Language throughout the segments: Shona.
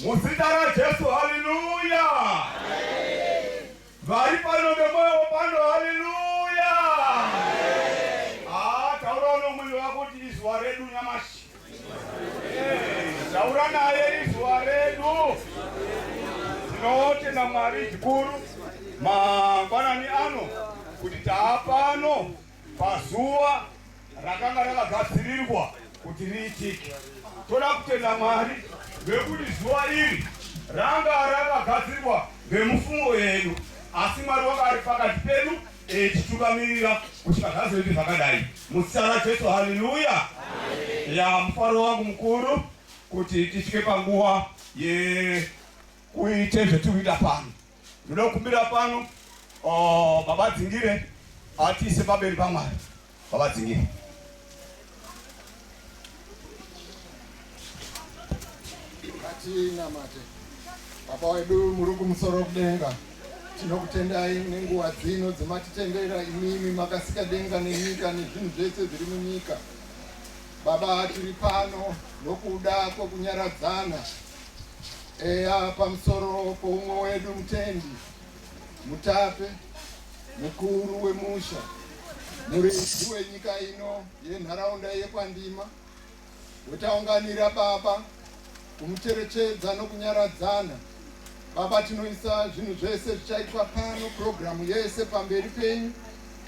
Muzita ra Jesu, haleluya. Vari pano ngemoyo wopando, haleluya. Taura nomwiri wako kuti izuva redu nyamashi. Taura naye izuva redu. Tinotenda Mwari chikuru mangwanani ano kuti taapano pazuva rakanga rakagadzirirwa kuti riitike. Toda kutenda Mwari ngekuti zuva iri ranga rakagadzirirwa ngemufungo yedu, asi Mwari wakari pakati pedu titungamirira kusvika zvazoiti zvakadai. Muzita raJesu, haleluya. Ya mufaro wangu mukuru kuti tisvike panguva yekuite zvetikuita pano. Ndoda kukumbira pano Baba Dzingire atiise pamberi paMwari. Baba Dzingire. Namate Baba wedu muri kumusoro kudenga, tinokutendai nenguva dzino dzematitendera imimi makasika denga nenyika nezvinhu zvese zviri munyika. Baba, tiri pano nokuda kwokunyaradzana pamusoro poumwe wedu mutendi mutape mukuru wemusha muredzi wenyika ino yenharaunda yeKwandima. Wetaunganira Baba kumucherechedza nokunyaradzana. Baba, tinoisa zvinhu zvese zvichaitwa pano, programu yese pamberi penyu,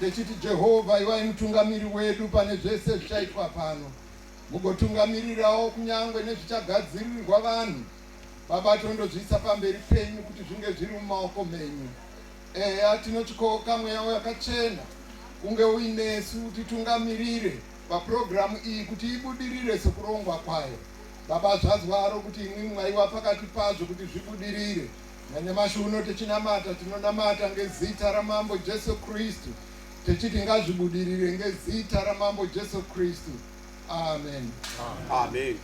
techiti Jehovha ivai mutungamiri wedu pane zvese zvichaitwa pano. Mugotungamirirawo kunyangwe nezvichagadzirirwa vanhu. Baba, tondozviisa pamberi penyu kuti zvinge zviri mumaoko menyu. Tinochikoka mweya wakachena kunge uinesu titungamirire paprogramu iyi kuti ibudirire sekurongwa kwayo. Baba, zvazwaro kuti imwi mwaiwa pakati pazvo kuti zvibudirire. Nanyamashi uno techinamata, tinonamata ngezita ramambo Jesu Kristu, techiti ngazvibudirire ngezita ramambo Jesu Kristu. Amen. Amen.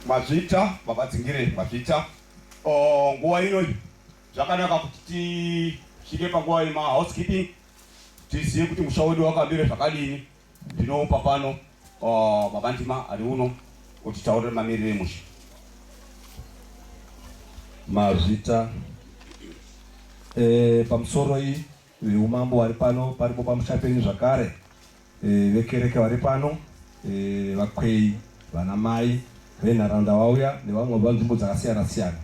Mazvita Baba Dzingire, mazvita nguva inoyi zvakanaka kuti tisvike panguva yema housekeeping, tizive kuti musha wedu wakamira zvakadini. Ndinopa pano Baba Ndima ari uno kuti taurire mamiriro emusha. Mazvita pamusoro iyi veumambo vari pano paripo pamusha penyu zvakare, vekereke vari pano, vakwei, vanamai venharaunda vauya nevamwe vanzvimbo dzakasiyana siyana.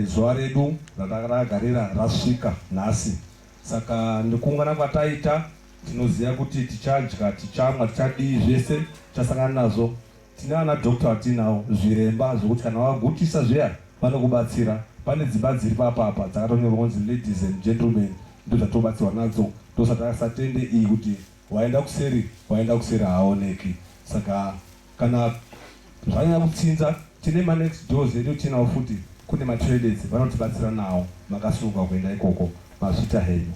Zuva redu ratakagarira rasvika nhasi, saka ndekungana kwataita tinoziva kuti tichadya, tichamwa, tichadii, zvese tichasangana nazvo. Tine vana dhokta vatinawo, zviremba zvokuti kana wagutisa zviya vanokubatsira. Pane dzimba dziri papapa dzakatonyorwa kunzi ladies and gentlemen, ndozvatobatsirwa nadzo. Ndosatende iyi kuti waenda kuseri haaoneki. Saka kana zvanyanya kutsinza, tine manext doors edu tinawo futi, kune matoilets vanotibatsira nawo makasunga kuenda ikoko. Mazvita henyu.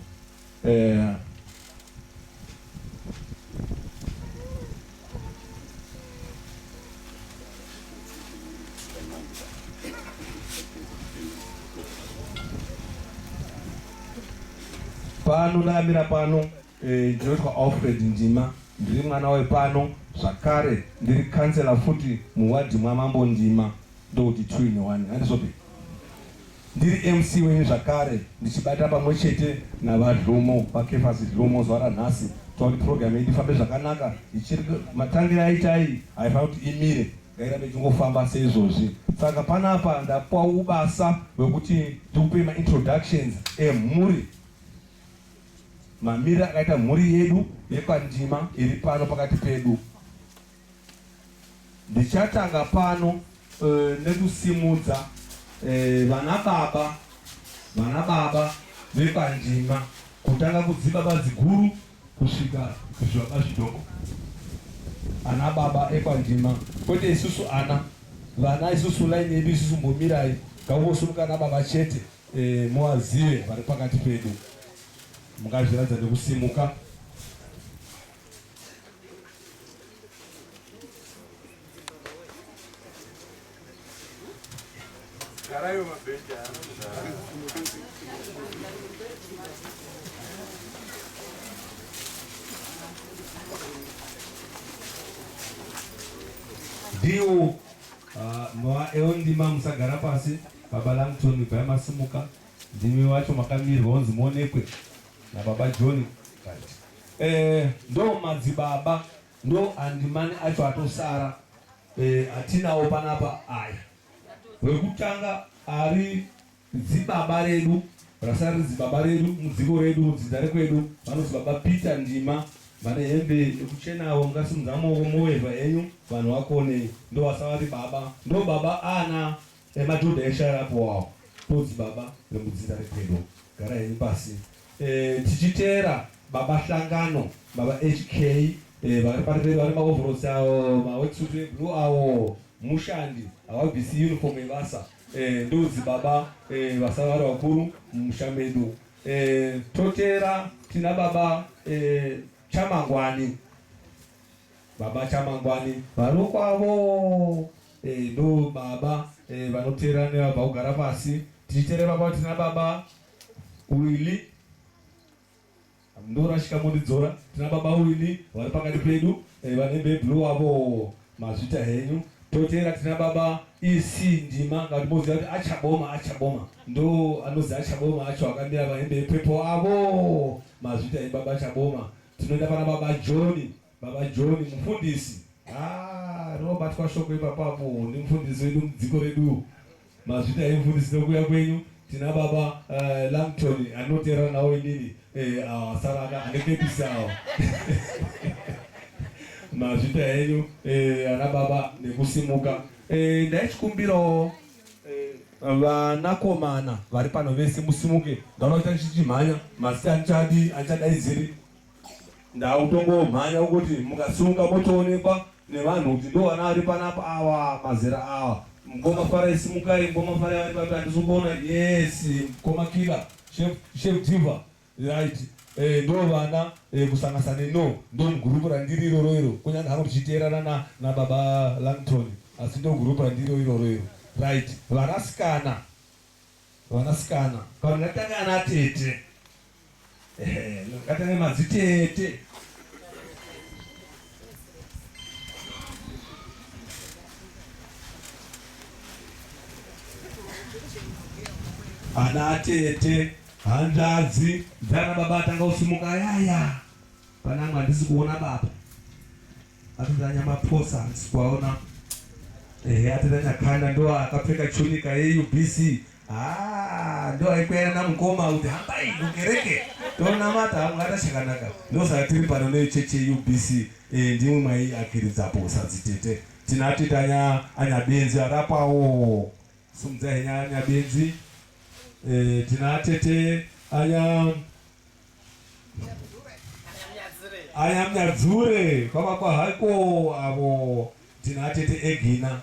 Pano ndamira pano ndinotwa Alfred Ndima, ndiri mwana wepano zvakare, ndiri kansela futi muwadhi mwamambo Ndima, ndokuti 2 in 1. Handizope ndiri MC wenyu zvakare, ndichibata pamwe chete navadlumo vakefasi dlumo zuva ranhasi kuti program yedu ifambe zvakanaka. Matangira aitai haifanira kuti imire, ngairambe ichingofamba seizvozvi. Saka panapa ndapuwa ubasa hwekuti ndikupe ma-introductions emhuri, mamira akaita mhuri yedu yeKwandima iri pano pakati pedu. Ndichatanga pano nekusimudza vana baba veKwandima, kutanga kudzibaba dziguru kusvika kuzvibaba zvidoko. Ana baba eKwandima, kwete isusu vana isusu laini yedu isusu mbomirai, ngangosumuka ana baba chete, muwazive vari pakati pedu. Mungazviradza nekusimuka. Ndiwo ewo ndima musagara pasi. Baba Langton baya masimuka. Ndimi wacho makamirwa onzi muonekwe nababa John. Ndo madzibaba ndo andimani acho atosara atinawo panapa aya. Wekutanga ari dzibaba redu, rasari dzibaba redu mudziko redu mudzidare kwedu vanozi baba Peter Ndima vane hembe yekuchenawo ngasimudzamuoko muwevha enyu vanhu vakone ndo vasavari baba ndo baba ana emadhodha esharapo wawo todzi baba remudzidare kwedu. Gara henyu pasi. Tichiteera baba Hlangano baba HK vari pari vari maovhorosi awo maweksuit eblue awo mushandi havabvisi uniform evasa ndodzi baba vasa vari vakuru mumusha medu. Toteera tina baba Chamangwani baba Chamangwani vari kwavo ndo baba vanoteera nevabva kugara pasi. Tichiteera baba tina baba Willy ndorashika mundidzora. Tina baba Willy vari pakati pedu vanembe blue avo mazvita henyu. Toteera tina baba EC Ndima ngatimuziva kuti achaboma ndo anozi achaboma acho akambira vahembe yepepo avo mazvita ebaba achaboma. Tinoenda pana baba John mufundisi. Rinobatwa shoko ipapapo ndi mufundisi wedu mudziko redu mazvita emufundisi nokuya kwenyu. Tina baba Langton anoteera nawo inini asaraka anekepisa awo mazvita henyu ana baba nekusimuka. Ndaichikumbirawo vanakomana vari pano vese musimuke. Ndaona kuti tichimhanya mazita anchadaidziri ndautongomhanya ukuthi mukasimuka motoonekwa nevanhu kuti ndo vana vari panapa awa mazera awa. Mukoma Fara isimukai, Mukoma Fara vari papi handizomboona. Yes, Mukoma Kila chef Diva right. Ndo vana kusangasana no ndo mugurupu randiri iroro kunyange hano tichiteerana na baba Langton asi ndo gurupu randiri iroro right. Vanasikana kana ngatanga ana tete ngatanga madzitete ana atete hanzvadzi dzana baba atanga kusimuka yaya panamwe handisi kuona baba atotanya maposa handisi kuaona. Atotanya kanda ndo akapfeka chunika yeUBC ndo aikwera namukoma kuti hambai mukereke tonamata hamwe atachakanaka. Ndosaka tiri pano necheche yeUBC ndimwe mwaiakiridzapo sadzitete. Tina atete anyabenzi arapawo simudza henya anyabenzi. Tina atete anyamnyadzure kwavakwa hako avo. Tina atete Egina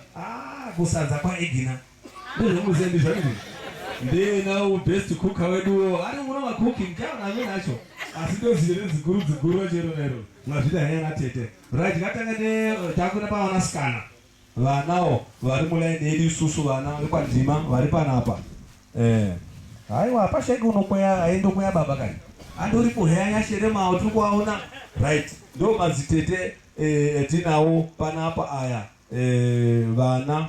kusadza kwaEgina ndozvomuzendi zvaizvi ndena best cook wedu ari muno makuki nkaona amweni acho asi ndozire dziguru chero nero mwazvita hanya atete right. Ngatanga takuenda pavanasikana vanawo vari mulaini yedu isusu vana vekwandima vari panapa. Haiwa pasheki unokweya aindokweya baba kani andoripo heya shere mawo tiri kuaona right. Ndo madzitete tinawo panapa aya vana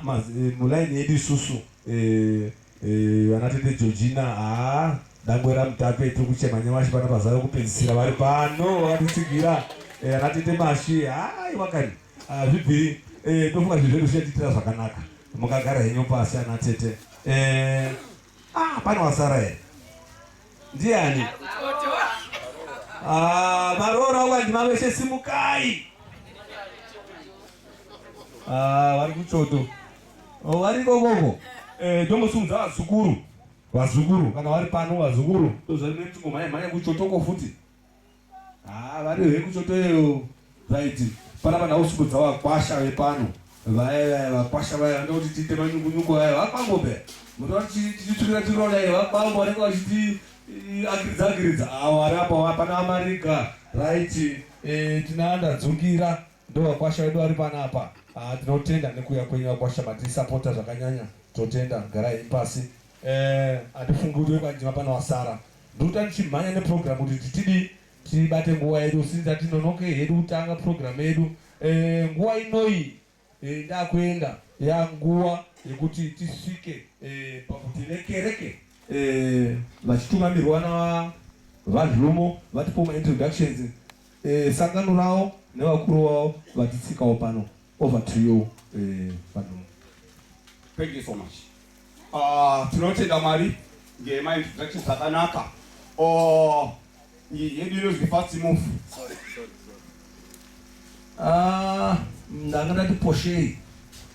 mulaini yedu isusu vanatete Georgina dangwera mutape tiri kuchema nyamashi panapa zari kupedzisira vari pano vakatitsigira anatete Mashi vakani zvibviri tofunga zvezvedu zvichatiitira zvakanaka mukagara henyu pasi anatete. Pane wasara here ndiani? Maroora wakwandima veshe simukai. Vari kuchoto vari kokoko tombosumudza vazukuru kana vari pano vazukuru tozvarimechingomhanya kuchotoko futi vari he kuchotoyo right. Panapa ndausumudza vakwasha vepano vaya vakwasha vaya vandokuti tiite manyungunyungu vaya vakwangope mutoa tichitukira tiroda vakwango vanenge vachiti akiridza vari apa pana America right. Tinaandadzungira ndo vakwasha vedu vari panapa. Tinotenda nekuya kwenyu vakwasha matirisapota zvakanyanya totenda. Garai pasi. Handifungi kuti wekwandima pana wasara ndikuti tichimhanya neprogramu kuti tibate nguva yedu sinza tinonoke hedu kutanga programu yedu nguva inoyi ndakuenda yanguwa yekuti tisvike pakuti vekereke vachitumamirwa navadlumo vatipo introductions sangano ravo nevakuru vavo vatitsikawo pano. Over to you, Padlumo. Thank you so much. Tinotenda Mwari ngemaintroductions akanaka. Yedu inozwi first move. Ndanga ndati poshei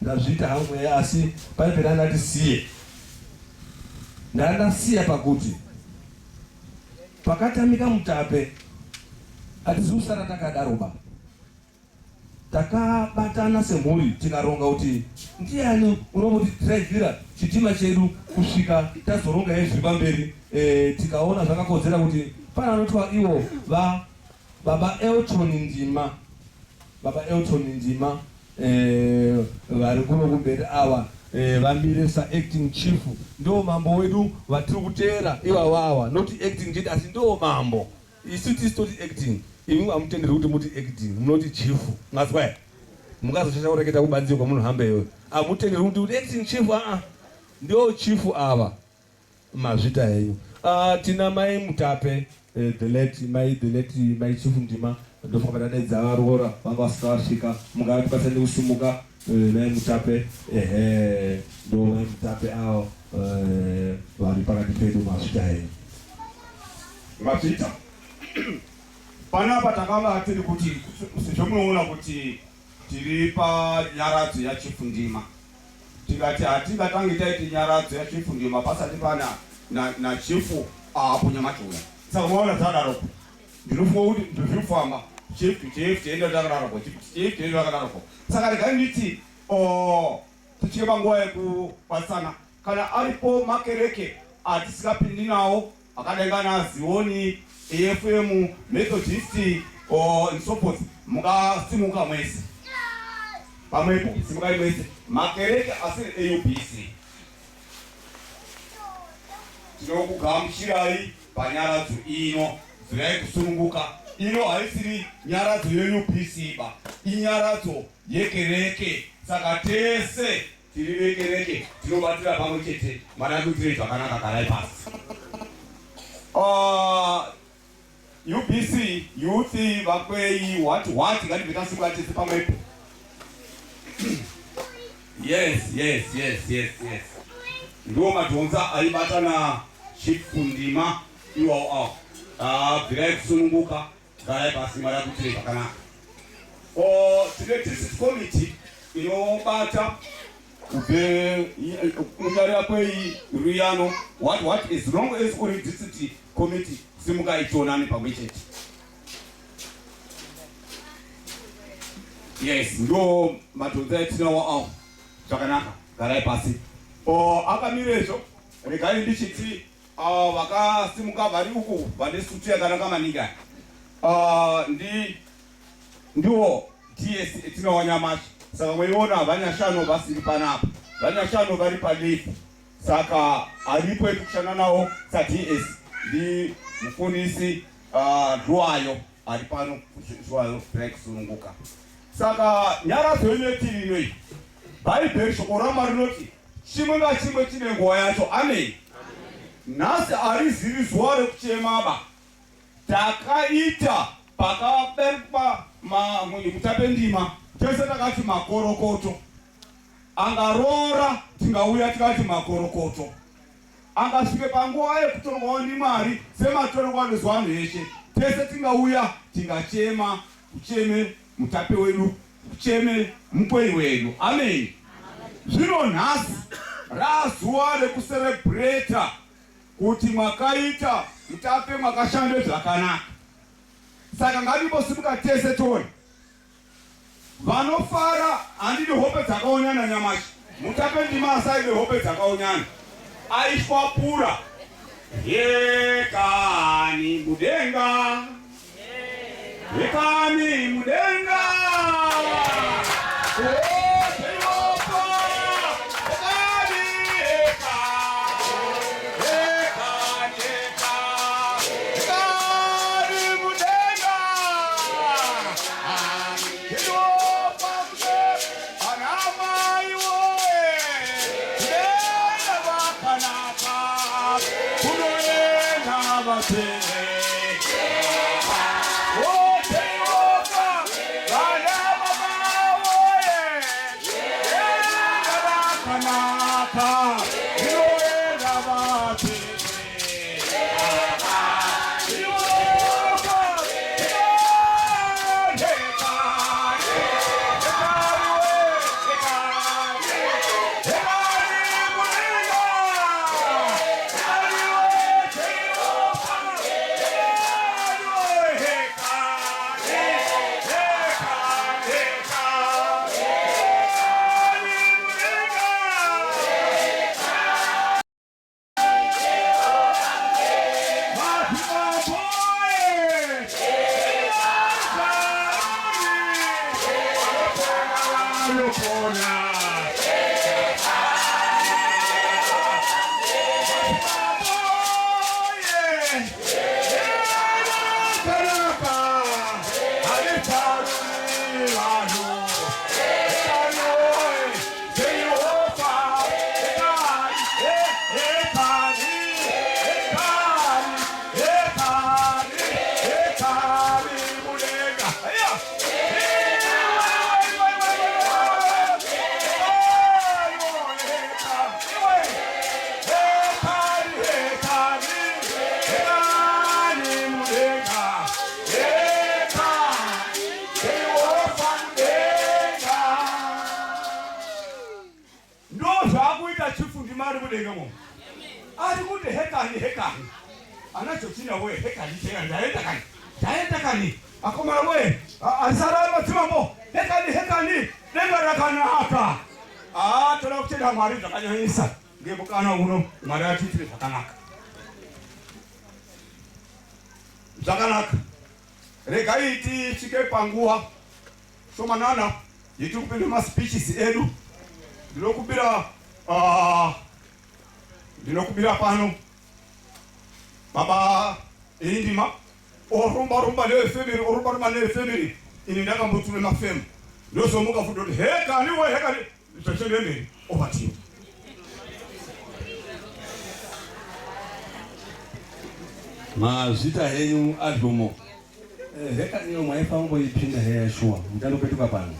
ndazviita hangu asi paipera ndati siye. Ndandasiya pakuti pakatamika Mutape atizusara takadaroba. Takabatana semhuri tikaronga kuti ndiani unoboti tirayivhira chitima chedu kusvika tazoronga hezviri pamberi. Tikaona zvakakodzera kuti pana anotwa ivo baba Elton Ndima vari kuno kumberi ava vamire sa-acting chief. Ndo mambo wedu vatiri kuteera ivavawa, not acting chete asi ndo mambo. Isu tisitoti acting, imi hamutenderi kuti muti acting, munoti chief. Mwazwa here? Mungazoshasha kureketa kubanze kwamunohamba iyoyo. Hamutenderi kuti acting chief, ndio chief ava. Mazvita henyu. Tina mai Mutape, the late mai chief Ndima, ndofunga vadaidza varora vanga vasika vasvika. Mungati pasende kusumuka mai Mutape, ndo mai Mutape avo vari pakati pedu. Mazvita henyu. Mazvita. Panapa takanga tiri kuti zvomunoona kuti tiri panyaradzo yachief Ndima. Tikati hatingatange taiti nyaradzo yachief Ndima pasati pana nachief apo Nyamachura. Saka maona tadaroko. Ndinofunga kuti ndozvifamba chief tienda tadaroko, chief tienda tadaroko. Saka regai nditi tichireba nguva yekubatsana kana aripo makereke atisingapindi nawo akadai ngana Zioni, AFM, Methodist and so forth. Mungasimuka mwese pamwepo, simukai mwese makereke asiri AUPC. Tinokugamuchirai panyaradzo ino dzirai kusununguka. Ino haisiri nyaradzo yeUPC ba, inyaradzo yekereke. Saka tese tiri vekereke tinobatira pamwe chete. Mwari kuitirei zvakanaka, garai pasi. UPC, youth, vakwei, what, ngati vikasimuka tese pamwepo. Yes. Ndo madhonza aibatana chief Ndima iwawo awo. Bvirai kusununguka, garai pasi, Mwari kuitirei zvakanaka. Tine district committee inobata kubve kunyarira kwei Ruyano. What as long as uri district committee simuka itonane pamwe chete. Yes, ndo madhonza etinawo awo. Zvakanaka, garai pasi. Akamirezvo regai ndichiti vakasimuka vari uku vane sutu yakanaka maningi. Ndiwo DS etinawo nyamashi. Saka mweiona vanyashanu vasiri panapa, vanyashanu vari palifu. Saka aripo ekushanda nawo sa-DS ndi mufundisi Ndluwayo ari pano Ndluwayo bvirai kusununguka. Saka nyaradzo yenyu yetiri inoi Bhaibheri shoko raMwari rinoti chimwe ngachimwe chine nguva yacho. Amen. Nhasi harizivi zuva rekuchemaba. Takaita pakaberwa Mutape Ndima tese takati makorokoto. Angaroora tingauya tikati makorokoto. Angasvike panguva yekutorwawo ndiMwari sematorwa nezvanhu eshe, tese tingauya tingachema, kucheme Mutape wedu, kucheme mukweni wedu. Amen. Zvino nhasi razuva rekuserebreta kuti mwakaita Mutape mwakashande zvakanaka. Saka ngatimbosimuka tese tone. Vanofara handidi hope dzakaonyana nyamashi. Mutape Ndima asaide hope dzakaonyana. Aishwapura. Yekani mudenga. Yekani mudenga. Anamai wo Ari kuti hekani anachotina we hekani ndaenda kani akomara we asara matimamo hekani denga rakanaka tola kuchenda Mwari zvakanyanyisa ngebukana uno Mwari atitire zvakanaka regai tisvike panguva shomanana yetiri kupinda maspeeches edu ndinokubira pano baba indima orumba nefamily ini ndakambotume mafemu ndozomuka futi kuti hekani zvachembemberi ovatiyo mazita henyu adhumo hekaniyo mwaifamboipinda heya shuwa muchandopetuka pano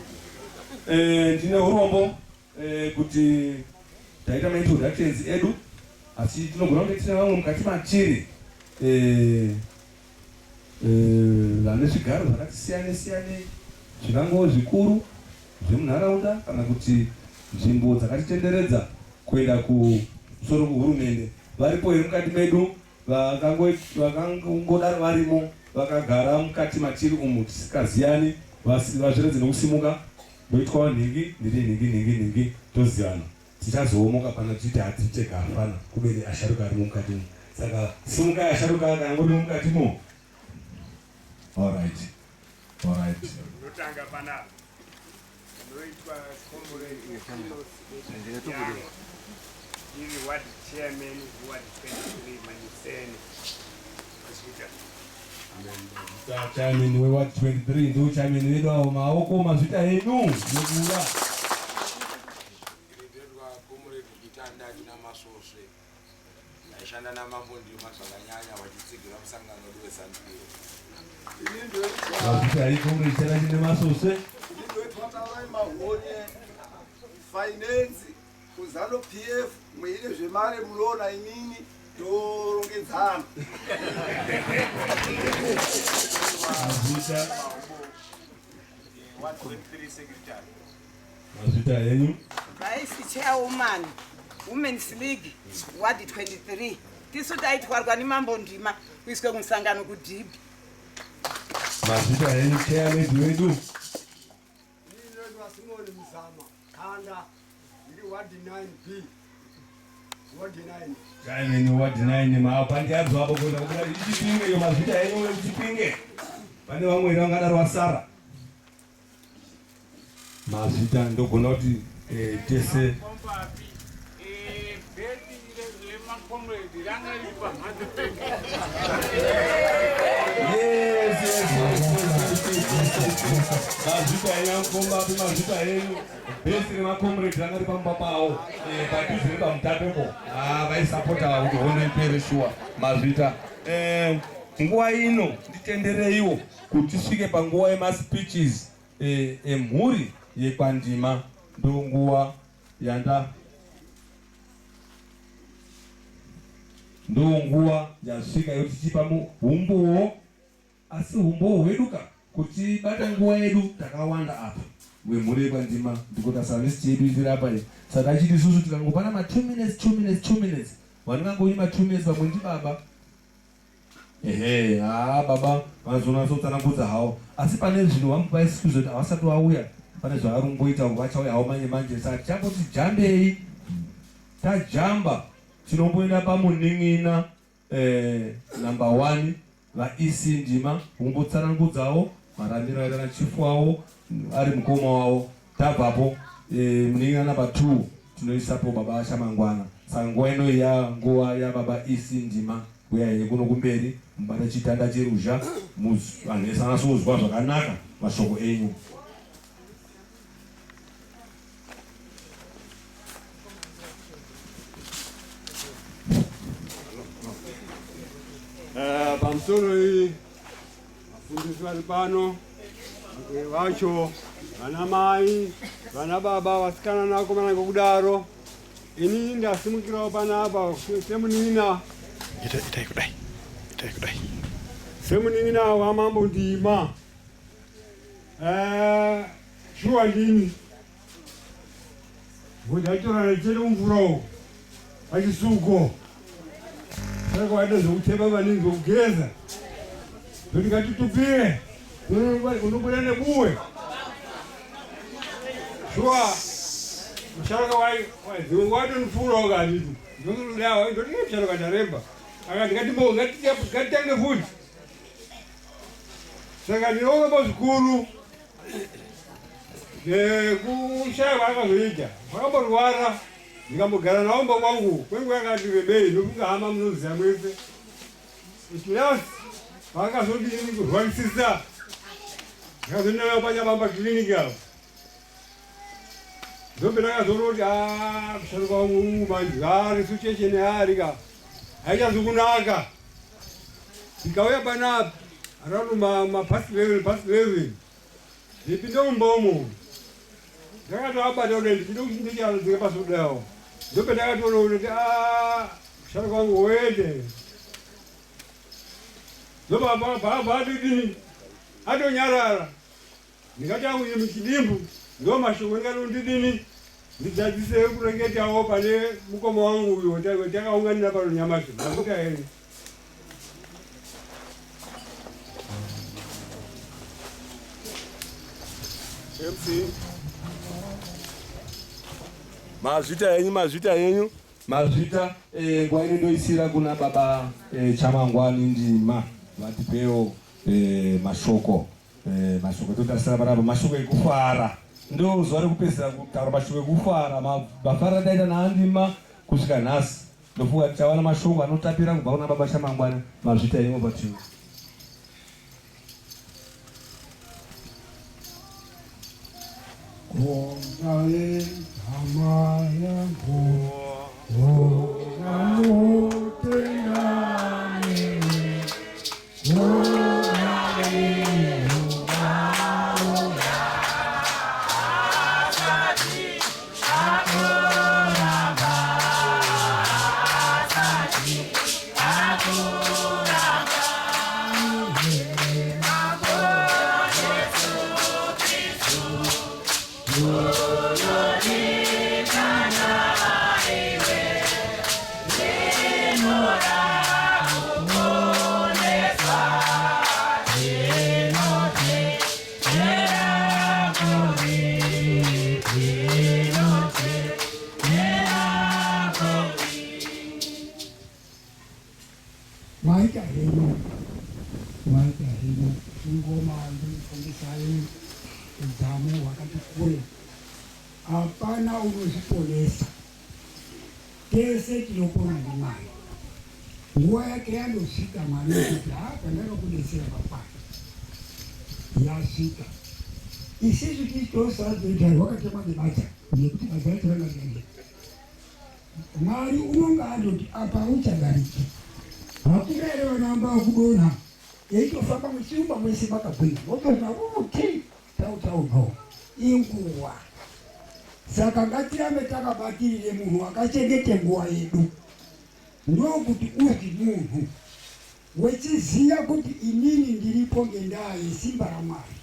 ndine urombo kuti taita maintroductions edu asi tinogona kuti tine vamwe mukati machiri vane zvigaro zvakati siyane zvingangowo zvikuru zvemunharaunda kana kuti nzvimbo dzakatitenderedza kuenda kumusoro kuhurumende varipo here mukati medu vakangodaro varimo vakagara mukati machiri umu tisikaziyani vazviredze nekusimuka ndoitwawo nhingi tozivana tichazoomoka pana tichiti hatichega hapana kubeni asharuka arimo mukatimo saka simukai asharuka akangori mukatimo. Alright. Notanga pana noitwa comrade ili ward chairman ward 23 Maniseni chairman we ward 23 ndo chairman wedu awo maoko mazvita enu nokura aishanda namambo ndima zvakanyanya vachitsigira musangano wezanzibar mazvita iko muchana chine masose mahone finance kuzano pf mweine zvemare munoona inini ndorongedzana mazvita yenyu Vice Chairwoman Women's League Ward 23 tisu taitwarwa nemambo ndima kuiswe kumusangano kudhibi. Mazvita yenyu chairman wedu nini wasimoni mzama kanda iri ward 9B ward 9 chairman ward 9 maapandi abva apo kwenda kuda ichipinge yo mazvita yenyu ichipinge pane vamwe vangadaro vasara mazvita ndogona kuti tese mazvita yankomba api mazvita yenyu bhesi remakomrade ranga ripamba pawo padhuze nepamutapepo vaisapota kuti hono ipere shuwa mazvita nguva ino nditendereiwo kuti tisvike panguva yemaspeeches emhuri yekwandima. Ndo nguva yasvika yoti tichipa umbowo, asi umbowo hweduka kuti bata nguva yedu takawanda apa wemhuri yekwandima ndikuti service yedu iri apa. Saka achiti isusu tikangopana ma 2 minutes vanongangoima 2 minutes vamwe ndi baba baba vanozona sotsanangudza hawo, asi pane zvinhu vamupa excuse kuti havasati vauya, pane zvavarumboita vachauya hawo manje. Saka tichamboti jambei, tajamba tinomboenda pamuning'ina number 1 vaisi ndima vombotsanangudzawo marambiro aita nachifu wavo ari mukoma wavo. Tabvapo muning'ina number 2 tinoisapo baba Shamangwana. Saka nguva ino nguva yababa isi ndima uyai kuno kumberi mubata chitanda cheruzha vanhu vese vanasozwa zvakanaka mashoko enyu. Pamusoro vafundisi vari pano vacho vana mai vana baba vasikana navakomana ngokudaro, ini ndasimukirawo panapa semunina semunina wamambo ndima shuwa ndini kuti achitorana chete mumvurawo pachisuko. Saka waida zvokutema maningi zvokugeza zoti ngatitupire unobuda nebuwe shuwa musharaka watonifurawo kanditi ndotodawa ndoti musharaka ndaremba akati ngatitange futi. Saka ndinoomba zvikuru nekushaya kwaakazoita kwakamborwara ndikambogara naomba kwangu kwengu yakati rebei nokunga hama munoziya mwese itilasi paakazodini kurwarisisa ndikazoninayo panyabamba kiliniki apo ndombe ndakazoroti kusharuka wangu manje resuchesheni arika haichazokunaka. Ndikauya panapa around mapasi 11 ndipinde mumbomo ndakatoabata kuti ndichide kuchindichazodzike pasodawo. Ndombe ndakatoona kuti kusharuka wangu woende ndobabadidini atonyarara ndikati auye muchidimbu ndo mashoko ndikatondidini ndidzadzise kurengetawo pane mukoma wangu uyo takaunganira pano nyamashi makuti aeni. MC mazvita yenyu nguva ino ndoisira kuna baba Chamangwani ndima vatipewo mashoko totasira panapa mashoko ekufara. Ndo zuva rekupedzisira kutaura mashoko ekufara mafara taita naandima kusvika nhasi ndofunga tichawana mashoko anotapira kubva kuna baba Chamangwani. Mazvita yenyu patio. Kongale amaya ko tengane hapana unozviponesa. Tese tinopona ndimai. Nguva yake yanosvika Mwari kuti pandakakudetsera papana yasvika. Isusu tichitosazoita rwakatemwa nebasa nekuti basa racho rangaende. Mwari unonga andoti apa uchagariki hakuna ere vanamba kudonha eitofamba muchiumba mwese makagwinya wotona uti tautauno inguwa. Saka ngatirambe takabatirire munhu akachengete nguwa yedu, ndokuti uzi munhu wechiziya kuti inini ndiripo ngendaa yesimba raMwari,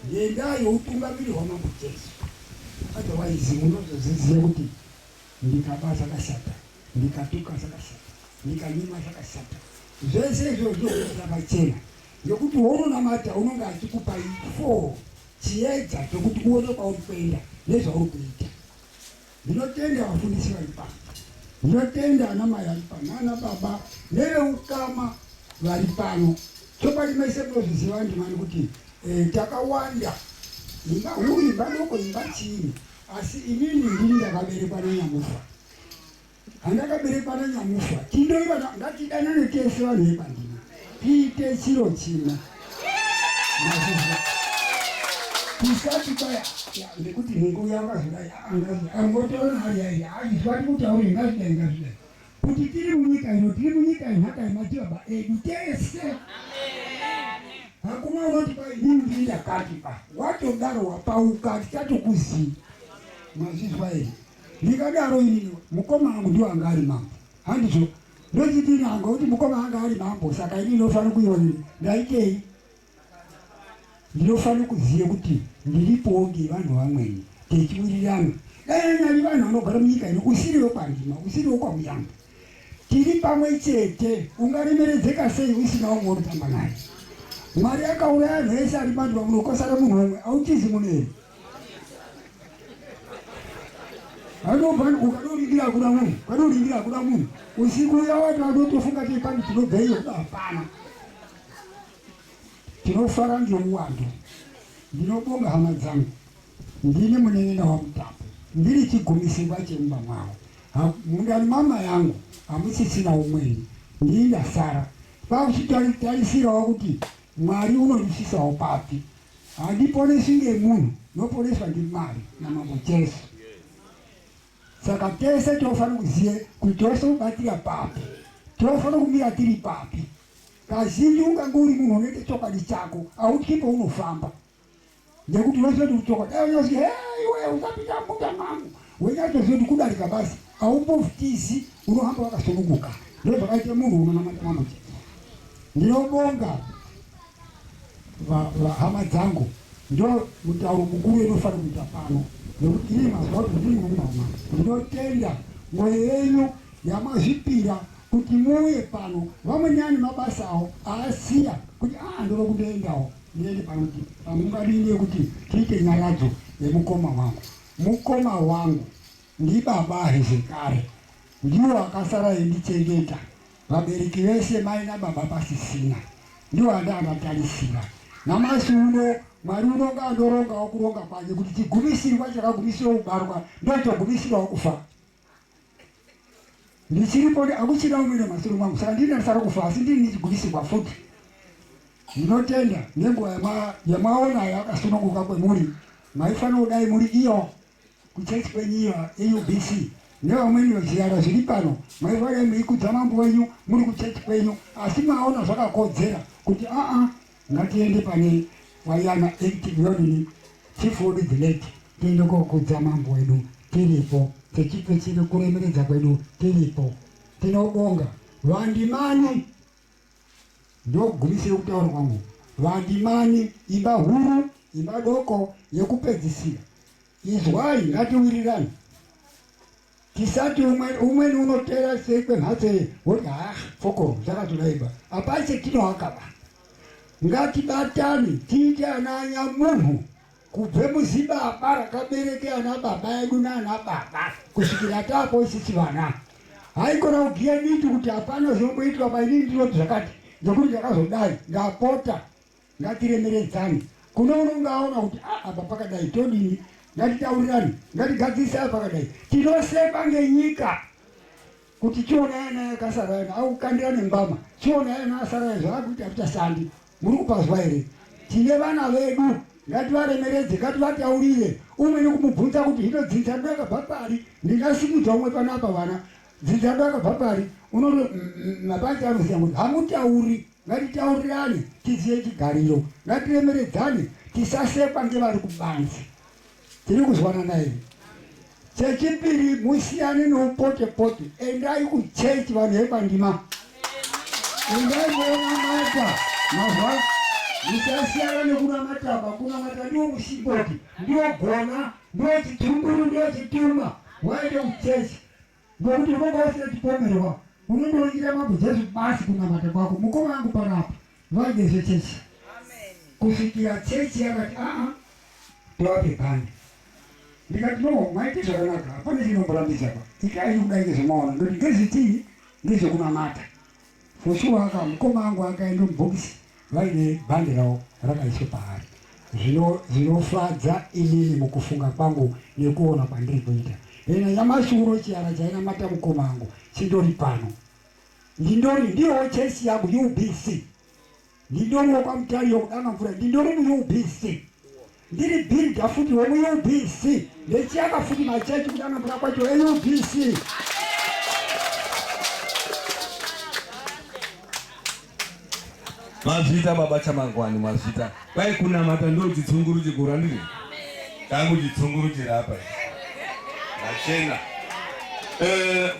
ngendaa yeutungamiri hwamambo Jesu. Otherwise munozoziziya kuti ndikaba zvakashata, ndikatuka zvakashata, ndikanyima zvakashata, zvese izvozvo zvakachena, ngekuti wounonamata unonga achikupa 4 chiedza chokuti uone kwauri kuenda nezvauri kuita. Ndinotenda vafundisi vari pano, ndinotenda ana mai vari pano, ana baba neveukama vari pano. Chokwadi mese munozviziva ndimani kuti takawanda, imba huru, imba doko, imba chini, asi inini ndini ndakaberekwa naNyamufa. Handakaberekwa naNyamufa, tindoiva ngatidanane tese vanhu vepandima, tiite chiro chimwe. Tisati kwaya ndikuti nhengo yakazodai angotora mari aizvati kuti auri ngazvidai kuti tiri munyika ino, tiri munyika inhaka yemadzibaba edu tese. Hakuna unoti kwai inini ndiri ndakati pa watodaro wapauka tichatokuzivi. Mwazvizwa here? Ndikadaro inini mukoma wangu ndiwo anga ari mambo, handizvo ndochiti nanga kuti mukoma anga ari mambo, saka inini ndinofanira kuiona ndaitei. Ndinofanira kuziva kuti ndiripowo ngevanhu vamweni techiwirirana. Dai nyari vanhu vanogara munyika ino, usiriwo kwandima, usiriwo kwamuyamba, tiri pamwe chete. Ungaremeredzeka sei usina umwe unotamba naye? Mwari akauraya anhu ese ari bandwa muno, kosara munhu umwe, autizi muno. Ukadoringira kuna munhu usiku uya watu wadotofunga tipandi tinobveyo. Hapana, tinofara ngeuwandu. Ndinobonga hama dzangu, ndine munenena waMutapo, ndiri chigumisirwa chemumba mwavo. Mundani mama yangu hamusisina umweni, ndini ndasara. Pakuchitarisirawo kuti Mwari unondisisawo papi. Handiponeswi ngemunhu, noponeswa ndiMwari naMambo Jesu. Saka tese tofanira kuziva kuti tose kubatira papi, tofanira kumira tiri papi. Kazhinji ungange uri munhu unoite chokwadi chako, hautyi paunofamba, ngekuti unoziva kuti chokwadi. Dai unoziva iwe usapinda mumunda mangu, wenyatoziva kuti kudarika basi haumbovhutizi, unohamba wakasununguka. Ndozvakaita munhu unonamata Mambo Jesu. Ndinobonga hama dzangu, ndo mutauro mukuru inofanira kuita pano, nekuti ini mazuva kuti ndiri mumama. Ndinotenda mwoyo yenyu yamazvipira kuti muuye pano. Vamweni ane mabasa awo aasiya kuti ndoda kundoendawo ndiende pano, kuti pamungadini kuti tiite nyaradzo yemukoma wangu. Mukoma wangu ndibaba Hezekare, ndiwo akasara eindichengeta. Vabereki vese mai nababa pasisina, ndiwo andangatarisira. Namasi uno Mwari unonga andorongawo kuronga kwake kuti chigumisirwa chakagumisirwa kubarwa ndochogumisirwawo kufa. Ndichiripo akuchina umwene masoro mwangu, saka ndini ndasara kufa, asi ndini nichigumisirwa futi. Ndinotenda nenguva yamaonayo akasununguka kwemuri, maifanira kudai muri iyo kuchechi kwenyu iyo AUBC nevamweni vezviyara zviri pano, maifanira muikudza mambo wenyu muri kuchechi kwenyu, asi maona zvakakodzera kuti ngatiende pane wayana 8 million chief of the late, tiende kokudza mambo wedu tiripo, techipe chiri kuremeredza kwedu tiripo. Tinobonga Vandimani, ndogumisire kutaura kwangu. Vandimani imba huru, imba doko yekupedzisira. Izwai, ngatiwirirane. Tisati umweni unotera sekwe mhatso woti fokoro zvakatodaiba. Apache tinohakaba. Ngatibatane tiite ananya munhu kubve muzibaba rakabereke ana baba edu nana baba kusvikira tapo isisi vana. Haikona kugiya miti kuti hapana zvinomboitwa painini ndinoti zvakati, ngekuti ndakazodai ndapota. Ngatiremeredzane. Kuno unongaona kuti apa pakadai todini, ngatitaurirane, ngatigadzise apa pakadai. Tinosepa ngenyika kuti chiona yana yakasara yana au kandirane ngama, chiona yana asara zvakuti hatichashandi. Muri kupazwa here? Tine vana vedu, ngativaremeredze, ngativataurire. Umweni kumubvunza kuti hino dzinza ndakabva pari, ndingasimudza umwe panapa vana. Zichadaka papari unono mabanja anoziya kuti hamutauri ngatitaurirane tiziye chigariro ngatiremeredzane tisasekwa ngevari kubanzi. Tiri kuzwanana here? Chechipiri musiyane noupote-pote. Endai kuchechi vanhu vekwandima. Endai kuona mata mazwa. Musasiyana nekunamataba. Kunamata ndiwo musimboti, ndiwo gona, ndiwo chitumburu, ndiwo chituma. Waende kuchechi. Ngokuti unonga usina chipomerwa. Unondoingira mambo Jesu basi kunamata kwako. Mukoma wangu panapa. Vaigezve chechi. Kusvikira chechi yakati toape bhandi. Ndikati no, maite zvakanaka, pane chinomborambidza pa. Ikai kudai ngezvemaona, ndoti ngezvitii ngezvekunamata. For sure mukoma wangu akaenda mubhokisi vaine bhandi rawo rakaiswa paari. Zvinofadza inini mukufunga kwangu nekuona kwandiri kuita. Ena nyamashi uno chiara chainamata mukoma wangu chindori pano. Ndiwo chechi yangu UBC. Ndindoriwo kwamutari yokudana mvura, ndindori mu-UBC. Ndiri builder futi womu-UBC. Ndechiaka futi machechi kudana mvura kwacho e-UBC. Mazvita baba chamangwani mazvita. Kwai kunamata ndo chitsunguru chikura ndiri. Kangu chitsunguru chirapa. Machena.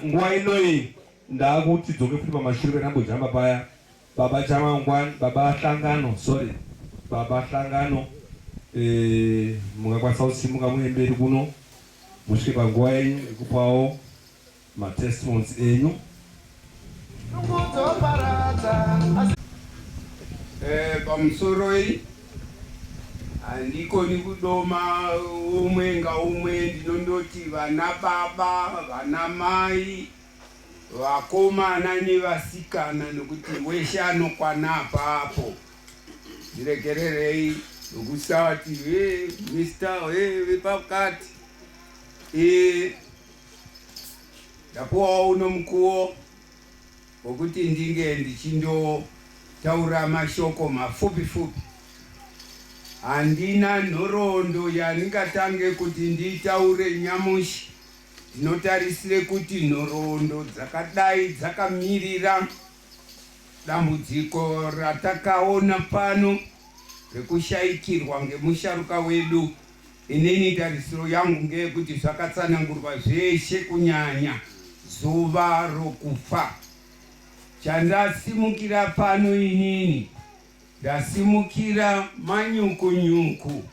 Nguwa inoi ndakuti dzoke futi pamashure penambojamba paya. Baba chamangwani, baba hlangano, sorry. Baba hlangano mungakwanisa kusimuka muemberi kuno musvike panguva yenyu ekupawo matestimonies enyu. Pamusoro iyi handikoni kudoma umwe ngaumwe, ndinondoti vana baba, vana mai, vakomana nevasikana, nokuti weshe anokwana apapo. Ndiregererei nokusati Mr. vepakati ndapuwawo uno mukuwo wokuti ndinge ndichindotaura mashoko mapfupi. Handina nhoroondo yandingatange kuti nditaure nyamushi. Ndinotarisire kuti nhoroondo dzakadai dzakamirira dambudziko ratakaona pano rekushayikirwa ngemusharuka wedu. Inini tarisiro yangu ngeyekuti zvakatsanangurwa zveshe, kunyanya zuva rokufa. Chandasimukira pano inini, ndasimukira manyuku-nyuku,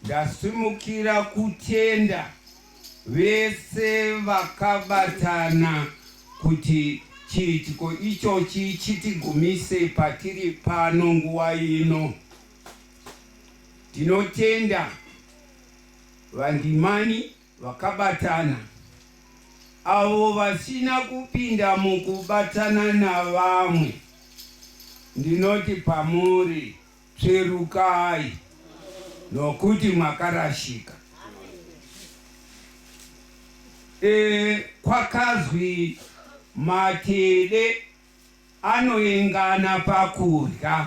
ndasimukira kutenda vese vakabatana kuti chiitiko ichochi chitigumise patiri pano nguva ino. Tinotenda vandimani vakabatana, avo vasina kupinda mukubatana navamwe. Ndinoti pamuri tsverukai nokuti mwakarashika. Kwakazwi matede anoengana pakurya,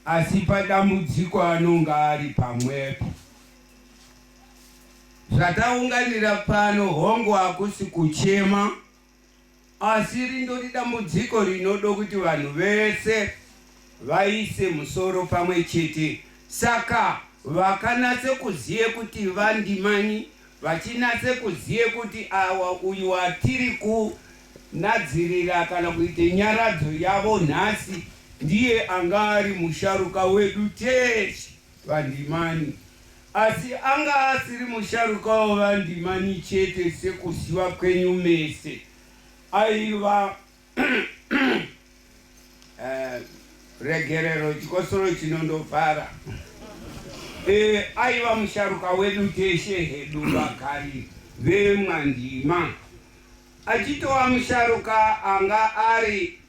asi padambudziko anonga ari pamwepo. Zvataunganira pano hongo hakusi kuchema, asi rindori dambudziko rinodo kuti vanhu vese vaise musoro pamwe chete. Saka vakanatse kuziye kuti vandimani, vachinatse kuziye kuti awa uyu watiri kunadzirira kana kuite nyaradzo yavo nhasi ndiye anga ari musharuka wedu teshe vandimani. Asi anga asiri musharuka wavandimani chete sekuziva kwenyu mese, aiva regerero chikosoro chinondovhara. Aiva musharuka wedu teshe hedu vagari vemwandima. Achitova musharuka anga ari,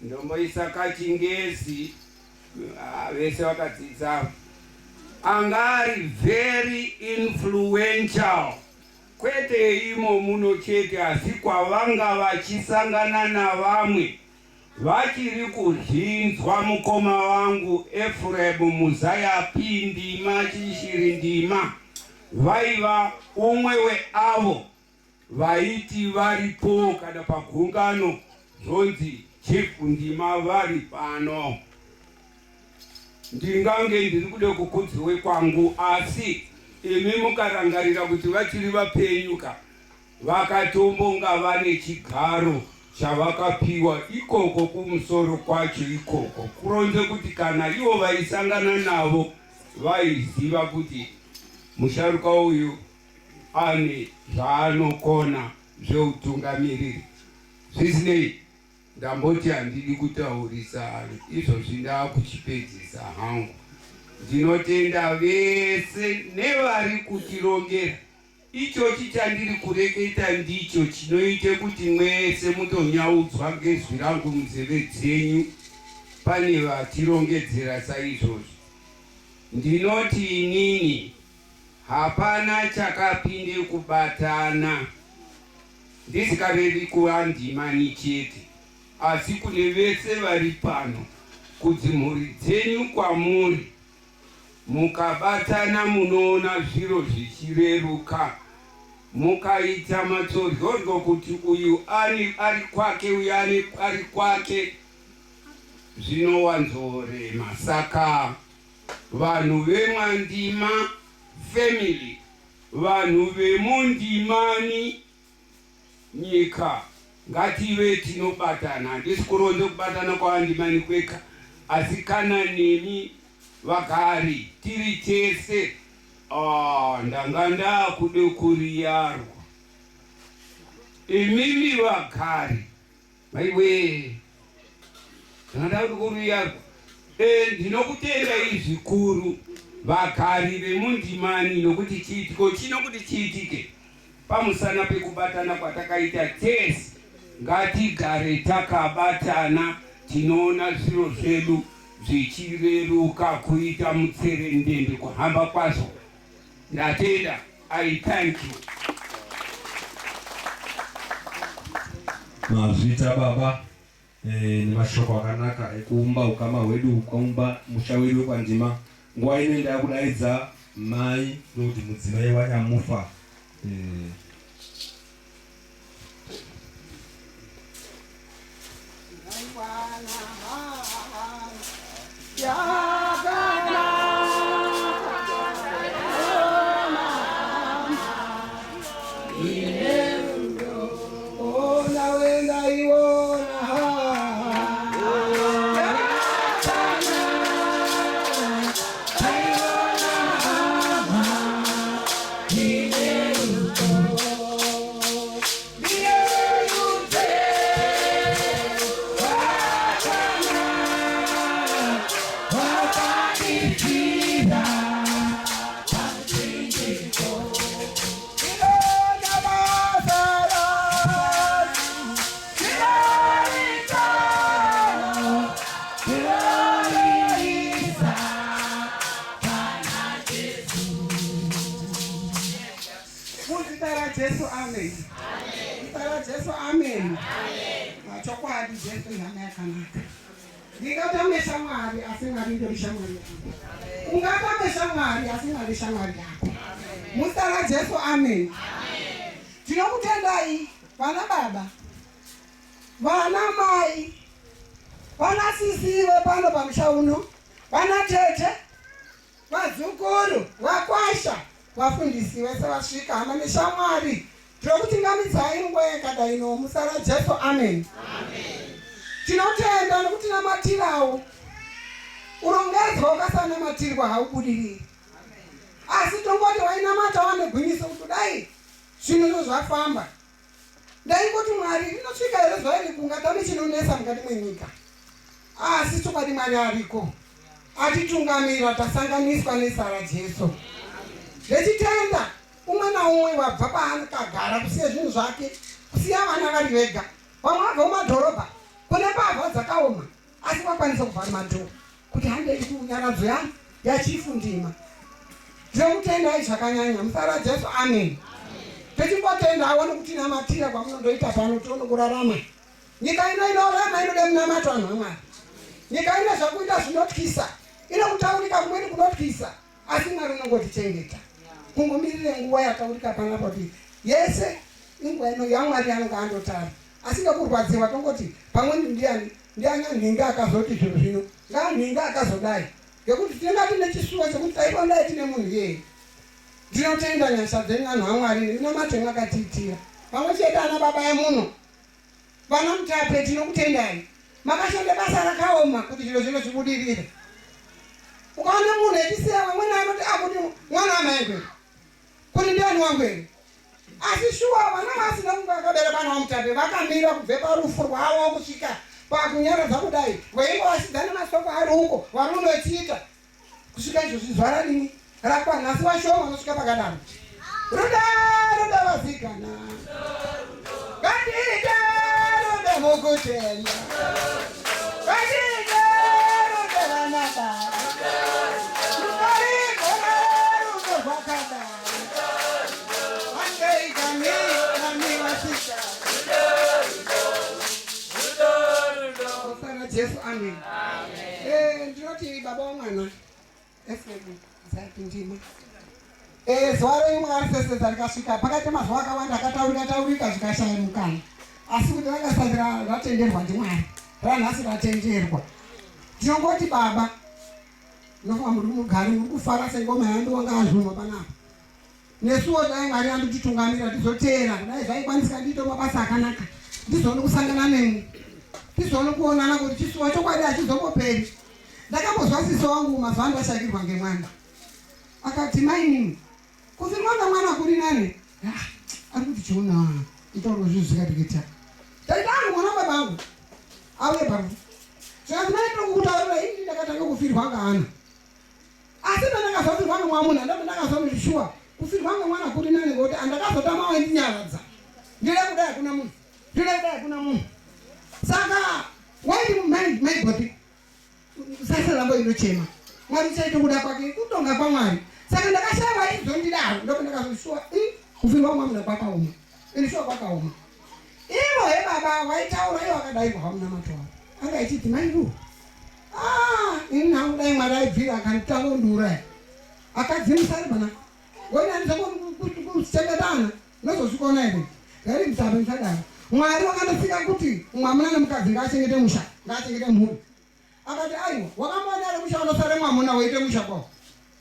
ndomboisa kachingezi vese vakadzidza, anga ari very influential, kwete imo muno chete asi kwavanga vachisangana navamwe vachiri kuzvinzwa mukoma wangu Efuremu Muzayapi Ndima Chishiri Ndima, vaiva umwe weavo vaiti varipo kana pagungano zvonzi chifu ndima vari pano. Ndingange ndiri kude kukudzirwe kwangu, asi imi mukarangarira kuti vachiri vapenyuka vakatombonga vane chigaro chavakapiwa ikoko kumusoro kwacho ikoko, kuronze kuti kana ivo vaisangana navo vaiziva kuti musharuka uyu ane zvaanokona zveutungamiriri. Zvisinei, ndamboti handidi kutaurisa izvozvi, ndakuchipedzisa hangu. Ndinotenda vese nevari kutirongera. Ichochi chandiri kureketa ndicho chinoite kuti mwese mutonyaudzwa ngezwi rangu munzeve dzenyu pane vatirongedzera saizvozvi. Ndinoti inini hapana chakapinde kubatana, ndisikarevi kuva ndimani chete, asi kune vese vari pano, kudzimhuri dzenyu kwamuri, mukabatana munoona zviro zvichireruka, mukaita matsoryoryo kuti uyu ari kwake uyu ari kwake, zvinowanzorema. Saka vanhu veMwandima family, vanhu vemundimani nyika, ngative tinobatana. Handisi kuronze kubatana kwavandimani kwega, asi kana nemi vagari tiri tese. Ndanga ndakude kuriyarwa. Imimi vagari, maiwe, ndanga ndakude kuriyarwa. Ndinokutendai zvikuru vagari vemundimani, nokuti chiitiko chino kuti chiitike pamusana pekubatana kwatakaita tese. Ngatigare takabatana, tinoona zviro zvedu zvichireruka kuita mutserendende kuhamba kwazvo. Ndatenda. I thank you. Mazvita baba nemashoko akanaka ekuumba ukama hwedu, ukaumba musha wedu wekwandima. Nguva ino ndakudaidza mai noti mudzimai wanyamufa. Ndingatamesha Mwari asingarindorisha Mwari yako. Ungatamesha Mwari asingarisha Mwari yako. Muzita la Jesu, amen. Tinokutendai vana baba, vana mai, vana sisiwe pano pamusha uno, vana tete, vadzukuru, vakwasha, vafundisi vese vasvika hamamesha Mwari. Tinokutingamidzai nguva yakadai ino muzita la Jesu, amen. Tinotenda nokuti namatirawo urongedzwa ukasanamatirwa haubudiriri. Asi tongoti wainamata wane gwinyiso kuti dai zvinhu zvafamba. Ndaingoti Mwari rinosvika here zuva iri kungatame chinonesa mukati mwenyika. Asi chokwadi Mwari ariko, atitungamira, tasanganiswa nezita la Jesu. Ndechitenda umwe naumwe wabva paakagara kusiya zvinhu zvake, kusiya vana vari vega. Vamwe vabva mumadhorobha kune mbavha dzakaoma, asi vakwanisa kuvhara madhoo kuti handei kunyaradzo yangu yachifu ndima. Ndinokutendai zvakanyanya muzita la Jesu, amen. Techingotendawo nokutinamatira kwamunondoita pano tione kurarama. Nyika ino inorama inode munamato vanhu vaMwari. Nyika ine zvakuita zvinotyisa, inokutaurika kumweni kunotyisa, asi Mwari unongotichengeta. Kungomirire nguva yataurika panapa kuti yese inguva ino yaMwari anonga andotara asingakurwadziwa tongoti pamweni ndiana nhinga akazoti zviro zvino nganhinga akazodai ngekuti tinenge tine chisuwa chekuti taipondai tine munhu yeye. Ndinotenda nyasha dzenyu anhu aMwari nematemo mwakatiitira pamwe chete ana baba emuno vana Mutape tinokutendai makashanda basa rakaoma kuti zviro zvino zvibudirire. Ukaona munhu echisiya vamweni anoti akuti mwana amaengwe kuti ndiani wangu ere asi shuwa vana vasina kunge vakaberekwa naMutape vakamira kubve parufu rwavo kusvika pakunyaradza kudai veingowasidzana masoko ari uko vari unochiita kusvika izvozvi zvara rini rakwana asi vashoma vanosvika pakadaro. Ruda vasikana ngatiite ruda mukutenda ngatiite ruda vanababa rudarigona rudo rwakadaro vangeigami vasikana osana Jesu amen. Ndinoti baba wamwana efebu zati ndima zuva reimwari seseza rikasvika pakati mazuva akawanda akataurika zvikashaya mukana asi kuti rakasati ratenderwa ndiMwari ranhasi ratenderwa. Ndinongoti baba nofa muri mugari muri kufara sengoma yandu wanga azvuma panapa nesuwo dai Mwari andititungamira tizoteera kudai zvaikwanisika ndiite mabasa akanaka ndizoone kusangana nemi tizoone kuonana kuti chisuwa chokwadi hachizomboperi. Ndakambozwa siso wangu mazuva ndashakirwa ngemwana akati maini kufirwa ngamwana kuri nani ari kuti chiona itauro zvikadikita taitangu mwana babangu auye parufu zvikazi maitokutaurira ini ndakatanga kufirwa ngaana asi pandakazofirwa ngemwamuna ndapo ndakazoti shuwa kufirwa ngemwana kuri nani ngekuti andakazotama waindinyaradza ndire kudai kuna munhu saka waiti maigoti sasa lambo inochema Mwari chaito kuda kwake kutonga kwa Mwari saka ndakashava izondidaro ndipo ndakazoshuwa kufirwa mwamuna kwakaoma inishuwa kwakaoma ivo he baba waitaura ivo akadairwa hamuna matwara anga ichiti mairu ini hangu dai Mwari aibvira akanditangondura akadzimusari bana ngoni andizongokuchengetana nozosvikaona ere gari Mutape ndisadaro. Mwari wakandosika kuti mwamuna nemukadzi ngaachengete musha ngaachengete mhuri akati aiwa wakamboona ere musha unosare mwamuna weite musha kwavo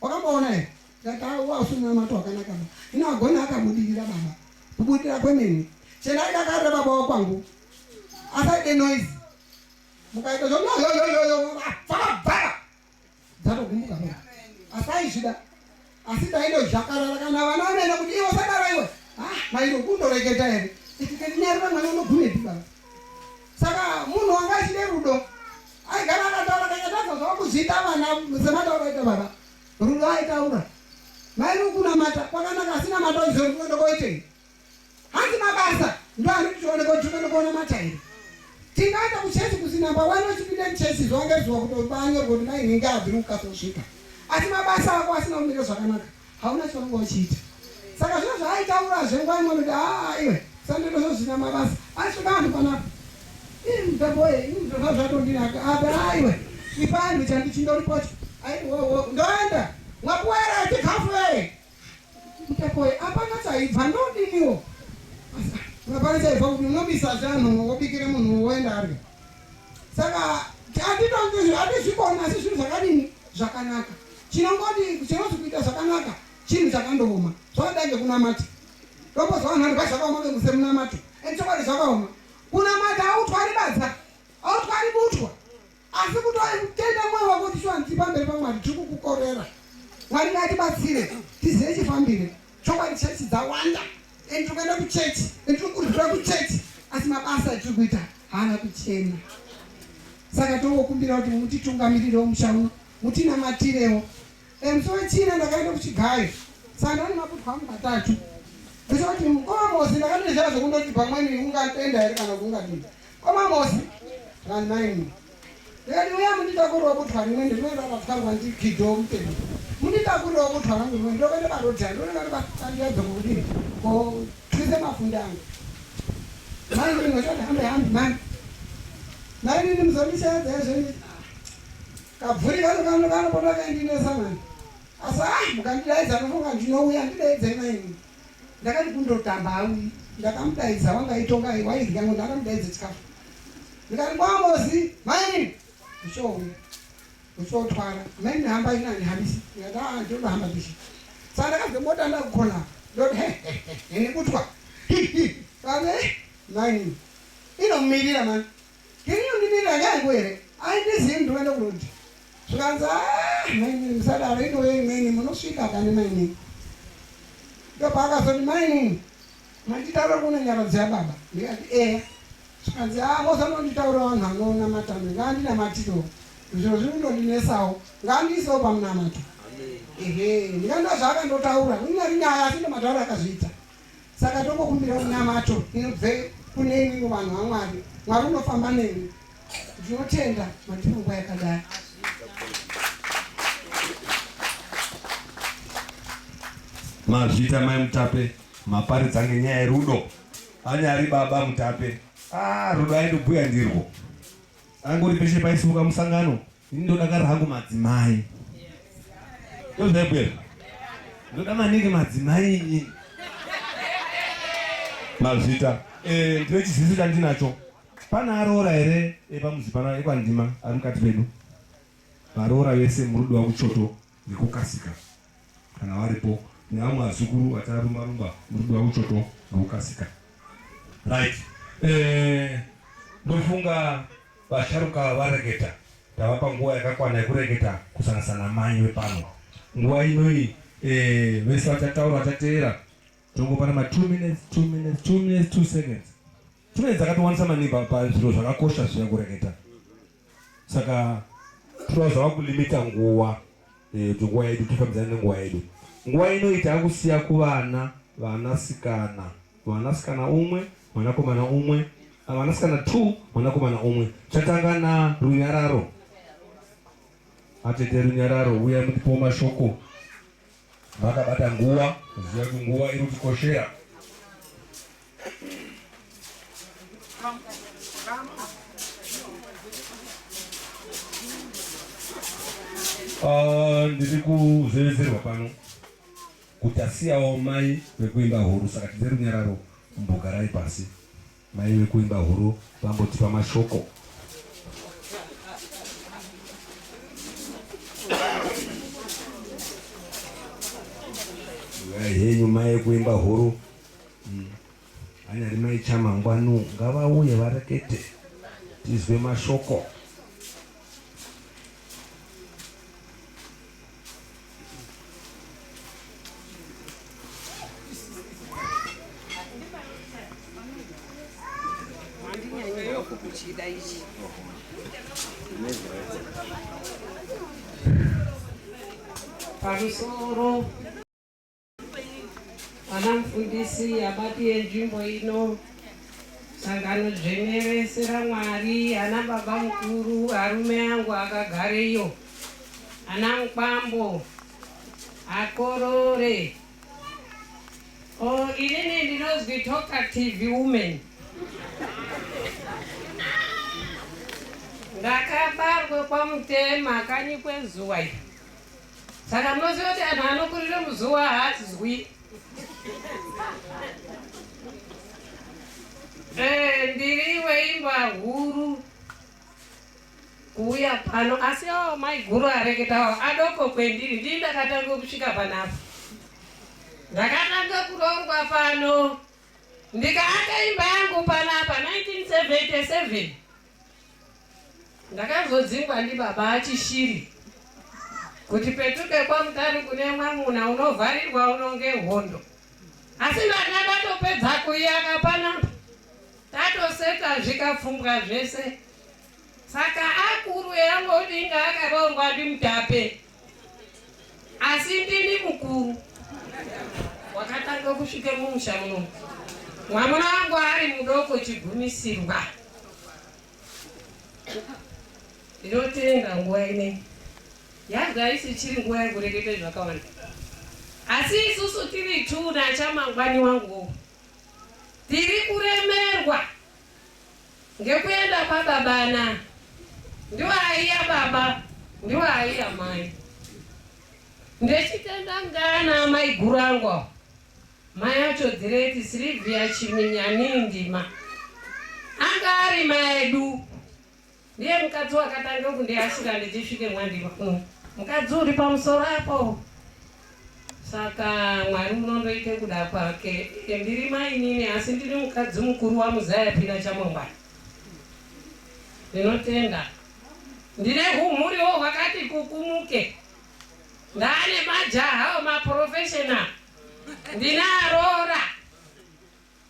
wakamboona ere tatawa usina mato akanaka ba ina agona akabudirira baba kubudira kwemene chena idakare baba wakwangu asaide noise mukaita zo yo baba dzatogumbuka baba asaizvida asi daindo zvakarara kana vana vanoenda kuti iwo sadaro iwe mairo kundoreketa ere itiketinyarira mwana unogumepi baba saka munhu wanga achide rudo aigara akataura kanyatadza zvakuzviita vana semataura ita baba rudo aitaura mairi kunamata kwakanaka asina mata izondoenda koitei hanzi mabasa ndo andititioneka kuti tinoenda kuona mata ere tingaenda kuchechi kusinamba wani wachipinde muchechi zuva ngezuva kuti banyorwa kuti mainhinga abviri kukasosvika asi mabasa ako asina kumira zvakanaka hauna chaunenge uchiita saka zvino zvaaitaurazve nguva imwe kuti iwe sandotozozvina mabasa asvika anhu panapa Mutape ini zvona zvatondinaka apa iwe ipanhu chandichindoripocho ndoenda mwapuwaera chikafu ere Mutape apana chaibva ndodiniwo apana chaibva kuti unobisa zvanhu wobikire munhu woenda arya saka hatizvikona asi zvinhu zvakadini zvakanaka chinongoti chinozi kuita zvakanaka chinhu chakandooma zvadainge kunamata ndombozva vanhu vari zvakaoma ngemusemunamato chokwadi zvakaoma kunamata autwari badza autwari butwa asi kuti tenda mwoyo wako kuti shwanzi pamberi paMwari tiri kukukorera Mwari ngatibatsire tizive chifambire chokwadi chechi dzawanda ende tiri kuenda kuchechi ende tiri kurwira kuchechi asi mabasa atiri kuita haana kuchena saka tokumbira kuti mutitungamirireo musha uno mutinamatirewo musi wechina ndakaenda kuchigayo saka ndane mabutwa angu matatu ndechoti komamosi ndakatozera zvekundoti pamweni ungatenda here kana kuti ungadini komamosi vanmaini ndikati uya munditakuriwo butwa rimwe ndinoenda patwarwa ndikidho mutendo munditakuriwo butwa rangu rimwe ndokwende parodha ndonekatibatandiadza kudini kotwise mafunda angu maini ngachoti hambe mani nainini muzondishaedza ezveni kabvuri kanopota kaindinesa mani asi mukandidaidza nofunga ndinouya ndidaidzai maini ndakati kundotamba auyi Ndakamudaidza wangaitonga wairya ngo ndakamudaidza chikafu. Ndikati kwamozi mai ushouya uchotwara mai hamba inani habisi ndata ndoda hamba bishi. Saka ndakabve mota ndakukona ndoti ene kutwa. Kave mai inomirira man. Kiriyo ndimirira ngango ere. Aindizii ndoenda kuloti. Zvikanzi maini musadaro inowe maini munosvika kane maini. Ndopakazoti maini manditaura kuna nyara dzababa. Ndikati zvikanzi mosanonditaura vanhu vanoona matambo ngandinamatiro. Zviro zvinondodinesawo ngandiisewo pamunamato. Ndikanda zvakandotaura unyari nyaya asi ndomataura akazviita. Saka tongokumbira munamato inobve kune imwe vanhu vaMwari. Mwari unofamba nemi. Ndinotenda matiro nguva yakadai. Mazvita mai Mutape maparidza ngenyaya yerudo. Anyari baba Mutape rudo aindobhuya ndirwo. Angori peshe paisimuka musangano ndinodakara hangu madzimai. Ndozvaibwera ndoda maningi madzimai. Mazvita ndine chiziso chandinacho. Pana aroora here pamuzi pana ekwandima ari mukati pedu. Varoora vese murudo wakuchoto nekukasika kana varipo nevamwe vazukuru vatarumba murudo wakuchoto nekukasika. Right. Ndofunga vasharuka vareketa tavapa nguva yakakwana yekureketa kusanganisana mai vepano. Nguva inoi vese vachataura vachateera tongopana ma 2 minutes 2 seconds. Tunaweza akatowanisa maningi pazviro zvakakosha zviya kureketa. Saka tunaweza kulimita nguva kuti nguva yedu tifambidzane nenguva yedu. Nguva inoita kusiya kuvana vanasikana umwe mwanakomana umwe vanasikana 2 mwanakomana umwe. Chatanga na runyararo. Atete runyararo uya mutipo mashoko vakabata nguva ziya kuti nguva iri kutikoshera. Ndiri kuzevezerwa pano kuti asiyawo mai vekuimba huru. Saka tine runyararo mbogarai pasi. Mai vekuimba huru vambotipa mashoko. Henyu mai vekuimba huru anyari mai chamangwanu ngavauye varekete tizwe mashoko. Pamusoro ana mufundisi abati enzvimbo ino, sangano dzvene raMwari, ana baba mukuru, arume angu akagareyo, ana Mukwambo, akorore. Inini ndinozwi talkative women. Ndakabarwe kwaMutema kanyi kwezuwa iyi. Saka munoziva kuti anhu anokurire muzuva haadzwi. Ndiri weimba huru kuuya pano, asi mai guru areketawo adoko kwendiri. Ndini ndakatanga kusvika panapa. Ndakatanga kuroorwa pano ndikaaka imba yangu panapa 1977. Ndakazodzingwa ndibaba achishiri kuti petuke kwaMutare kune mwamuna unovharirwa unonge hondo. Asi ndadatopedza kuiaka panapa tatoseta zvikapfumbwa zvese. Saka akuru yangoti inga akaroorwa ndiMutape, asi ndini mukuru wakatanga kusvike mumusha muno. Mwamuna wangu ari mudoko chigumisirwa. Ndinotenda nguva inei yanga isichiri nguva yekurekete zvakawanda, asi isusu tiri 2 nachamangwani wangu tiri kuremerwa ngekuenda kwababana. Ndiwo aiya baba, ndiwo aiya mai. Ndechitenda ngana mai guru angu mai acho direti Silvia Chiminyani Ndima anga ari mai edu ndiye mukadzi wakatanga kundiashira ndichisvike Mwandima mukadzi uri pamusoro apo. Saka Mwari unondoite kuda kwake. Ndiri mai inini asi ndiri mukadzi mukuru waMuzaya Pina Chamongwani. Ndinotenda ndine humuriwo hwakati kukumuke. Ndane majaha maprofessional ndinarora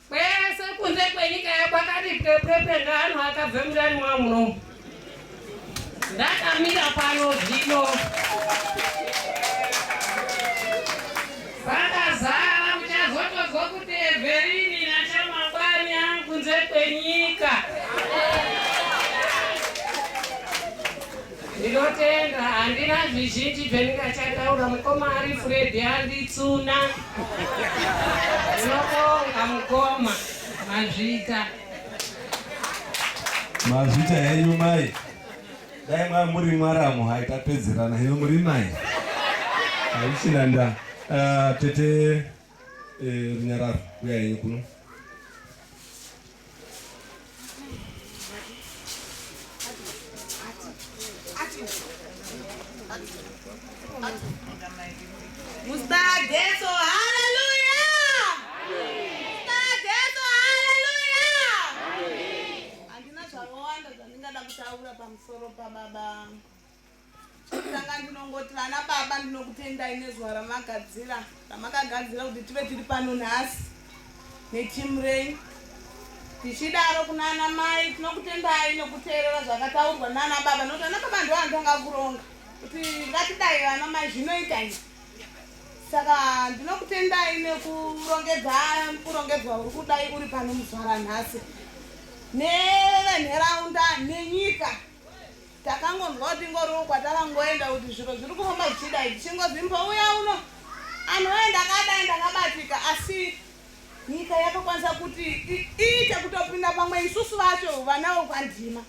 kwese kunze kwenyika yakwakati pwepepe ngaanhu akabve mundani mwamuno. Ndakamira pano zvino vakazara muchazotozwa kuti Everini naChamangwani ankunze kwenyika. Ndinotenda handina zvizhinji zvendingachataura. Mukoma ari Fred anditsuna. Ndinobonga mukoma Mazvita. Mazvita henyu mai. Dai muri Mwaramu haitapedzerana. Hino muri mai. Haichina nda. Tete Runyararo kuya henyu kuno. Mustadeso, hallelujah! Mustadeso, hallelujah! Andina zvawanda zvandingada kutaura pamusoro pababa. Tanga ndinongoti vana baba ndinokutendai nezuva ramakagadzira kuti tive tiri pano nhasi netimu renyu. Tichidaro kunana mai tinokutendai nekuteerera zvakataurwa nana baba nokuti ana baba ndiwo anotanga kuronga kuti ngatidai vana mai zvinoitai. Saka ndinokutendai nekurongedzwa uri kudai uri pano muzvara nhasi nevenharaunda nenyika. Takangonzwa kuti ngoriwo kwatakangoenda kuti zviro zviri kufamba zvichidai tichingozi mbouya uno anhu oenda akadai ndakabatika, asi nyika yakakwanisa kuti iite kutopinda pamwe isusu vacho vana vokwandima.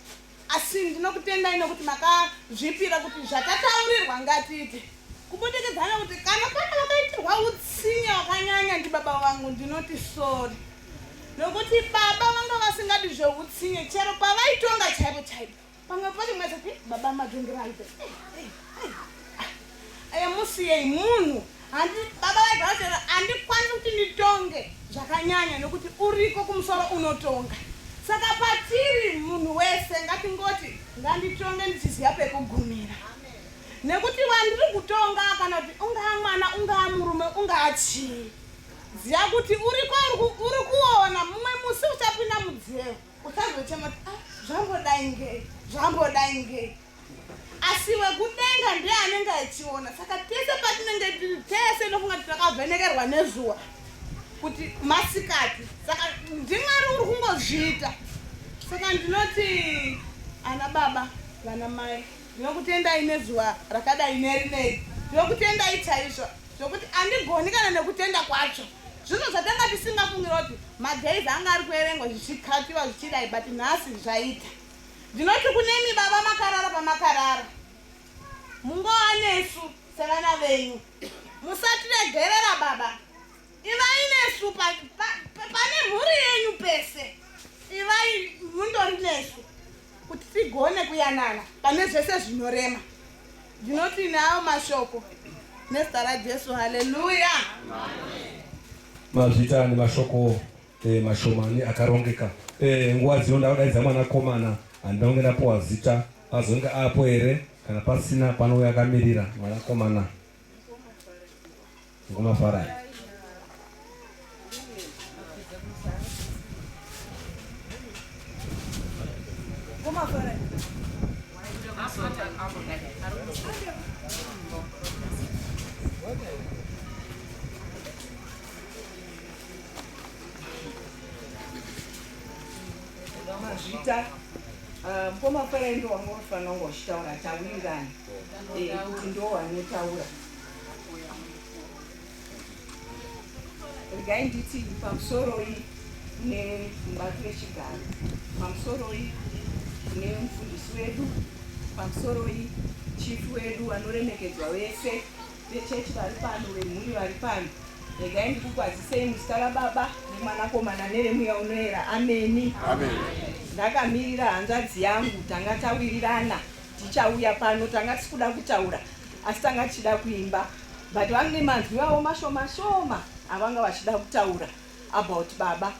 Asi ndinokutendai nekuti makazvipira kuti zvatataurirwa ngatiite kubudikidzana kuti kana pana vakaitirwa utsinye wakanyanya ndibaba vangu ndinoti sorry. Nokuti baba vanga vasingadi zveutsinye chero pavaitonga chaipo chaipo. Pamwe pacho mwese kuti baba madhongira aite. Musiyei munhu. Baba vagachera handikwanisi kuti nditonge zvakanyanya nokuti uriko kumusoro unotonga. Saka patiri munhu wese ngatingoti nganditonge ndichiziva pekugumira. Nekuti wandiri kutonga kana kuti ungaa mwana ungaa murume ungaa chii. Ziya kuti uriko uri kuona mumwe musi uchapinda mudzeo uchazochema zvambodai ngei. Asi wekudenga ndiye anenge achiona. Saka tese patinenge tiri tese nofunga kuti takavhenekerwa nezuva kuti masikati. Saka ndimwari uri kungozviita. Saka ndinoti ana baba vana mai ndinokutendai nezuva rakadai nerinei. Ndinokutendai chaizvo zvokuti handigoni kana nekutenda kwacho. Zvino zvatanga tisingafungira kuti madhays anga ari kuerengwa zvichikatiwa zvichidai but nhasi zvaita. Ndinoti kunemi baba makarara pamakarara. Mungova nesu sevana venyu. Musatiregerera baba. Ivai nesu pane mhuri yenyu pese. Ivai mundori nesu kuti tigone kuyanana pane zvese zvinorema. Ndinoti nawo mashoko nezita raJesu, haleluya. Mazvita nemashoko mashomani akarongeka. Nguva dzino ndaudaidza mwanakomana andaungenda powa zita azonge apo here kana pasina panouya akamirira mwanakomana Ngomafarai. Mazvita Ngomafarai ndo wangofanira kungoshitaura tawirirani kuti ndo wanotaura. Regai nditi pamusoro iyi nemubati wechigaro, pamusoro iyi nemufundisi wedu, pamusoro iyi chifu wedu vanoremekedzwa vese vechechi vari pano, vemhuri vari pano, regai ndikukwazisei muzita raBaba neMwanakomana nereMweya unoyera. Ameni. Ndakamirira hanzvadzi yangu, tanga tawirirana tichauya pano, tanga tisikuda kutaura asi tanga tichida kuimba, but vange manzwi avo mashoma shoma avanga vachida kutaura about Baba.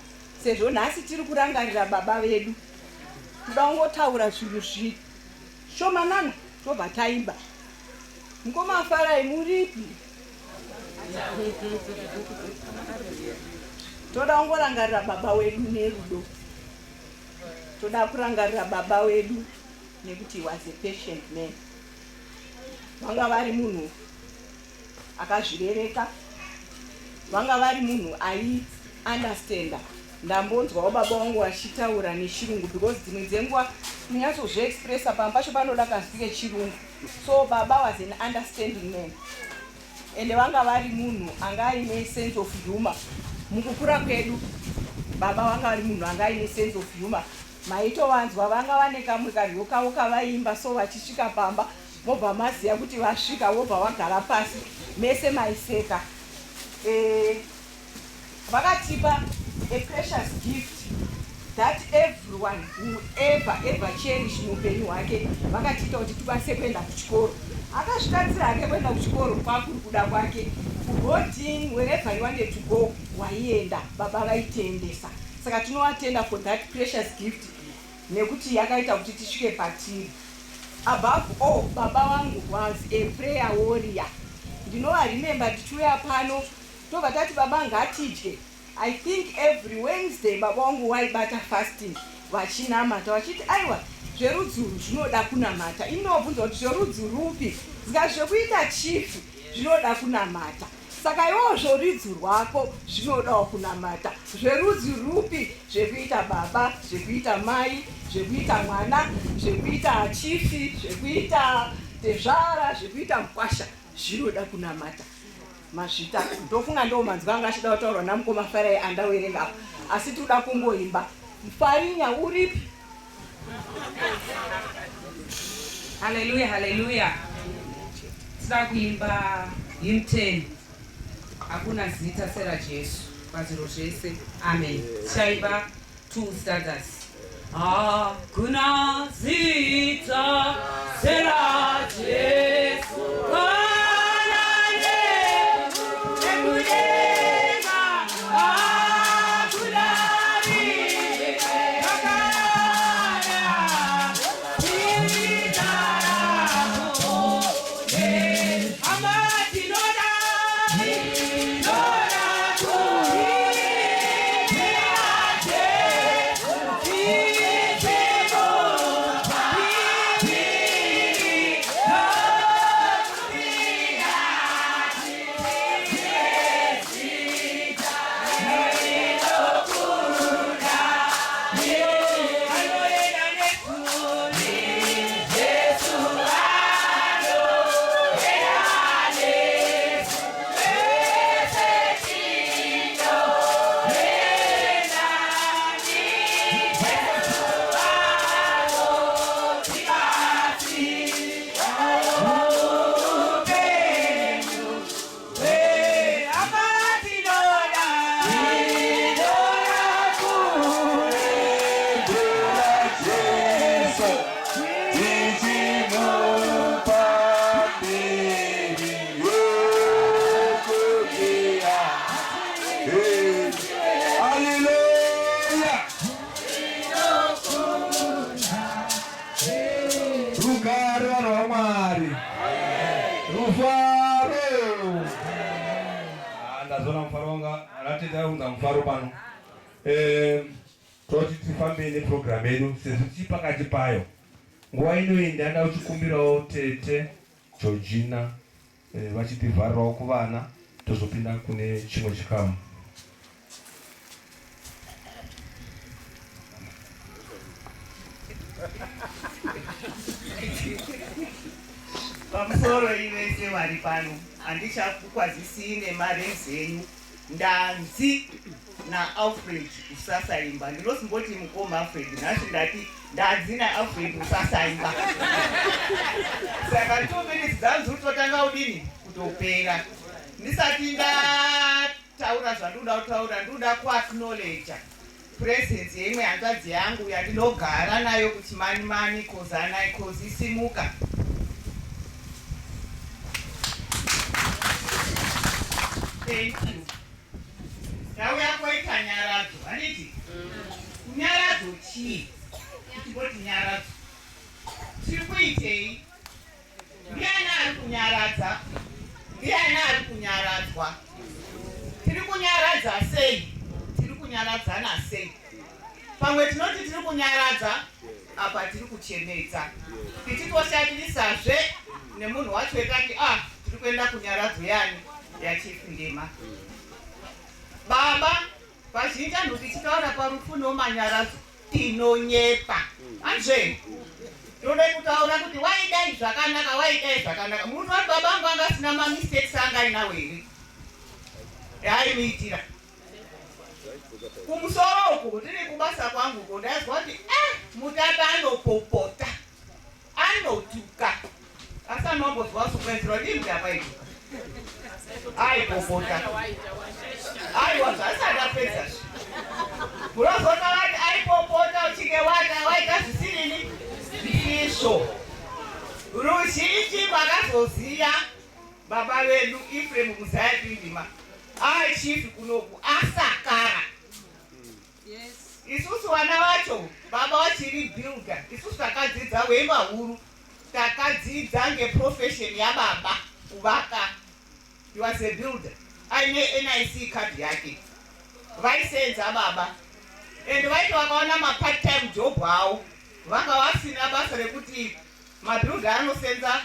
Sezvo nhasi tiri kurangarira Baba vedu, toda kungotaura zvinhu zvishomanana tobva taimba. Mukoma Farai muripi? Toda kungorangarira Baba wedu nerudo. Toda kurangarira Baba wedu nekuti he was a patient man. Vanga vari munhu akazvirereka, vanga vari munhu ai understanda. Ndambonzwawo baba vangu vachitaura nechirungu because dzimwe dzenguva kunyatsozviexpressa pamba pacho panoda kazwi kechirungu. So Baba was an understanding man. Ende vanga vari munhu anga aine sense of humor. Mukukura kwedu Baba vanga vari munhu anga aine sense of humor. Maitovanzwa vanga vane kamwe karyo kavo kavaimba, so vachisvika pamba mobva maziva kuti vasvika, wobva wagara pasi mese maiseka. Vakatipa a precious gift that everyone will ever cherish muupenyu hwake. Vakatiita kuti tikwanise kuenda kuchikoro. Akazvitarisira hake kuenda kuchikoro kwakuri kuda kwake. Boarding, wherever you wanted to go, waienda. Baba vaitendesa. Saka tinovatenda for that precious gift nekuti yakaita kuti tisvike patiri. Above all, Baba vangu was a prayer warrior. Ndinova remember tichiuya pano tobva tati Baba ngatidye. I think every Wednesday Baba vangu vaibata fasting vachinamata vachiti aiwa zverudzi urwu zvinoda kunamata. Inobvunza kuti zverudzi rupi? Zika zvekuita chief zvinoda kunamata. Saka iwo zvorudzi rwako zvinodawo kunamata. Zverudzi rupi? Zvekuita baba, zvekuita mai, zvekuita mwana, zvekuita chifi, zvekuita tezvara, zvekuita mukwasha zvinoda kunamata. Mazvita ndofunga ndo manzwi anga achida kutaurwa naMukoma Farai andawerenga, asi toda kungoimba. Farinya uripi? Hallelujah, hallelujah. Tida kuimba hymn 10. Hakuna zita sera Jesu pazviro zvese. Amen. Chaimba 2 stanzas. Hakuna zita sera Jesu. Toti tifambe neprogram yedu sezvo tipakati payo. Nguva inoenda ndauda kuchikumbirawo tete Georgina vachitivharirawo kuvana tozopinda kune chimwe chikamu. Pamusoro ivese vari pano, handichakukwazisii nemarenzi enyu. Ndanzi naAlfred usasaimba. Ndinosimboti Mukoma Alfred, nhasi ndati ndanzi naAlfred usasaimba. Saka 2 minutes dzanzi kutotanga udini kutopera. Ndisati kutaura zvandoda kutaura, ndoda kuacknowledge presence yeimwe hanzvadzi yangu yandinogara nayo kuti mani kozanai kozisimuka. Thank you. Ndauya koita nyaradzo, handiti? Nyaradzo chii? Kuti nyaradzo. Tiri kuitei? Ndiani ari kunyaradza? Ndiani ari kunyaradzwa? Tiri kunyaradza sei? Tiri kunyaradzana sei? Pamwe tinoti tiri kunyaradza, apa tiri kuchemedza. Tichitoshatisazve nemunhu wacho ekati tiri kuenda kunyaradzo yani yaChief Ndema. Baba, pazhinji anhu tichitaura parufu nomanyaradzo tinonyepa. Anzve, ndode kutaura kuti waidai zvakanaka. Munhu wati baba angu anga asina mamistakes anga ainawo here. Yaimuitira. Kumusoro uku tiri kubasa kwangu uko ndazwa kuti mutata anopopota. Anotuka. Asa nombozwa sukwenziro ndimbi apaituka. Aipopota. Aiwazvasakapedza. Kurozota vati aipopota uchike waita zvisirini zvisvo. Ruzhinji vakazoziya baba vedu Ephraim Muzaya Ndima chief kunoku asakara. Isusu vana vacho baba vachiri builder. Isusu takadzidza wemba huru. Takadzidza ngeprofession yababa kuvaka. He was a builder. Aine NIC card yake. Vaisenza baba. And vaiti vakaona ma-part time job havo. Vanga vasina basa rekuti mabuilder anosenza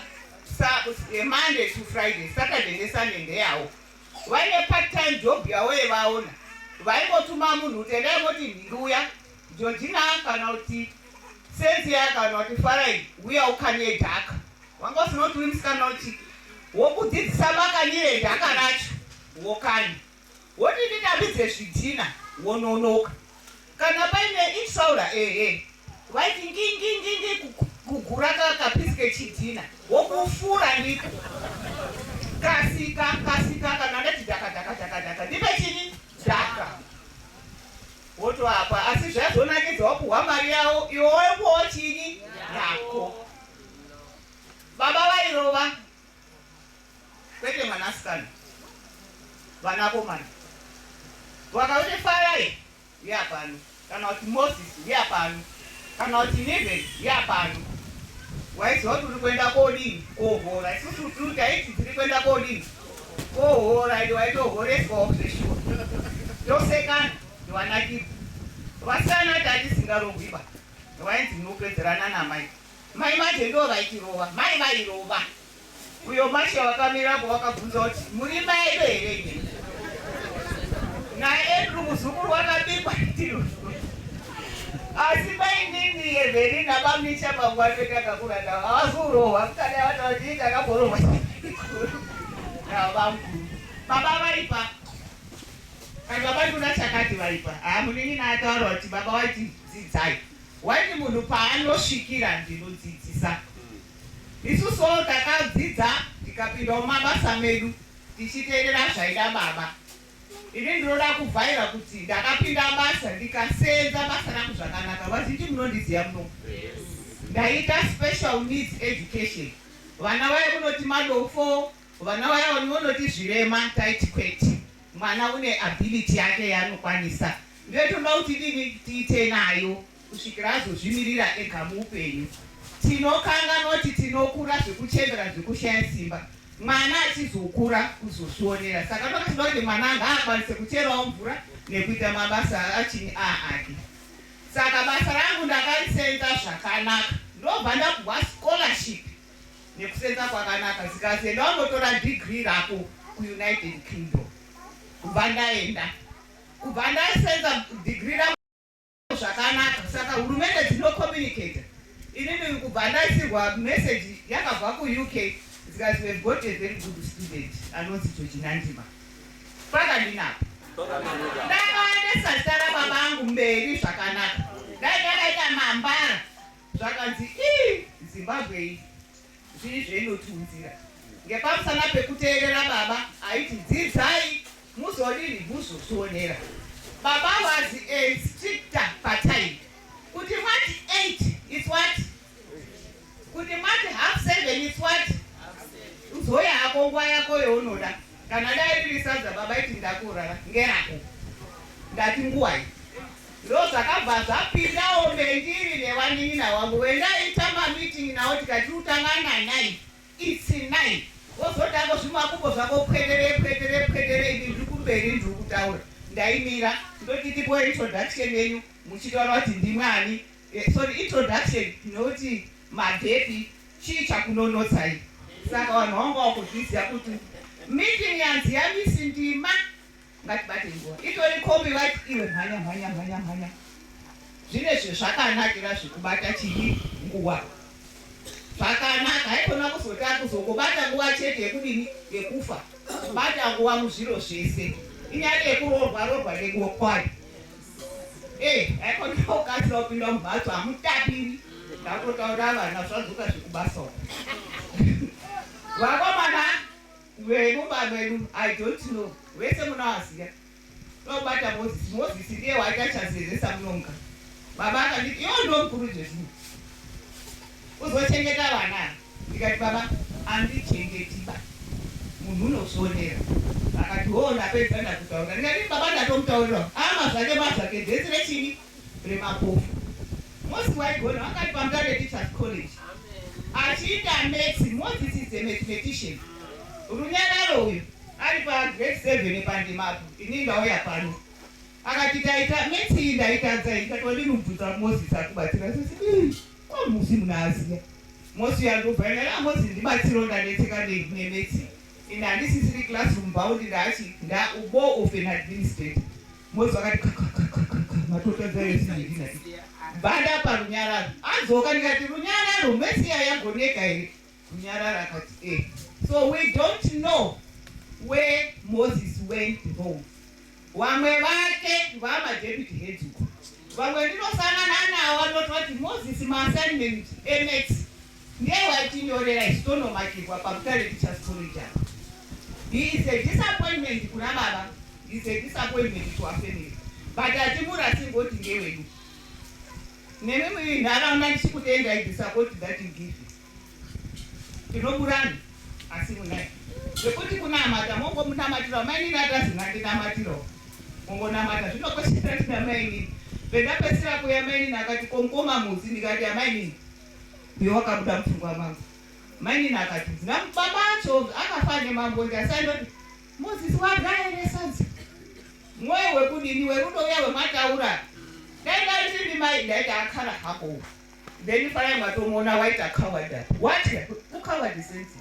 Monday to Friday, Saturday neSunday ndeyavo. Vaine part time job yavo yevaona. Vaingotuma munhu kuti endai moti nhinduya Georgina kana kuti Cynthia kana kuti Farai uya ukanye dhaka. Wanga usinoti uimusikana kuti wokudzidzisa makanyire dhaka racho wokanya. Woti ndidambidze zvidhina wononoka. Kana paine insaura vaiti ngingingingi kugura kapisi kechidhina wokufura ndiko. Kasika kana ndati dhaka ndipe chini dhaka. Woto apa asi zvazonakidzawo kuhwa mari yavo iwewo chini yako. Baba vairova kwete mwanasikana vanakomana vakauti Farai yapano kana kuti Moses yapano kana kuti Neven yapano. Waiziva kuti uri kuenda kodini kohora. Isusu turi taiti tiri kuenda kodini kohora. Ende waitohoreswawo zveshuwa tosekana ndiwanakirwa. Vasana tatisingarogwiba vainzi munopedzerana namai. Mai macho ndo vaitirova. Mai vairova. Uyo masha wakamirapo wakabvunza kuti muri mai edo here? Naye muzukuru wakabikwa ndiro. Asi vainini Everina vamicha pangwate kakakura ndavo havazurova kukada vatauti takaborova navamkuru. Baba vaipa kana baba nduna chakati vaipa munini naataura kuti baba waiti dzidzai. Waiti munhu paanosvikira ndinodzidzisa. Isusuwo takadzidza tikapinda mumabasa medu tichiteerera zvaida baba. Ini ndinoda kubvaira kuti ndakapinda basa ndikasenza basa rangu zvakanaka. Vazhinji munondiziva muno. Ndaita special needs education. Vana vaya kunoti madofo, vana vaya vanoti zvirema taiti kwete. Mwana une ability yake yaanokwanisa. Ndinoda kuti dini tiite nayo kusvikira azozvimirira ega muupenyu. Tinokanga noti tinokura zvekuchembera zvekushaya simba. Mwana achizokura kuzozvionera. Saka ndakatoda kuti mwana anga akwanise kucherawo mvura nekuita mabasa achini ake. Saka basa rangu ndakarisenza zvakanaka. Ndobva ndapuwa scholarship nekusenza kwakanaka. Zikazi ndaundotora degree rako kuUnited Kingdom. Kubva ndaenda. Kubva ndasenza degree rangu zvakanaka. Saka hurumende dzinocommunicate. Inini kubva ndaisirwa message yakabva kuUK. Because we've got a very good student, anonzi Georgina Ndima. Pakadinapo. Ndakaendesa zita rababa angu mberi zvakanaka. Ndakaita mambara. Zvakanzi Zimbabwe iyi zviri zveinotiunzira. Ngepamusana pekuteerera baba aiti dzidzai muzodini muzozvionera. Baba was a stricter patime. Kuti mati 8 is what? Kuti mati 6:30 is what? Uzoya hako nguva yako yaunoda. Kana dai riri sadza baba iti ndakurara ngerako. Ndati nguva iyi. Ndo zvakabva zvapindawo mbendiri nevanin'ina wangu. Wendai tamba meeting nawo tikati utangana 9. It's 9. Wozotanga zvimakubo zvako pwedere ivi ndiri kumberi ndiri kutaura. Ndaimira ndoti tipo introduction yenyu muchitaura kuti ndimwani. Sorry, introduction inoti mabhepi chii chakunonotsai. Saka vanhu vangu vakuzviziva kuti meeting yanzi yamisi ndima ngatibate nguva. Itori kombi vati iwe mhanya. Zvine zvezvakanakira zvekubata chii nguva. Zvakanaka haikona kuzokubata nguva chete yekudini yekufa. Bata nguva muzviro zvese. Inyari yekuroorwa negokwayo. Haikona kukasira kupinda mumhatso hamutapiri. Ndakotaura vana zvazuka zvekubasawo. Vakomana vemumba medu, I don't know. Wese munawaziya. Nobata Moses. Moses ndiye waitachazezesa munonga. Baba akanditi iwo ndo mukuru zvezvinhu. Uzochengeta vana. Ndikati baba andichengetiba. Munhu unozvionera. Akati ndapedza ndakutaura. Ndikati baba ndatomutaurira. Mazvake dhesi rechini remapofu. Moses waigona wakati pamutare teachers college. Achiita medicine. Moses is a mathematician. Runyararo uyu ari grade 7 pandimapo. Ini ndauya pano. Akati taita medicine ndaitadza ikatodi nubvunza Moses akubatsira. Ko musi munaziya. Moses yandobva Moses ndibatsiro ndadetseka nemedicine. Ina handisisiri classroom bound ndachi ubo of an administrator. Moses akati matotadza yesinidina. Bada parunyararo. Azoka ndikati runyararo Messiah yagoneka here. Runyararo akati So we don't know where Moses went wrong. Vamwe vake vama deputy head. Vamwe ndinosangana nawo vanoti Moses maassignment MX ndiye waitinyorera isitonomakirwa pamutare teachers college. He is a disappointment kuna baba. He is a disappointment to our family. But atimura singoti ngewedu. Nemimwe nharaunda ndichikutenga idisappoint that you give. Tinoburani asi munai. Zvekuti kunamata mongo munamatira maini natazina ndinamatira. Mongo namata zvinokoshera tina maini. Pendapesera kuya maini nakati konkoma muzi ndikati amaini. Ndiwakabuda mfungwa mangu. Maini nakati baba acho akafane mambo ndasandoti Moses wagaere sanzi. Mwoyo wekudini werudo yawe mataura. Dai ndini mai ndaita akara hako. Then if I am at home, I white a coward. What? Who covered the sense?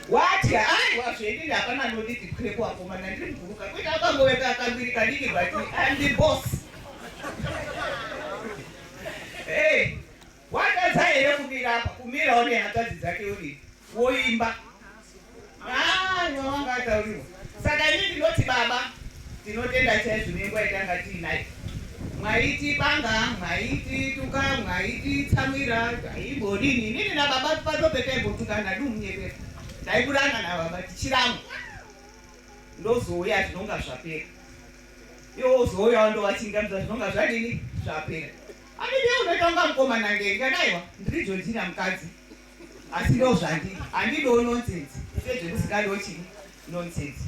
What? I was reading up and I know this is clear for woman and drink. We don't go back and we can dig it. I'm the boss. Hey, what does I ever be up? Kumira only and that is exactly Woimba. No, I tell you. Suddenly, not Baba. You know, then I tell you, wait and night. Maiti panga, maiti tuka, maiti tamira, ibodini. Nini na baba pato pete botuka na dumye. Naibulana na baba tichiramu. Ndo zoya tinonga zvapera. Yo zoya ndo wachingamza tinonga zvadini zvapera. Ani leo unotonga mkoma na ngenga naiwa. Ndirijo ndina mukadzi. Asi ndo zvandi. Andido nonsense. Sezve kusikado chini nonsense.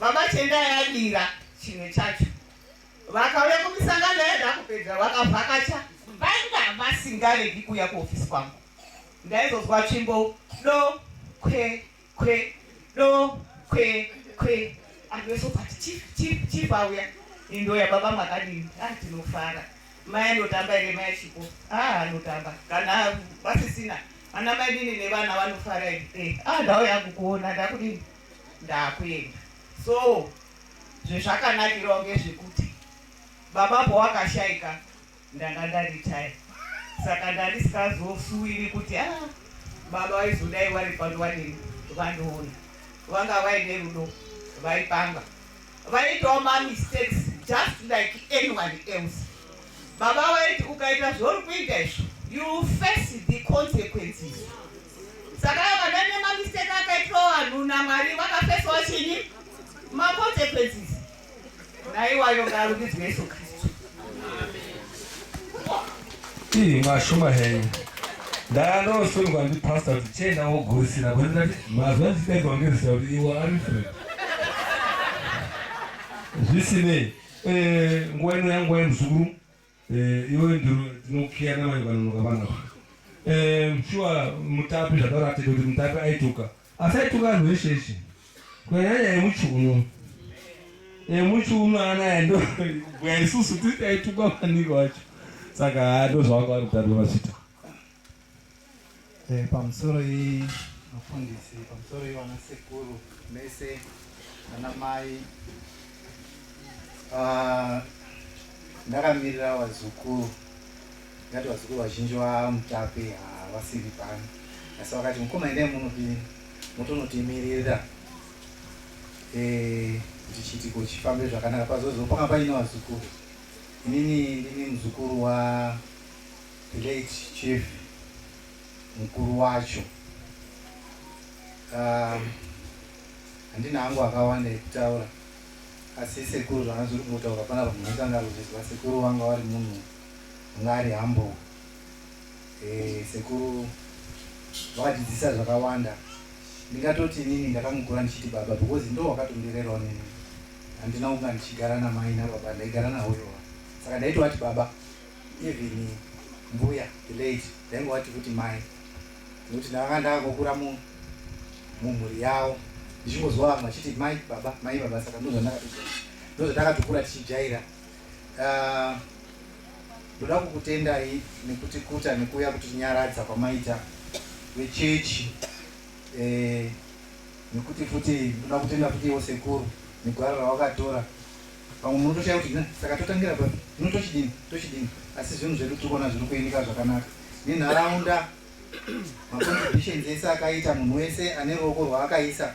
Baba chenda yadira chimwe chacho. Vakauya kumisangano yada kupedza vakavhakacha vanga vasingaregi kuuya kuofisi kwangu. Ndaizozwa tsvimbo do kwe andu vese pati chief auya indoya baba makadini tinofara mai anotamba ere mai chipo anotamba kana vasisina ana mai dini nevana vanofara ere ndauya kukuona ndakudini ndakuenda. So zvezvakanakirawo ngezvekuti baba pawakashaika ndanga ndaritaya. Saka ndandisikazosuwiri kuti baba vaizodai vari pano vanini vandoona. Vanga vaine rudo vaipanga. Vaitawo mistakes just like anyone else. Baba vaiti ukaita zvauri kuita izvo you face the consequences. Saka kana nemamistake akaitwa vanhu naMwari vakafesawo chinyi makonsequences naiwayo ngarukidzwe Yesu Kristu. Mwashuma henyu ndanosungwa ndipastor kuti chenda wogurisira kuti mazuva ndichitaigwa ngezisa kuti iwe ari free zvisinei nguva ino yanguva yemuzukuru iwe ndinokiyana maivanonoka panapa shuwa mutapi zvataura atete kuti mutapi aituka asi aituka anhu eshe eshe kunyanya yemuchiuno anaya ndo kubhuya isusu titi aituka maningi wacho saka ndozvavanga vari mutapi wemazvita pamusoro mufundisi pamusoro ivana sekuru mese vana mai ndakamirira vazukuru ngati vazukuru vazhinji vamutapi havasiri pano asi vakati mukoma endai mutonotimirira kuti chiitiko chifambe zvakanaka pazozopanga paine vazukuru. Inini ndini muzukuru wa the late chief mukuru wacho. Handina hangu akawanda ekutaura asi sekuru zvakanzuri kutaura panapa munongangaruzizwa sekuru wanga wari munhu ungari humble. Sekuru vakadzidzisa zvakawanda. Ndingatoti inini ndakamukura ndichiti baba because ndo wakatondirerawo nini. Handina kunga ndichigara namai nababa, ndaigara nawoyo. Saka ndaitoti baba, even mbuya the late ndaingoti kuti mai. Nokuti ndakanga ndakakura mumhuri yawo. Ndichingozwa vamwe vachiti mai baba, saka ndozvatakatokura tichijaira. Ndoda kukutendai nekuti kuta nekuuya kuti nyaradza kwamaita wechechi. Nekuti futi ndoda kutenda kuti iwo sekuru negwara rawakatora. Pamwe munotoshaya kuti saka totangira pa tochidini asi zvinhu zvedu tikuona zviri kuendeka zvakanaka. Nenharaunda macontributions ese akaita munhu wese ane ruoko rwaakaisa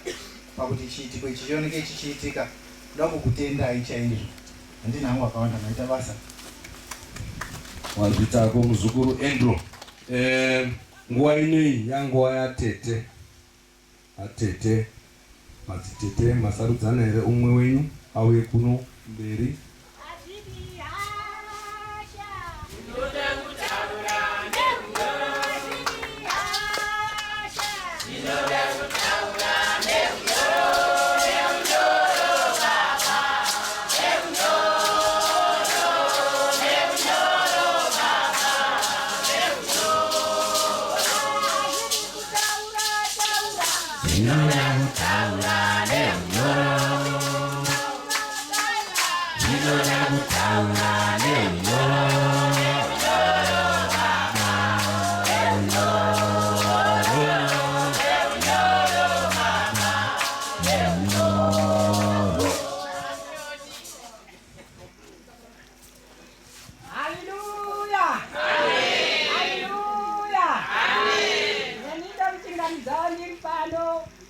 pakuti chiitiko ichi chioneke chichiitika. Ndoda kukutendai chaizvo. Handina hangu akawanda maita basa. Wazvitako muzukuru Andrew. Nguva inei yanguva yatete. Atete madzitete masarudzana here umwe wenyu auye kuno mberi.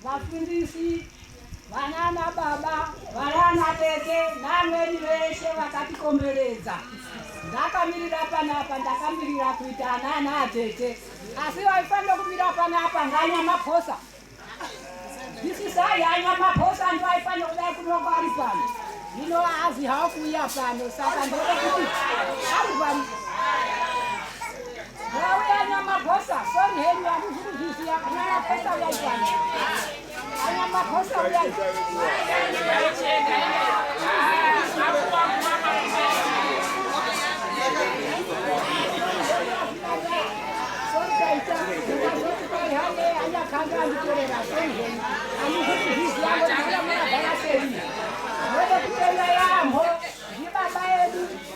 Vafundisi, vanana baba, vanana tete, namweni veshe vakatikomberedza. Ndakamirira panapa, ndakamirira kuita anana atete. Asi vaifanira kumira panapa nganyamaposa. Ndisisai anyamaposa ndo aifanira kudai kunonga ari pano. Hino hazi hawakuuya pano, saka ndode kuti ari pano. Ngauya nyamaposa, sorry henyu handizvikuzviziya, anyamaposa uyai pano. Anyamaposa uyai.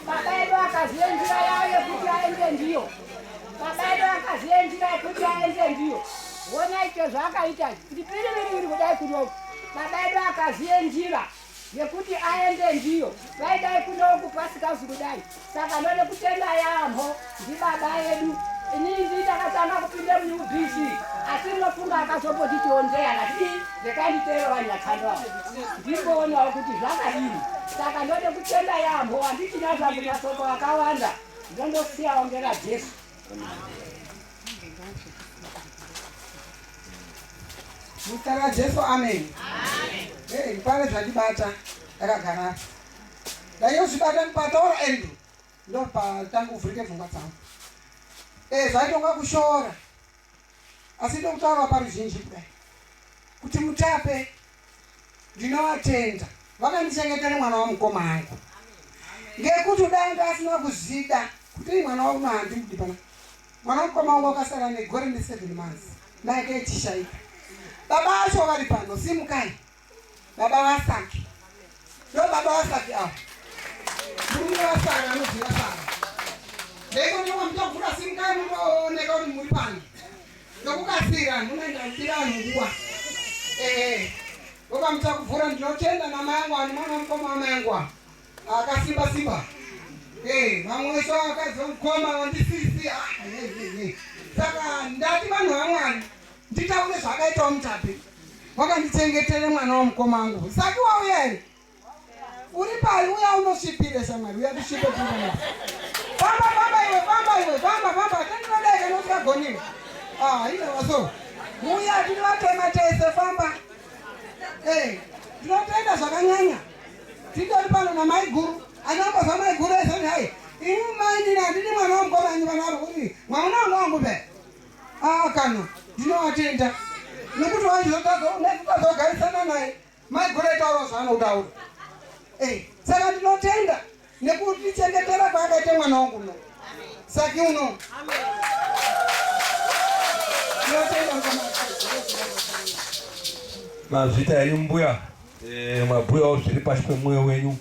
Baba edu akaziye njira yawo yekuti aende ndiyo. Baba edu akaziye njira yekuti aende ndiyo. Wona icho zvakaita kuti piri kudai kuno. Baba edu akaziye njira yekuti aende ndiyo. Vaidai kuno kupasikazi kudai. Saka ndode kutenda yaamho ndi baba edu. Inini ndakatanga kupinda muUBC asi ndinofunga akazopoti chiondeya ngati ndekanditeera vanyatsandwa. Ndimboona kuti zvakadini. Saka ndode kutenda yaamho handichina zvangu masoko akawanda. Ndondosiyawo ngera Jesu. Mutara Jesu, amen. Pane zvandibata yakagara daiyozvibata pataura endu ndo patanga kuvhurike pfungwa dzangu. Zvaitonga kushora asi ndokutaura paruzhinji kudai kuti Mutape ndinovatenda vakandichengetera mwana wamukoma wangu ngekuti dai ndasina kuzida kuti mwana wangu handimudi pana mwana wamukoma wangu akasara negore ne7 months naike tishaika baba acho vari pano simukai baba Wasaki ndo baba Wasaki awo murume Wasaki anoziva sara ndekuti wamutavhura simukai munooneka kuti muri pano ndokukasira munoenda kudira nguwa Oba mtakuvura ndinotenda na mayangu ani mwana mkoma wa mayangu akasimba simba mamweso akazo mkoma wandisisi saka ndati vanhu vamwani nditaure zvakaita Mutape wakandichengetere mwana wamukoma wangu saki wauya ere uri pari uya unosvipire shamwari uya kusvipe kuna famba tandinodeka notikagoniwa inewaso muya tinovatema tese famba tinotenda zvakanyanya titori pano namai guru anambozva mai guru ezoni hai ini maindini handidi mwana wamukomanyi vanaro kuti mwana wangu wangu pe kana ndinovatenda nekuti nekutazogarisana naye mai guru etaura zvaanotaura saka ndinotenda nekuti tichengetera kwaakaite mwana wangu no saki uno mazvita yenyu mbuya mabhuyawo zviri pashi pemwoyo wenyu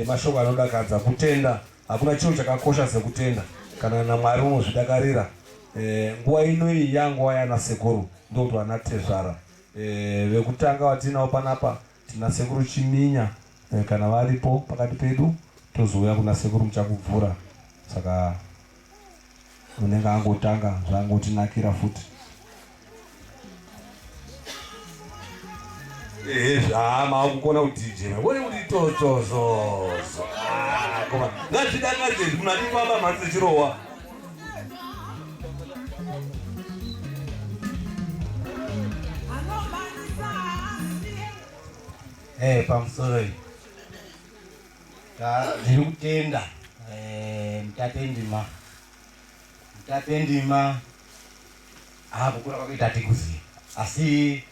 mashoko anodakadza kutenda hakuna chinhu chakakosha sekutenda kana naMwari unozvidakarira nguva inoyi yanguva yana sekuru ndokuti vana tezvara vekutanga vatinavo panapa tina sekuru Chiminya kana varipo pakati pedu tozouya kuna sekuru Muchakubvura saka unenge angotanga zvangotinakira futi maakukona kutijema kone kuti totozozo koma ngazvidakaridze munatipamba mhatso chirowa pamusoro iyi ndiri kutenda Mutape Ndima akukura kwakuita tikuziva asi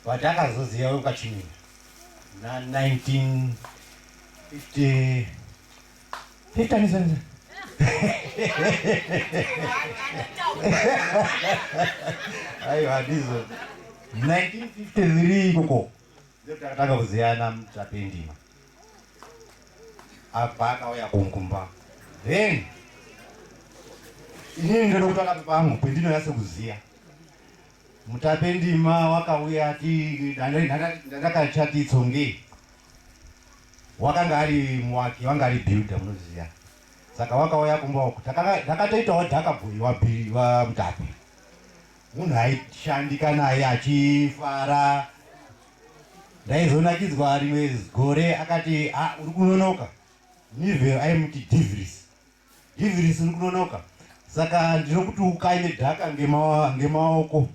vatakazoziva ukachimira na 1950 aiwa ndizo 1953 ikoko ndotakatanga kuziyana Mutape Ndima abva akauya kunkumba then inini ndoda kutanga pangu pendinonyatsa kuziya Mutape Ndima wakauya ndakachati Tsonge wakanga ari muwaki wanga ari builder munoziya saka wakauya kumba uku ndakatoitawo dhakabhoyi wa Mutape munhu aishandika naye achifara ndaizonakidzwa rimwe gore akati uri kunonoka nivhero aimuti Divris uri kunonoka saka ndinokuti ukanye dhaka ngemaoko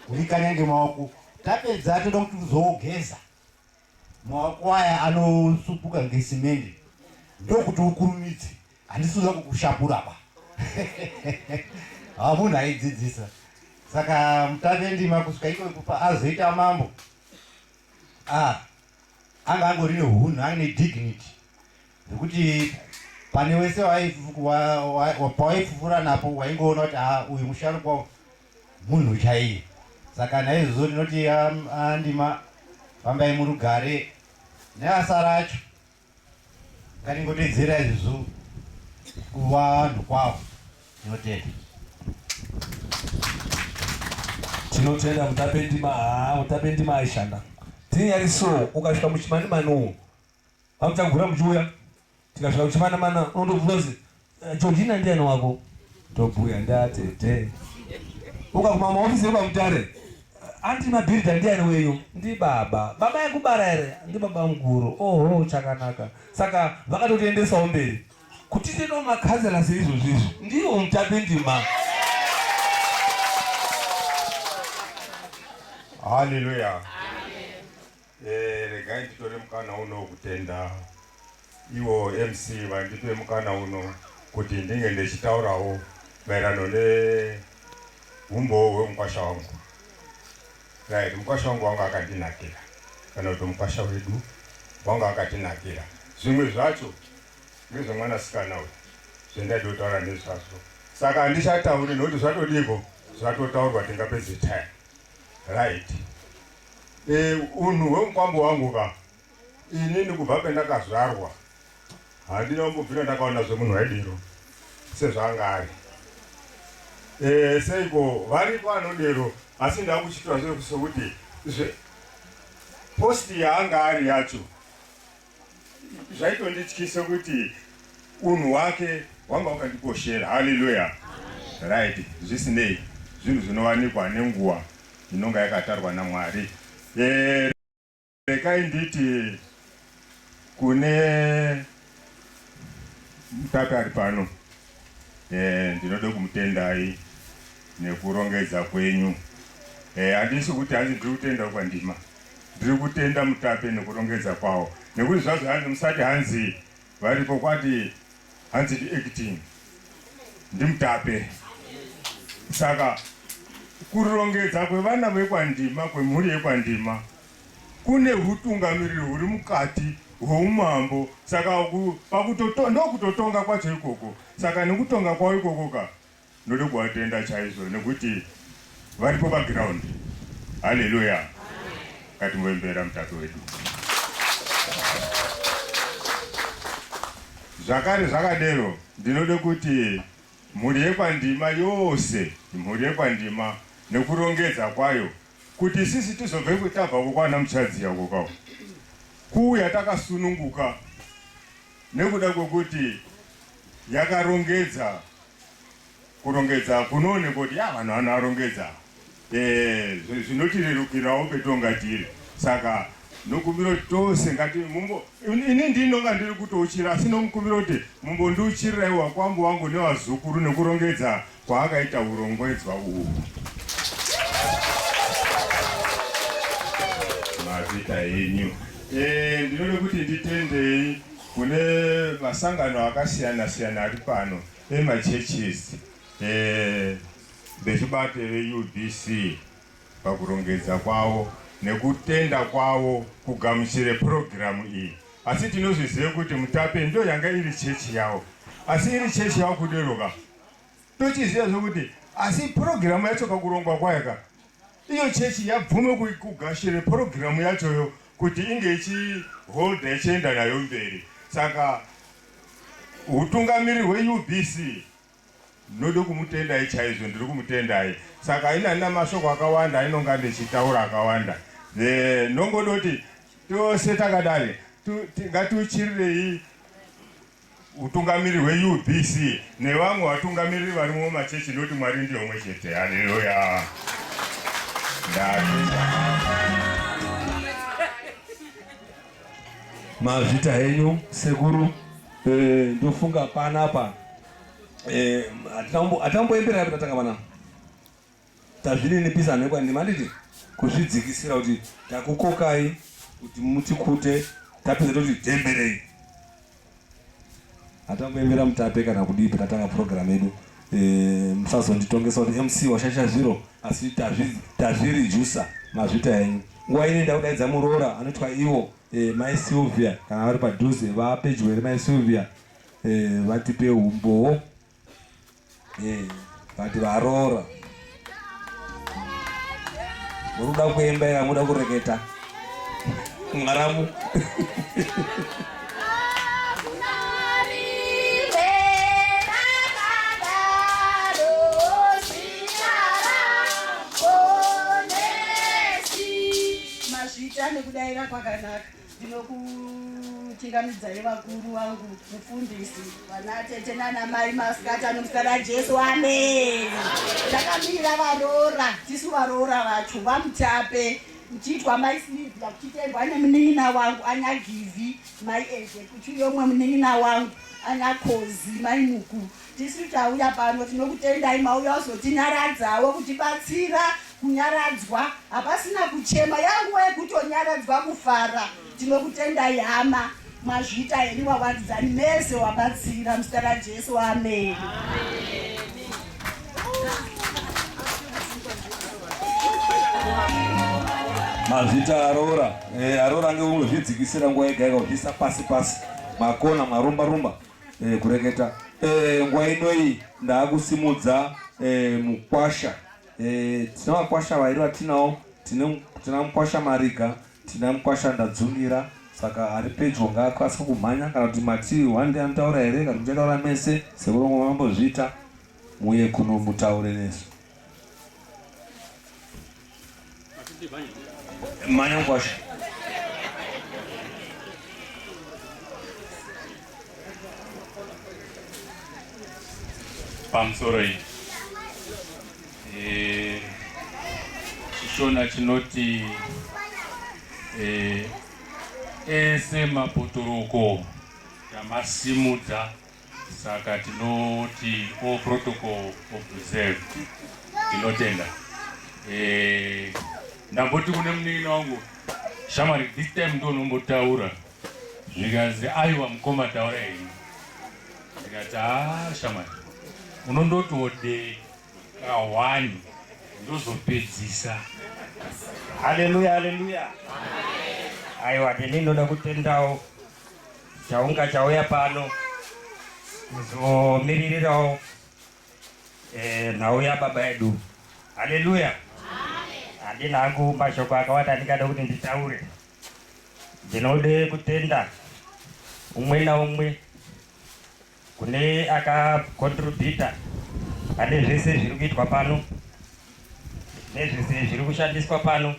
urikanya ngemaoko tapedza toda kuti uzogeza maoko aya anosupuka ngesimende ndokuti ukurumidze handisuza kukushapura pa munhu aidzidzisa saka Mutape Ndima kusvika ikoko azoita mambo anga angori neunhu ane dignity zvekuti pane wese pawaipfupfura napo waingoona kuti uyu musharukwa munhu chaiye saka naizvozvo ndinoti Ndima fambai murugare neasa racho ngatingotedzera izvozvo kuvanhu kwavo tinotenda tinotenda Mutape Ndima aishanda tinyari so ukasvika muchimanimani vamuchagura muchiuya tikasvika muchimanimani unondobvunza Georgina ndiani wako tobhuya ndatete ukaguma maofisi epaMutare antimabhiridha ndiani wenyu ndi baba yakubara ere ndi baba mukuru oho chakanaka saka vakatotiendesawo mberi kuti tino makhazela seizvozvizvi ndiwo Mutape Ndima. Haleluya. regai nditore mukana uno kutenda iwo MC vandipe mukana uno kuti ndinge ndichitaurawo maererano neumbo hwemukwasha wangu. Right, mukwasha wangu wanga akandinakira kana kuti mukwasha wedu wanga akatinakira. Zvimwe zvacho ndezvemwanasikana uyu zvendadi kutaura nezvazvo. Saka handichatauri nokuti zvatodiko zvatotaurwa tingapedze time. Right. Unhu hwemukwambo wangu ka inini kubva pendakazvarwa handina kumbobvira ndakaona zvemunhu waidero sezvaanga ari. Seiko varipo anodero asi ndakuchitora sokuti posti yaanga ari yacho zvaitondityisa kuti unhu hwake wanga wakandikoshera. Haleluya. Right. Zvisinei zvinhu zvinowanikwa nenguva inonga yakatarwa naMwari. Rekai nditi kune mutape ari pano, ndinoda kumutendai nekurongedza kwenyu. Handisi kuti hanzi ndiri kutenda kwandima, ndiri kutenda mutape nekurongedza kwawo, nekuti zvazvo hanzi musati hanzi varipo kwati hanzi ndi acting ndi mutape. Saka kurongedza kwevana vekwandima, kwemhuri yekwandima, kune hutungamiriri huri mukati hweumambo. Saka ndokutotonga kwacho ikoko. Saka nekutonga kwawo ikoko ka ndode kuvatenda chaizvo nekuti varipo background. Haleluya. Ngatimboembera mutape wedu. Zvakare zvakadero ndinode kuti mhuri yekwandima yose, mhuri yekwandima nekurongedza kwayo, kuti sisi tizobve kutabva kukwana muchadziya kokawo kuuya takasununguka nekuda kwekuti yakarongedza. Kurongedza kunoone kuti vanhu vanorongedza zvinotirerukirawo petonga tiri. Saka nokumbira kuti tose ngati ini ndinonga ndiri kutouchira, asi nomukumbira kuti mumbondiuchirirai wakwambo wangu nevazukuru nekurongedza kwaakaita urongwedzwa uhu. Mazita enyu. Ndinode kuti nditendei kune masangano akasiyana-siyana ari pano emachurches vechibate veUBC pakurongedza kwawo nekutenda kwawo kugamuchire programu iyi. Asi tinozviziva kuti mutape ndo yanga iri chechi yawo, asi iri chechi yawo kuderoka tochiziva zvokuti asi programu yacho kakurongwa kwayaka iyo chechi yabvume kugashire programu yachoyo kuti inge ichiholda ichienda nayo mberi. Saka utungamiri hweUBC node kumutendai chaizvo, ndiri kumutendai. Saka ina mashoko akawanda inonga ndichitaura akawanda. Nongodoti tose takadai ngatiuchirirei utungamiri hweUBC nevamwe vatungamiriri varimo mumachechi, noti Mwari ndiye umwe chete. Haleluya. Mazvita henyu sekuru. Ndofunga panapa atamboembera apa tatanga pana tazvininipisa nekwandima nditi kuzvidzikisira kuti takukokai kuti mutikute tapedza toti temberei. Atamboembera mutape kana kudipi tatanga program yedu. Musazonditongesa kuti MC washasha zviro, asi tazvirijusa. Mazvita henyu. Nguva ine ndakudaidza muroora anotwa iwo Mai Sylvia kana vari padhuze vapedyo Mai Sylvia vatipe umbowo vati varoora. Muruda kuemba era muda kureketa mwaramu. Mazvita nekudaira kwakanaka. Ndinokuchingamidzai vakuru vangu, mufundisi, vanatete nanamai, masikati anomusikana Jesu. Amen. Ndakamira varoora, tisu varoora vacho vamutape, muchiitwa Mai Sylvia, kuchitendwa nemunina wangu Anyagivi, Mai Eze, kuchiyomwe munina wangu Anyakozi, Mai Muku. Tisu tauya pano tinokutendai mauya uzotinyaradzawo kutibatsira kunyaradzwa, hapasina kuchema, yanguva yekutonyaradzwa kufara. Tinokutendai hama, mwazviita henyu wawadzani mese wabatsira muzita raJesu, amen. Mazvita Aurora ngeunozvidzikisira nguva yega yega uchisa pasi makona marumba kureketa. Nguva ino iyi ndakusimudza mukwasha. Tina makwasha vairi vatinawo, tina mukwasha Mariga, tina mukwasha Ndadzungira, saka ari pedyo ngaakwanisa kumhanya kana kuti mati one day anotaura here kana kuti taura mese sekurongwa mambozviita muye kuno mutaure nesu. Manya mukwasha. Pamusoro iyi chishona chinoti ese mapotoroko tamasimudza, saka tinoti all protocol observed. Tinotenda. Ndamboti kune munin'ina wangu, shamwari this time ndo nombotaura, zvikazi aiwa mukoma taura henyu. Ndikati shamwari unondotode kawani ndozopedzisa. Haleluya, haleluya. Aiwa, ndinoda kutendawo chaunga chauya pano kuzomiririrawo nhau yababa edu. Haleluya. Handina hangu mashoko akawanda ndingada kuti nditaure. Ndinode kutenda umwe naumwe kune akakontributa pane zvese zviri kuitwa pano nezvese zviri kushandiswa pano.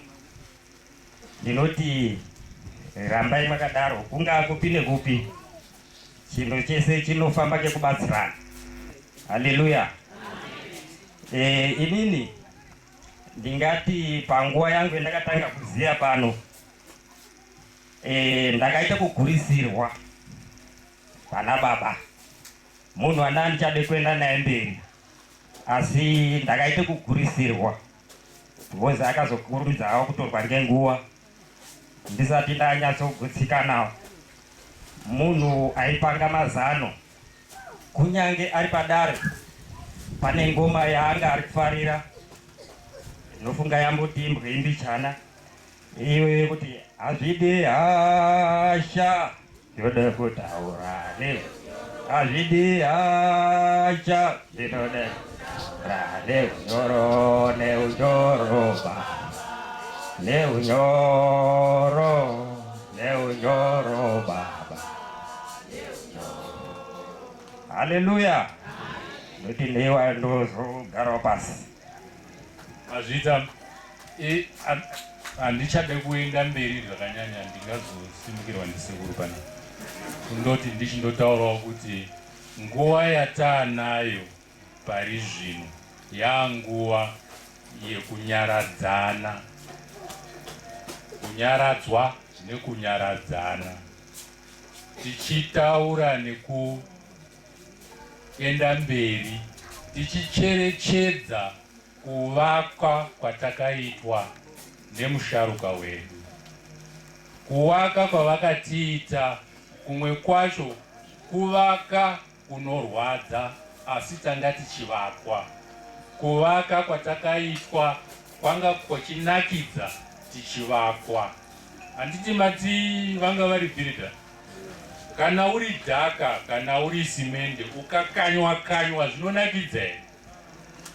Ndinoti rambai makadaro, kungaa kupi nekupi, chinhu chese chinofamba ngekubatsirana. Haleluya. Inini ndingati panguva yangu yandakatanga kuziya pano, ndakaita kugurisirwa pana baba. Munhu anda ndichade kuenda naye mberi, asi ndakaita kugurisirwa. Because akazokurumidzawo kutorwa ngenguva ndisati ndanyatsogutsika. Munhu aipanga mazano, kunyange ari padare pane ngoma yaanga ari kufarira, nofunga yamboti imbwe imbichana iwe kuti hazvidi hasha ndode kutaura newe, hazvidi hasha ndinode neunyoro neunyoroba neunyoro baba. Haleluya. Noti newa ndozogara pasi. Mazvita handichade kuenda mberi zvakanyanya, ndingazosimukirwa ndisekuru pana. Kundoti ndichindotaurawo kuti nguva yataanayo pari zvino yanguva yekunyaradzana, kunyaradzwa nekunyaradzana, tichitaura nekuenda mberi, tichicherechedza kuvakwa kwatakaitwa nemusharuka wedu. Kuvaka kwavakatiita kumwe kwacho kuvaka kunorwadza, asi tanga tichivakwa. Kuvaka kwatakaitwa kwanga kwachinakidza tichivakwa. Handiti mati vanga vari bhiridha. Kana uri dhaka, kana uri simende, ukakanywa zvinonakidza here?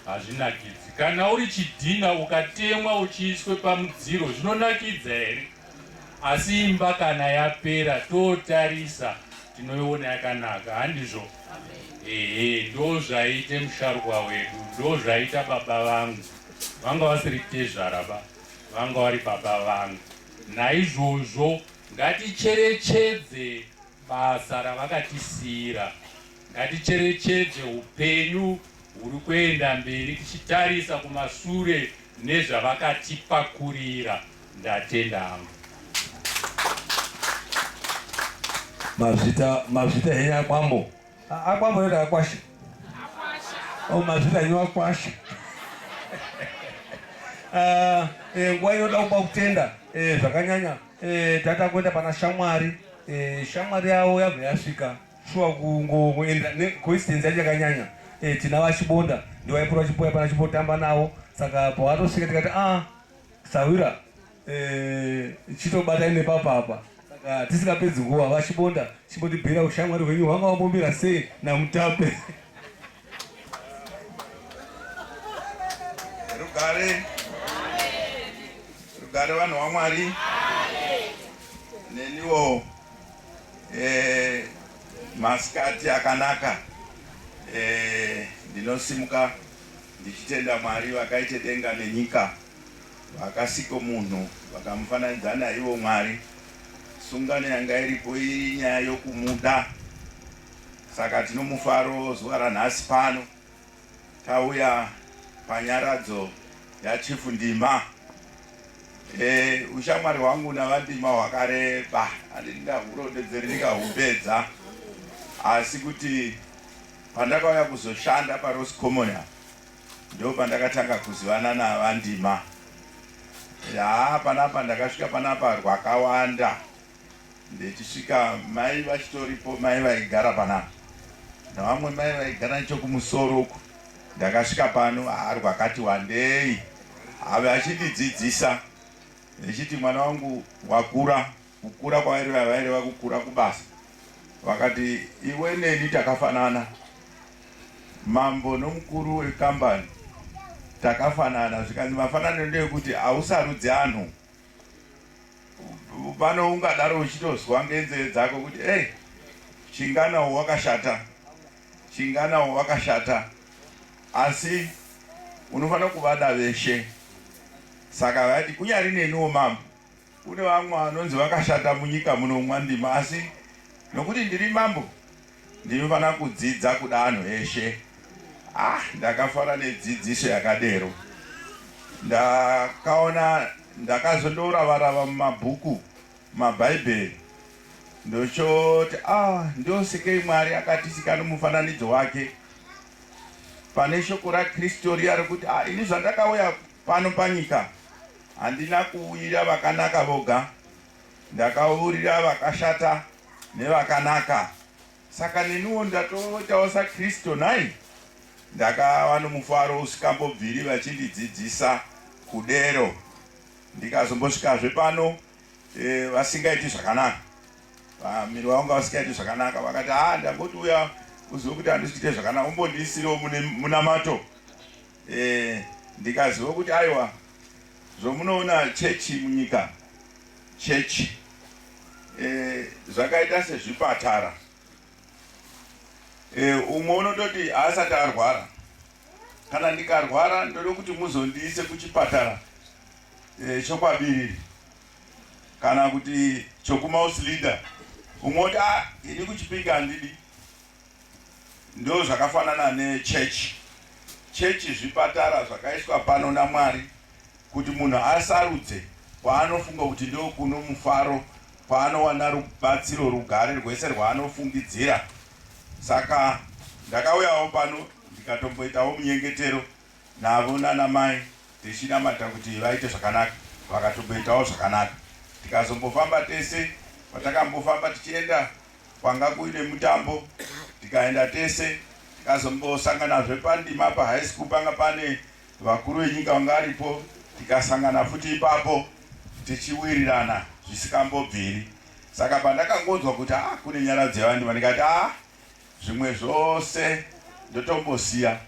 Hazvinakidzi. Kana uri chidhina ukatemwa uchiiswe pamudziro, zvinonakidza here? Asi imba kana yapera totarisa tinoiona yakanaka, handizvo? Ndo zvaite musharukwa wedu, ndo zvaita baba vangu. Vanga vasiri tezvaraba, vanga vari baba vangu. Naizvozvo ngaticherechedze basa ravakatisiyira, ngaticherechedze upenyu huri kuenda mberi tichitarisa kumashure nezvavakatipakurira. Ndatenda hangu. Mazvita henyu akwambo. Akwambo noti akwasha. Mazvita henyu akwasha. nguva inoda kuba kutenda zvakanyanya tata kuenda pana shamwari shamwari yavo yabva yasvika shuwa kungoenda necoincidence yacho yakanyanya tina vachibonda ndivaipura chipoya pana chipotamba navo saka pawatosvika tikati sawira chitobata ine papapa saka tisingapedzi nguva vachibonda chimbotibhira ushamwari hwenyu hwanga wambombira sei namutape rugare vanhu vaMwari neniwo masikati akanaka ndinosimuka ndichitenda Mwari vakaite denga nenyika vakasika munhu vakamufananidza naivo Mwari. Sungano yanga iripo iri nyaya yokumuda, saka tinomufaro zuva ranhasi pano tauya panyaradzo yachifu Ndima. Ushamwari hwangu navaNdima hwakareba, handingahurodedzeri ndikahupedza, asi kuti pandakauya kuzoshanda paRoscommon ndo pandakatanga kuzivana navaNdima. Panapa ndakasvika panapa rwakawanda, ndichisvika mai vachitoripo, mai vaigara panapa navamwe mai vaigara nechokumusoro uku. Ndakasvika pano rwakati wandei, ave achindidzidzisa echiti mwana wangu wakura, kukura vaireva kukura kubasa. Vakati iwe neni takafanana, mambo nomukuru wekambani takafanana. Zvikanzi mafanano ndeyekuti hausarudzi anhu. Pano ungadaro uchitozwa ngenzeve dzako kuti chinganawo wakashata, chinganawo wakashata, asi unofanira kuvada veshe. Saka vati kunyari neniwo mambo, kune vamwe vanonzi vakashata munyika muno mwaNdima, asi nokuti ndiri mambo ndinofanira kudzidza kuda anhu eshe. Ndakafara nedzidziso yakadero. Ndakaona ndakazondoravarava mumabhuku mabhaibheri ndochoti ndosekei Mwari akatisika nomufananidzo wake. Pane shoko raKristu riya rekuti ini zvandakauya pano panyika handina kuuyira vakanaka voga, ndakaurira vakashata nevakanaka. Saka neniwo ndatoitawo saKristu nai. Ndakava nomufaro usikambobviri vachindidzidzisa kudero. Ndikazombosvikazve pano vasingaiti zvakanaka, vamiri vavo vasingaiti zvakanaka, vakati ndangoti uya uzive kuti handisi kuita zvakanaka, umbondisirewo munamato. Ndikaziva kuti aiwa, zvomunoona chechi munyika, chechi zvakaita sezvipatara. Umwe unototi haasati arwara, kana ndikarwara ndoda kuti muzondiise kuchipatara chokwabiriri kana kuti chokuMauslida. Umwe oti ini kuChipinge handidi. Ndo zvakafanana nechechi. Chechi zvipatara zvakaiswa pano naMwari kuti munhu asarudze kwaanofunga kuti ndo kuno mufaro, kwaanowana rubatsiro, rugare rwese rwaanofungidzira. Saka ndakauyawo pano ndikatomboitawo munyengetero navo nanamai tichinamata kuti vaite zvakanaka, vakatomboitawo zvakanaka. Tikazombofamba tese, patakambofamba tichienda kwanga kuine mutambo, tikaenda tese tikazombosanganazve paNdima paHigh School, panga pane vakuru venyika vanga aripo, tikasangana futi ipapo tichiwirirana zvisikambobviri. Saka pandakangonzwa kuti kune nyaradzi yevaNdima, ndikati zvimwe zvose ndotombosiya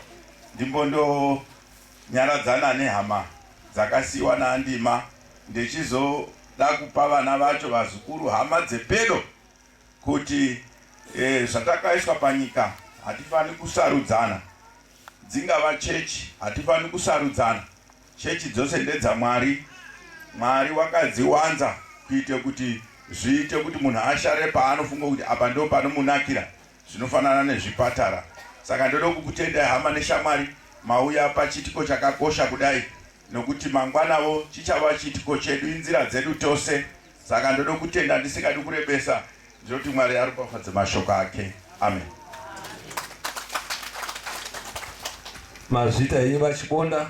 ndimbondonyaradzana nehama dzakasiyiwa naNdima, ndichizoda kupa vana vacho vazukuru, hama dzepedo, kuti zvatakaiswa panyika hatifani kusarudzana. Dzingava chechi hatifani kusarudzana. Chechi dzose ndedzaMwari. Mwari wakadziwanza kuite kuti zviite kuti munhu ashare paanofunga kuti apa ndo panomunakira, zvinofanana nezvipatara. Saka ndoda kukutendai hama neshamwari mauya pachitiko chakakosha kudai, nokuti mangwanavo chichava chitiko chedu, inzira dzedu tose. Saka ndoda kutenda ndisingadi kurebesa, ndinoti Mwari aropafadze mashoko ake. Amen. Mazvita iyi vachibonda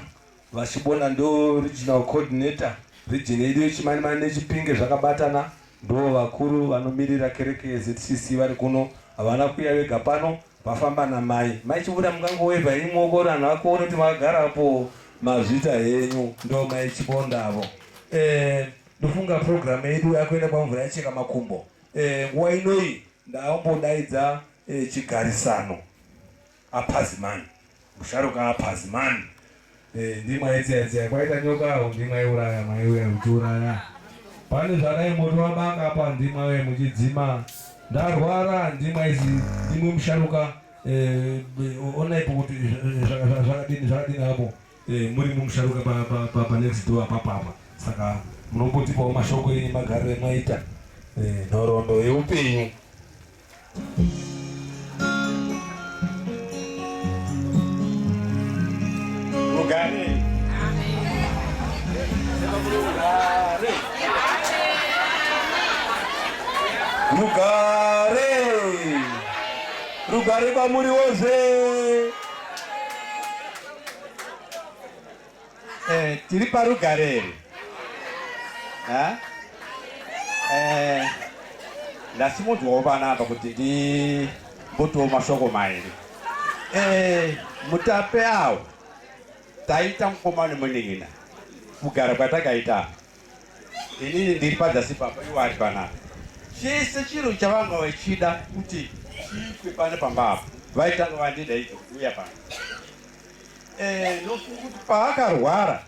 vachibona ndo regional coordinator region yedu yechimanimani nechipinge zvakabatana ndo vakuru vanomirira kereke ZCC vari kuno havana kuuya vega pano vafamba namai chibuda mukangowevha imwoko vanhu vakuona kuti makagarapo mazvita henyu ndo mai chibondavo. Ndofunga program yedu yakuenda pamvura yacheka makumbo. Nguva inoi ndaombodaidza chigarisano apazimani musharuka apazimani ndimwaitsetsa kwaita nyokaho ndimwaiuraya mwaiuya kuchiuraya pane zvadai moto wabanga apa ndimwaiwe muchidzima ndarwara ndimwe musharuka onaipo kuti zvakadini apo muri mumusharuka pa next door apapapa saka munombotipawo mashoko magariro emwaita nhoroondo yeupenyu. Rugare. Rugare kwamuri wose. Tiri parugare. Ndasimudzwawo panapa kuti ndimbotiwo mashoko mairi. Mutape awo taita mukomana muning'ina kugara kwatakaita inini ndiri padzasi papa iwo ari panapa chese chiro chavanga vachida kuti chiitwe pane pamba apa vaitanga vandida icho uya pano nofunga kuti paakarwara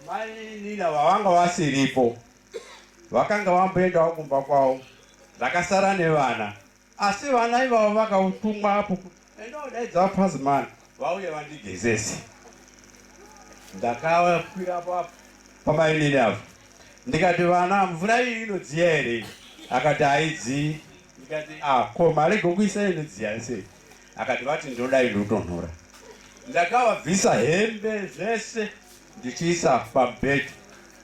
mai nina vavanga vasiripo vakanga vamboendawo kumba kwavo vakasara nevana asi vana ivavo vakautumwa apo endodaidza vapazimani vauye vandigezese ndakakwira pamainini apo ndikati vana mvura iyi inodziya here akati haidzii ndikati ko mari gokuisa inodziya sei akati vati ndodai ndotonhora ndakavabvisa hembe zvese ndichiisa pabhedhi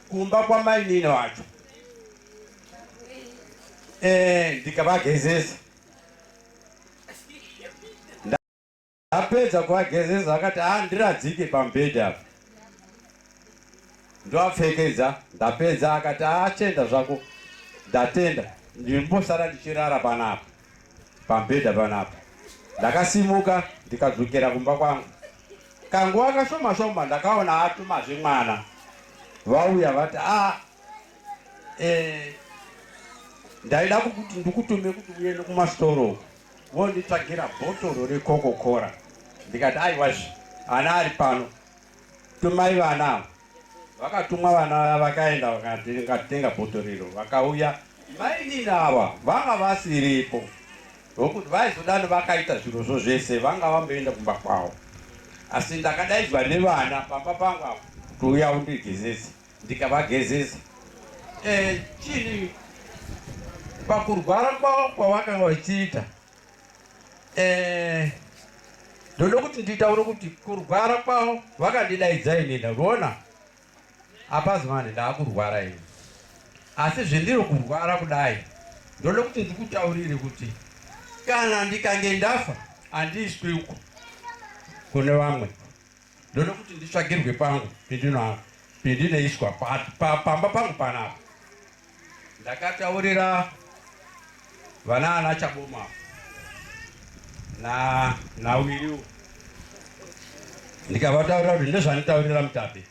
kumba kwamainini wacho ndikavagezesa apedza kuvagezesa akati ndiradzike pamubhedhi apa ndoapfekedza ndapedza akati chenda zvako ndatenda ndimbosara ndichirara panapa pamubhedha panapa ndakasimuka ndikadzokera kumba kwangu kanguva kashoma shoma ndakaona atumazve mwana vauya vati ndaida kuti ndikutume kuti uende kumastoro vonditsvagira bhotoro recoca-cola ndikati aiwazve ana ari pano tumai vana vakatumwa vana vakaenda vakatenga bhotoro iro vakauya mainini ava vanga vasiripo vokuti vaizodano vakaita zvirozvo zvese vanga vamboenda kumba kwavo asi ndakadaidzwa nevana pamba pangu apo kuti uya undigezese ndikavagezesa chini pakurwara kwavo kwavakanga vachiita ndoda kuti nditaure kuti kurwara kwavo vakandidaidza ini ndavona apazimani ndaakurwara ini asi zvendiri kurwara kudai ndoda kuti ndikutaurire kuti kana ndikange ndafa handiswi uko kune vamwe ndoda kuti nditsvagirwe pangu pendinoiswa pamba pangu panapa ndakataurira vana ana Chaboma nawiriwo ndikavataurira kuti ndezvanitaurira Mutape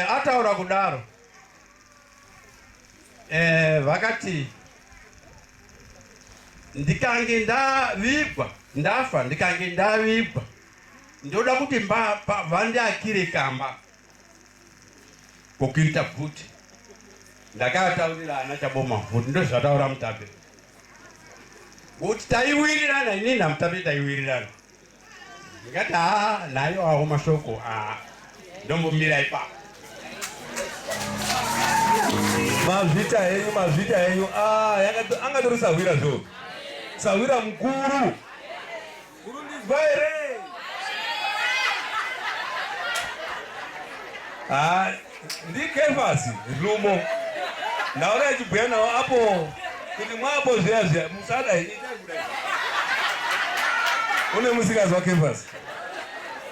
ataura kudaro vakati ndikange ndavigwa ndafa ndikange ndavigwa ndoda kuti vandiakire kamba kokuita bhuti ndakataurira ana Chaboma kuti ndozvataura Mutape kuti taiwirirana inini naMutape taiwirirana ndikati nayo awo mashoko ndombomira ipapo mazvita henyu angatori sahwira zvo sahwira mukuru urundizwa here ndikefasi rumo ndaona achibhuya nawo apo kuti mwapo zviya musada une musikazi wakefasi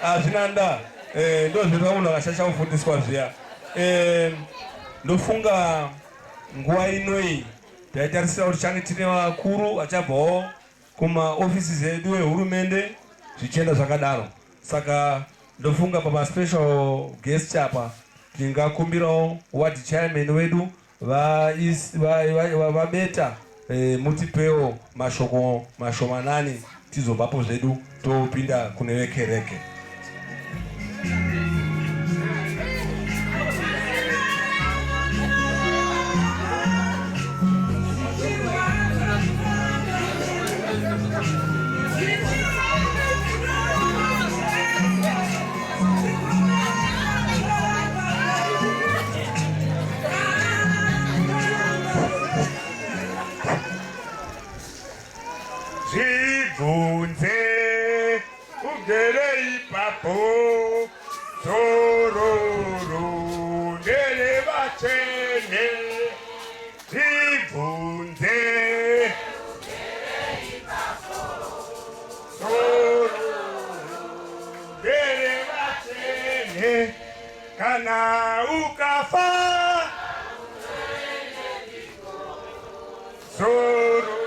azvinanda ndo zvinoita munhu akashasha kufundiswa zviya. Ndofunga nguva inoi taitarisira kuti change tine vakuru vachabvawo kumaofisi edu ehurumende zvichienda zvakadaro. Saka ndofunga pama special guest apa tingakumbirawo ward chairman wedu vabeta mutipewo mashoko mashomanani tizobvapo zvedu topinda kune vekereke. Zvibvunze ugere ipapo zororo nderevachene. Zvibvunze zororo nderevachene. Kana ukafa zororo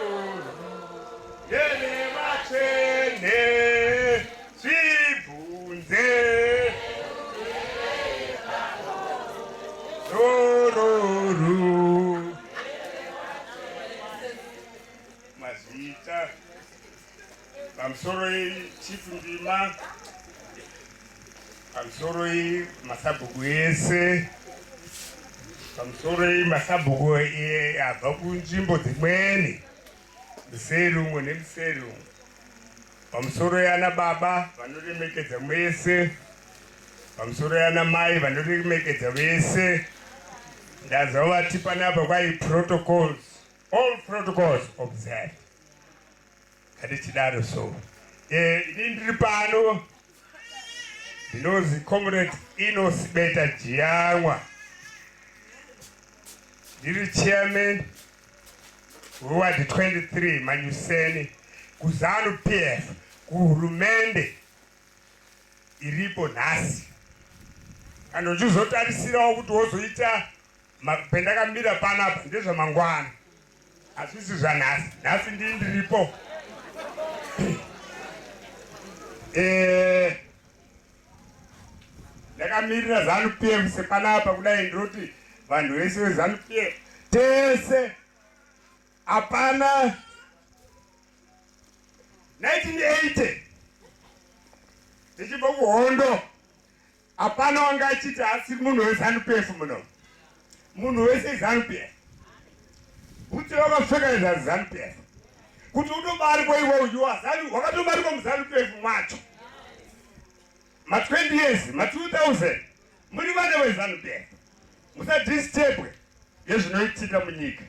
Yene machene zvibvunze zororo mazita pamusoro chifu ndima pamusoro masabhuku ese pamusoro masabhuku abva kunzvimbo dzimweni museri umwe nemuseri umwe pamusoro yana baba vanoremekedza mwese pamusoro yana mai vanoremekedza vese ndazva vati panapa kwai protocols, all protocols observed. Katichidaro so ini ndiri pano ndinozi Comrade Enos Beta Jiamwa, ndiri chairman Ward 23 Manyuseni kuZANU PF kuhurumende iripo nhasi. Kana uchizotarisirawo kuti wozoita pendakamira panapa ndezvamangwana, hazvisi zvanhasi. Nhasi ndiripo. Ndakamirira ZANU PF sepanapa kudai ndoti vanhu vese veZANU PF tese apana 1980 tichibva kuhondo apana wanga achiti asi munhu weZANU PF muno. Munhu wese ZANU PF kuti wakapfeka ZANU PF kuti utobarikwa iwe ujuwa ZANU wakatobarikwa muZANU PF mwacho ma 20 years ma 2000 muri vana veZANU PF musadistebwe yezvinoitika munyika.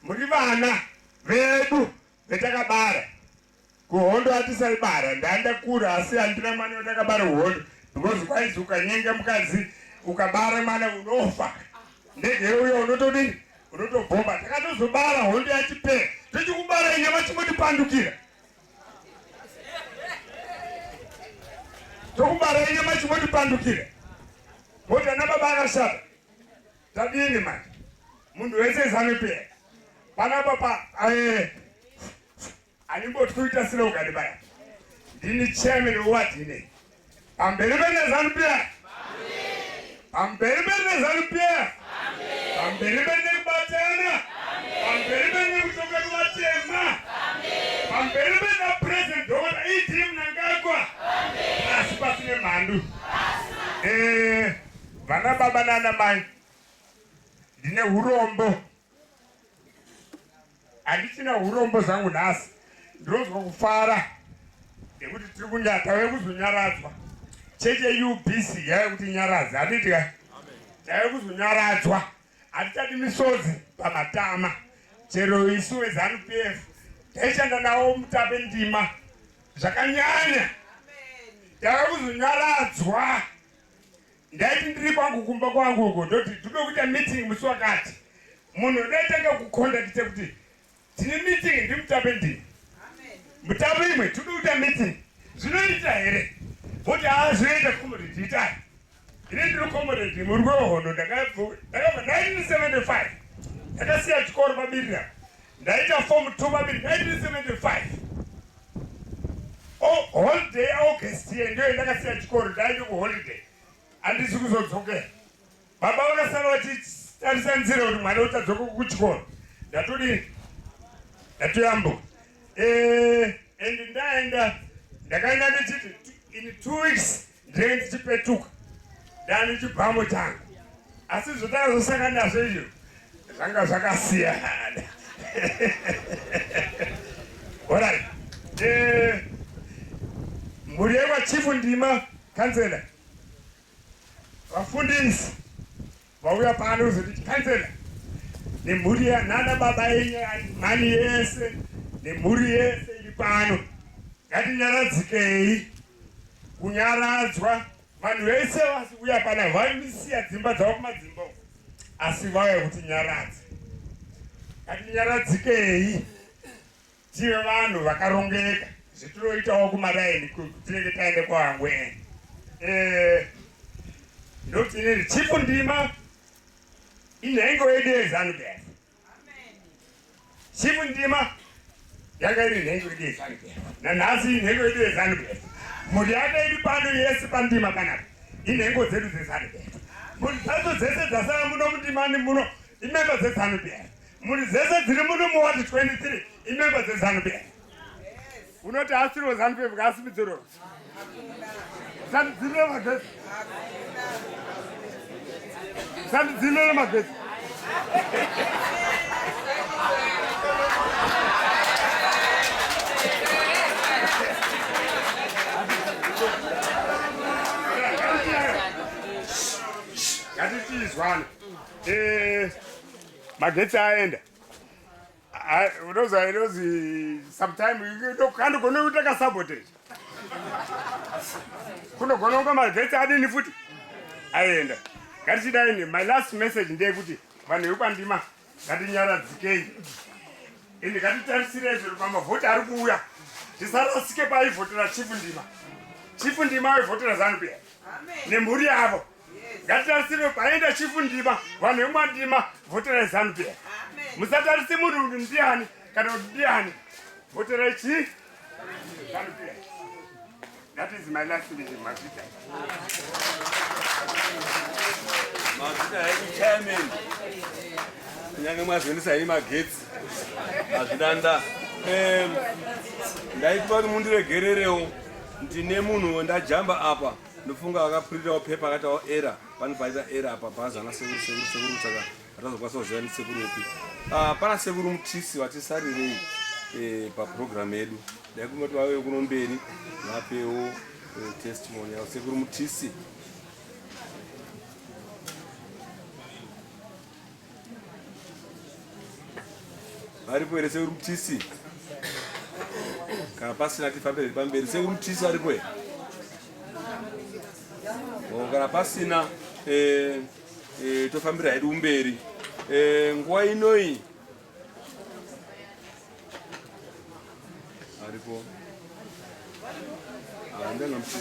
Muri vana vedu vetakabara kuhondo hatisaibara. Ndandakura asi handina mwana watakabara kuhondo because kwaizi ukanyenga mukadzi ukabara mwana unofa. Ndege uyo unotodini unotobhomba. Takatozobara hondo yachipera tichikubara inyama chimotipandukira. Tokubara inyama chimotipandukira. Mota nababa akashata. Tadini manje. Munhu wese ZANU PF. Panapa animbotuita sile ukati baya. Ndini chairman weward ine. Pamberi pene ZANU PF. Pamberi pene ZANU PF. Pamberi pene kubatana. Pamberi pene kutoka kubatema. Pamberi pene president Dr. Itim Nangagwa. Asi pasine mandu. Vana baba nana mai. Ndine hurombo. Handichina hurombo zangu nhasi. Ndinozwa kufara nekuti tiri kunyata wekuzonyaradzwa. Cheche UBC yave kuti nyaradza hatitika. Tave kuzonyaradzwa. Hatichadi misodzi pamatama. Chero isu weZANU PF taishanda nawo mutape ndima zvakanyanya. Tave kuzonyaradzwa. Ndaiti ndiri pangu kumba kwangu uko ndoti tinoda kuita meeting musi wakati. Munhu ndaitanga kuconducta kuti tine meeting ndi mutape ndima. Mutape imwe tinoda kuita meeting. Zvinoita here futi azoenda comrade itai ini ndiri comrade muri kwehondo ndakabva 1975 ndakasiya chikoro pabirira ndaita form 2 pabiri 1975 holiday august ye ndio ndakasiya chikoro ndaenda kuholiday handisi kuzodzokera baba vakasara vachitarisanidzira kuti mwana uchadzoka kuchikoro ndatoyambuka and ndaenda ndakaenda ndichiti in 2 weeks ndinenge ndichipetuka ndane chibhamo changu asi zvotakazosangana nazvo izvo zvanga zvakasiyana alright mhuri yekwachifu ndima kansela vafundisi vauya pano kuzoti kansela nemhuri yanhana baba yenyu mhani yese nemhuri yese iri pano ngatinyaradzikei kunyaradzwa vanhu vese vasiuya pana vaisiya dzimba dzavo kumadzimba asi vauya kuti nyaradze ngatinyaradzikei tive vanhu vakarongeka zvetinoitawo kumaraini kutinenge taende kwaamweni ndokuti inini chifu ndima inhengo yedu yeZANU-PF chifu ndima yanga iri nhengo yedu yeZANU-PF nanhasi inhengo yedu yeZANU-PF mhuri yake iri pano yese pandima panapa inhengo dzedu dzeZANU-PF mhuri dzacho dzese dzasara muno mundimani muno imemba dzeZANU-PF mhuri dzese dziri muno muwadi 23 imemba dzeZANU-PF unoti asiriwo ZANU-PF kaasimidziro sandidzirire magetsi sandidzirire magetsi ngatitizwana magetsi aenda unoziva inozi sometime kandogona kuita kasabotage kunogona kunga magetsi adini futi aenda ngatichidaini my last message ndeyekuti vanhu vekwandima ngatinyaradzikei ende ngatitarisire zviri pamavhoti ari kuuya tisarasike paivhotera chifu ndima aivhotera ZANU-PF nemhuri yavo ngatitarisire paenda chifu ndima vanhu vemwandima vhoterai ZANU-PF musatarise munhu ndiani kana kuti ndiani vhoterai chi ZANU-PF. That is my last meeting, Mazita. Mazita, heavy chairman. Nyange mwazvionesa hii magetsi azvidanda ndaitwa kuti mundiregererewo ndine munhu ndajamba apa ndofunga akapurirawo pepa akatawo era panopaita era apa paazana sekuru saka atazokwanisa kuziva ndisekuru upi pana sekuru mutisi watisarirei paprogramu yedu ndaikungoti vauye kuno mberi vapewo testimony yavo sekuru mutisi varipo here sekuru mutisi kana pasina tifamberi pamberi sekuru mutisi varipo here kana pasina tofambira hedu umberi nguva inoi aripo ndanga mutisi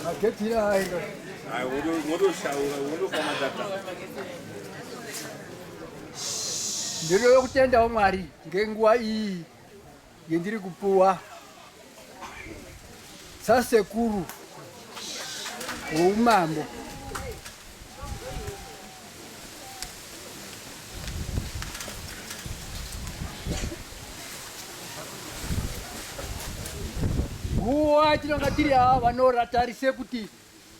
Maketira ayo. Ayo ngodo shaura ngodo kama data. Ndiro kutenda Mwari ngenguwa iyi yendiri kupuwa sasekuru umambo nguwa tinonga tiri ava vanoratarise kuti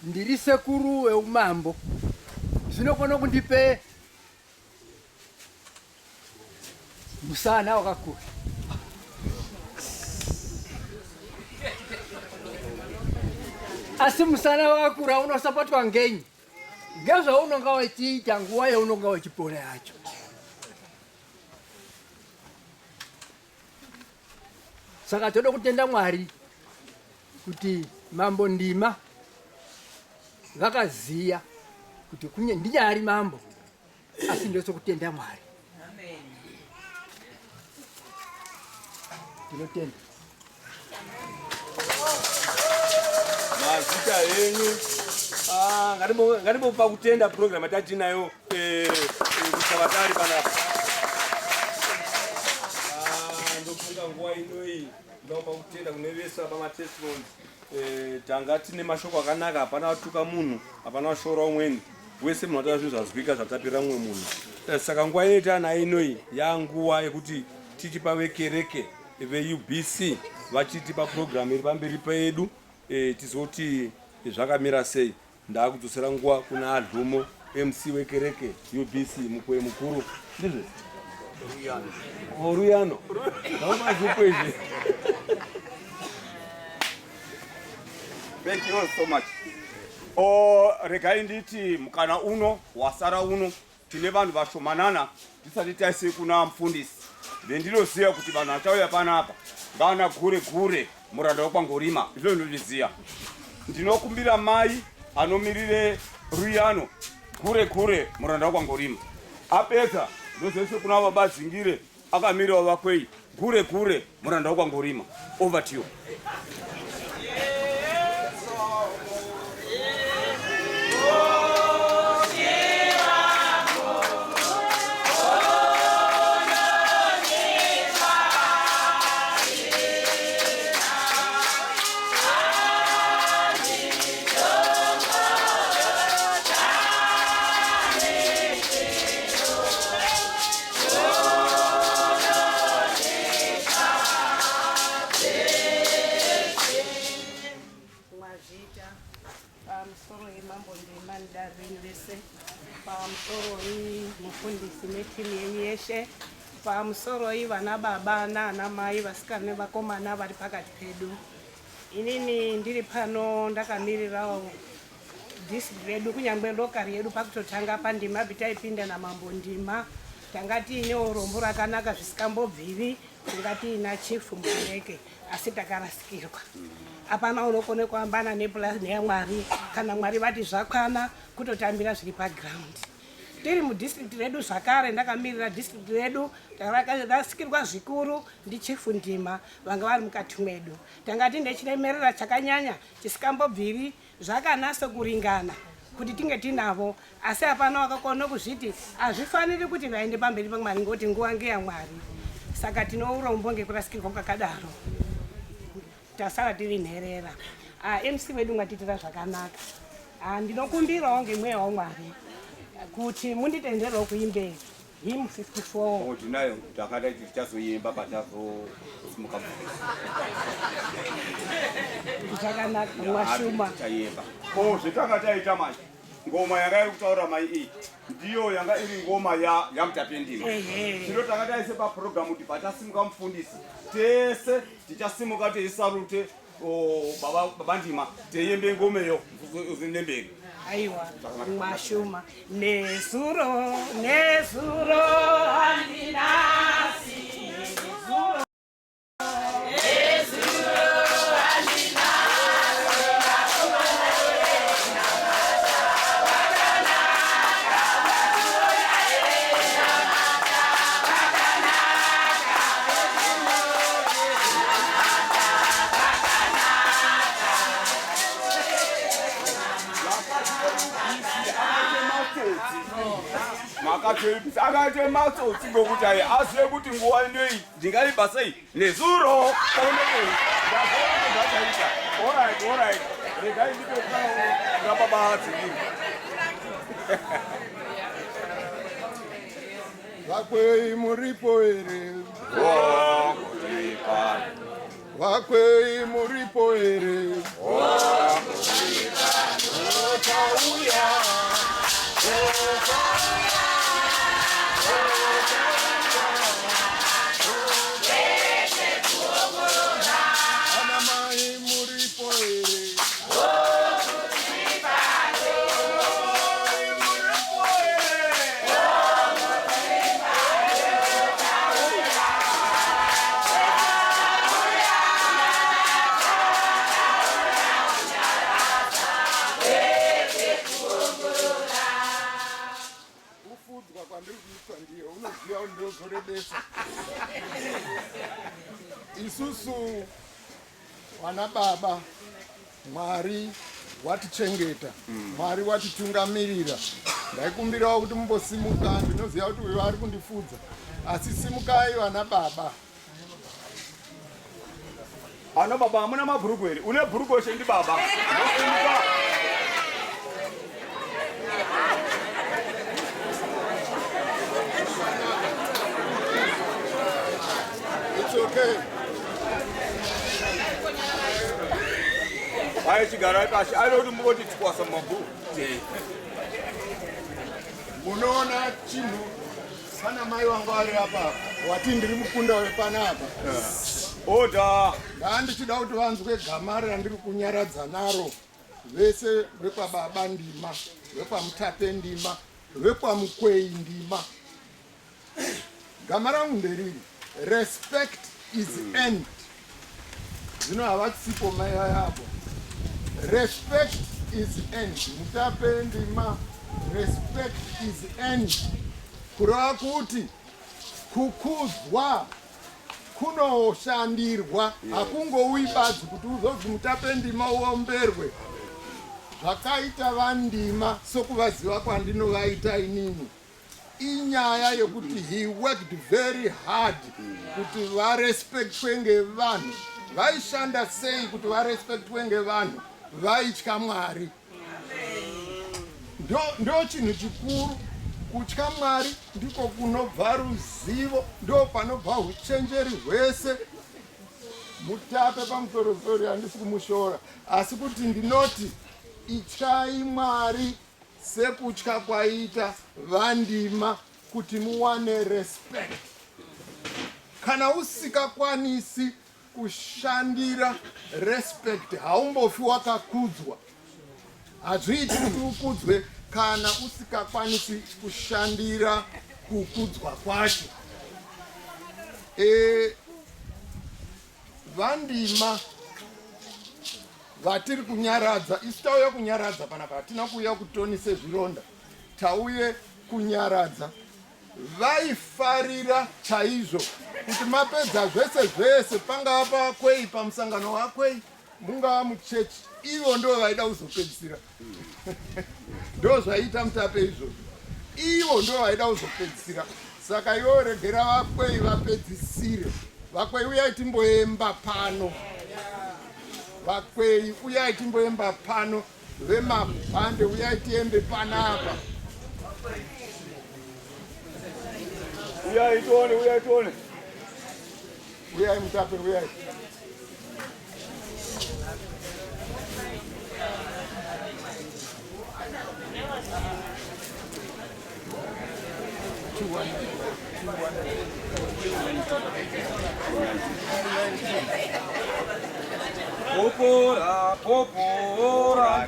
ndiri sekuru weumambo zvinokona kundipe musana wakakura asi musana wakakura unosabatwa ngenyi ngezvaunonga wachiita nguva yaunonga wachipona yacho Saka toda kutenda Mwari kuti mambo Ndima vakaziya kuti ndinyari mambo asi ndoso kutenda Mwari. Amen. Tinotenda. Mazita yenyu ngaribo pakutenda program yatinayo kusavatari panapa. Ndofunga nguva inoyi ndopa kutenda kunevesa pamatestimonies. Tanga tine mashoko akanaka, hapana watuka munhu, hapana washora umweni. Wese munhu wataura zvinhu zvazwika zvatapira mumwe munhu. Saka nguva inoyi tanayo inoyi yanguva yekuti tichipa vekereke veUBC vachitipa program iri pamberi pedu tizoti zvakamira sei. Ndakudzosera nguva kuna Adhumo MC wekereke UBC mukwe mukuru. Ndizvo? Ruyano. Ndamazvikwezve. Thank you all so much. Regai nditi mukana uno wasara uno tine vanhu vashomanana tisati taise kuna mufundisi. Vendinoziva kuti vanhu vachauya panapa ngana gure muranda wekwangorima. Izvo ndinozviziva. Ndinokumbira mai anomirire Ruyano gure muranda wekwangorima. Apedza ndozoise kuna vabadzingire akamirira vakwei gure muranda wekwangorima. Over to you. Mufundisi netimu yenyu yeshe pamusoro vana baba nana mai vasikana nevakomana vari pakati pedu. Inini ndiri pano ndakamirira district redu kunyangwe lokari yedu pakutotanga paNdima taipinda namambo Ndima tanga tiine urombo rakanaka zvisikambobviri kunga tiina chifu mukereke asi takarasikirwa. Hapana unokone kuambana nepulani yaMwari kana Mwari vati zvakwana kutotambira zviri paground. Tiri mudistrict redu zvakare ndakamirira district redu tarasikirwa zvikuru ndichifu Ndima vanga vari mukati mwedu. Tanga tine chiremerera chakanyanya chisikambobviri zvakanasa kuringana kuti tinge tinavo asi hapana wakakona kuzviti hazvifaniri kuti vaende pamberi paMwari ngoti nguva ngeyaMwari. Saka tino urombo ngekurasikirwa kwakadaro. Tasara tiri nherera. MC wedu mwatitira zvakanaka. Ndinokumbirawo ngemweya waMwari kuti munditenderawo kuimbe hymn 54. Tinayo takada tichazoimba patazosimuka. Zvakanaka mwashuma. Tichaimba. Zvitanga taita manje. Ngoma yanga iri kutaura mai iyi ndiyo yanga iri ngoma yaMutape Ndima. Zvino tanga taise paprogramu kuti patasimuka mufundisi tese tichasimuka teisarute baba Ndima teimbe ngomeyo uzinemberi. Aiwa mwashuma nezuro handinasi nezuro akaite matsotsi ngokuti azive kuti nguva inoyi ndingaiba sei nezuro Alright. Regai ndipe baba dzingiri. Vakwei muripo ere? Vakwei muripo ere? Yeah. unoziva ndozorebesa isusu vana baba Mwari watichengeta Mwari watitungamirira ndaikumbirawo kuti mumbosimuka ndinoziva kuti uyo ari kundifudza asi simukai vana baba ana baba hamuna mabhuruku here une bhuruku weshe ndi baba nosimuka It's okay. Hai chigara kashi ari kuti mungoti tikwasa mabhuku Munoona chinhu pana mai wangu ari apa wati ndiri mukunda wepanapa oda ndandichida kuti vanzwe gama randiri kunyaradza naro vese vekwababa ndima vekwamutape ndima vekwamukwei ndima gama rangu nderiri respect is end zvino havachisipo mai vayapo respect is end mutape ndima respect is end kureva kuti kukudzwa kunoshandirwa hakungouyi badzi kuti uzonzi mutape ndima uomberwe zvakaita vandima sokuvaziva kwandinovaita inini inyaya yekuti he worked very hard kuti varespektwe ngevanhu vaishanda sei kuti varespektwe ngevanhu vaitya Mwari ndo chinhu chikuru kutya Mwari ndiko kunobva ruzivo ndo panobva uchenjeri hwese mutape pamusoro handisi kumushora asi kuti ndinoti ityai Mwari sekutya kwaita vandima kuti muwane respect kana usikakwanisi kushandira respect haumbofi wakakudzwa hazviiti kuti ukudzwe kana usikakwanisi kushandira kukudzwa kwacho vandima vatiri kunyaradza isu tauya kunyaradza panapa hatina kuuya kutonise zvironda tauye kunyaradza vaifarira chaizvo kuti mapedza zvese zvese pangava pakwei pamusangano wakwei mungava muchechi ivo ndo vaida kuzopedzisira ndo zvaiita mutape izvozvo ivo ndo vaida kuzopedzisira saka ivo regera vakwei vapedzisire vakwei uyai timboemba pano vakwei uyai timboemba pano vemabhande uyai tiembe panapa uyai tione uyai mutape uyai Popora, popora,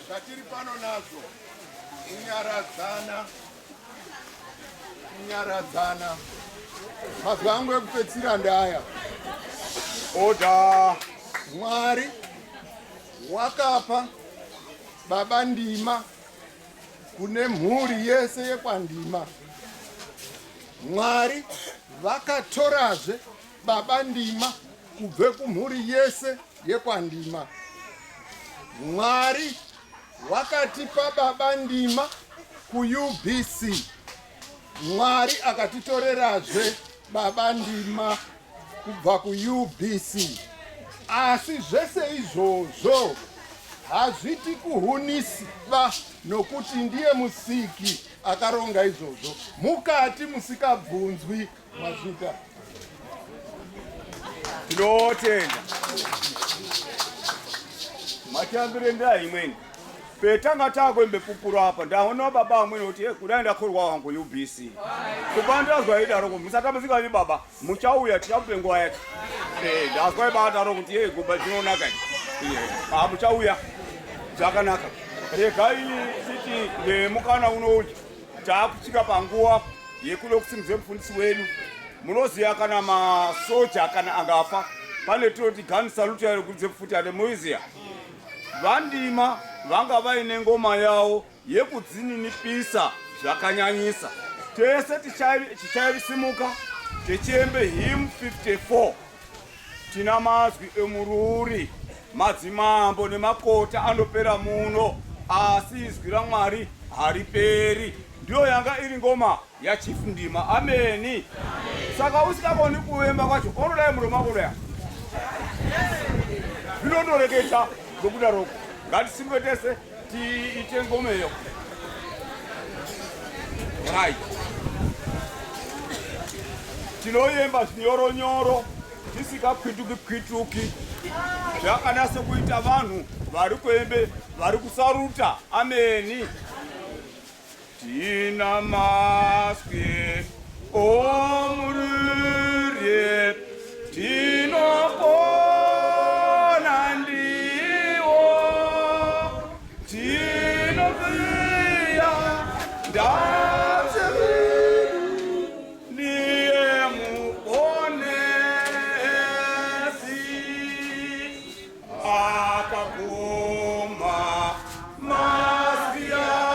Zvatiri pano nazvo kunyaradzana mazwi angu ekupedzisira ndaya oda Mwari wakapa baba Ndima kune mhuri yese yekwandima. Mwari vakatorazve baba Ndima kubve kumhuri yese yekwandima. Mwari wakatipa baba Ndima kuUBC. Mwari akatitorerazve baba Ndima kubva kuUBC. Asi zvese izvozvo hazviti kuhunisiba nokuti ndiye musiki akaronga izvozvo. Mukati musikabvunzwi mazvita. Tinotenda. Matambire nda imweni. Petanga takwembe pupuru apa ndaona baba amweni kuti kudai ndakorwa wangu UBC. Kubandazwa idaro musatamuzika ni baba muchauya tichape nguwa yake. Ndazwa badaro kuti kuba dzinonaka. Muchauya zvakanaka. Regai titi nemukana unoji takuchika panguwa yekuda kusimudze mufundisi wedu. Munoziya kana masoja kana angafa pane toti gun salute yekudze futi ade muiziya. Vandima vanga vaine ngoma yavo yekudzininipisa zvakanyanyisa. Tese tichaisimuka tichiembe hymn 54. Tina mazwi emururi madzimambo nemakota anopera muno asi izwi raMwari hariperi. Ndiyo yanga iri ngoma yaChief Ndima. Ameni. Saka usikakoni kuemba kwacho unodai muromo wako kudai. Zvinondoreketa ngokudaroko. Ngatisimbe tese tiite ngomeyo. Right. Tinoyemba zvinyoronyoro tisikapwituki zvakanase kuita vanhu vari kuembe vari kusaruta. Ameni. Tina maswi omurire tinopona ndiwo tinobia ndazevidu ndiye muponesi akagoma maswi aya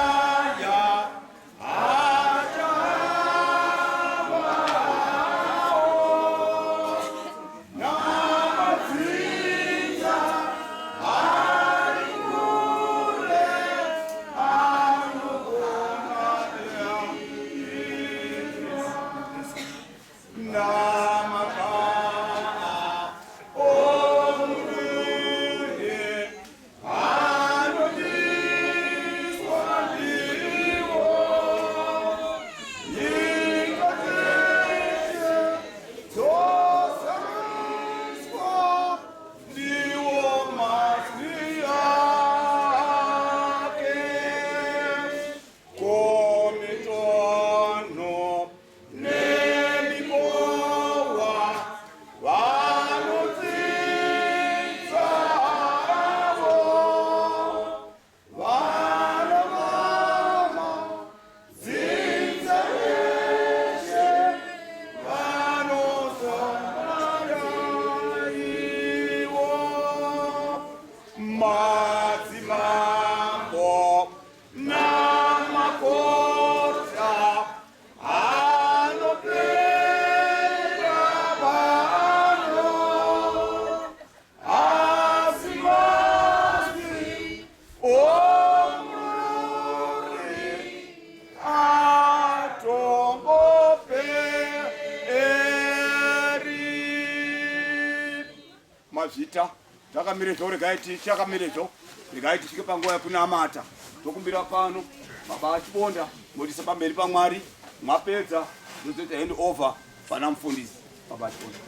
taita takamiredzo regai tichakamiredzo regai tisvike panguva yekunamata tokumbira pano baba achibonda motiisa pamberi paMwari mwapedza ndozoita hand over pana mufundisi baba achibonda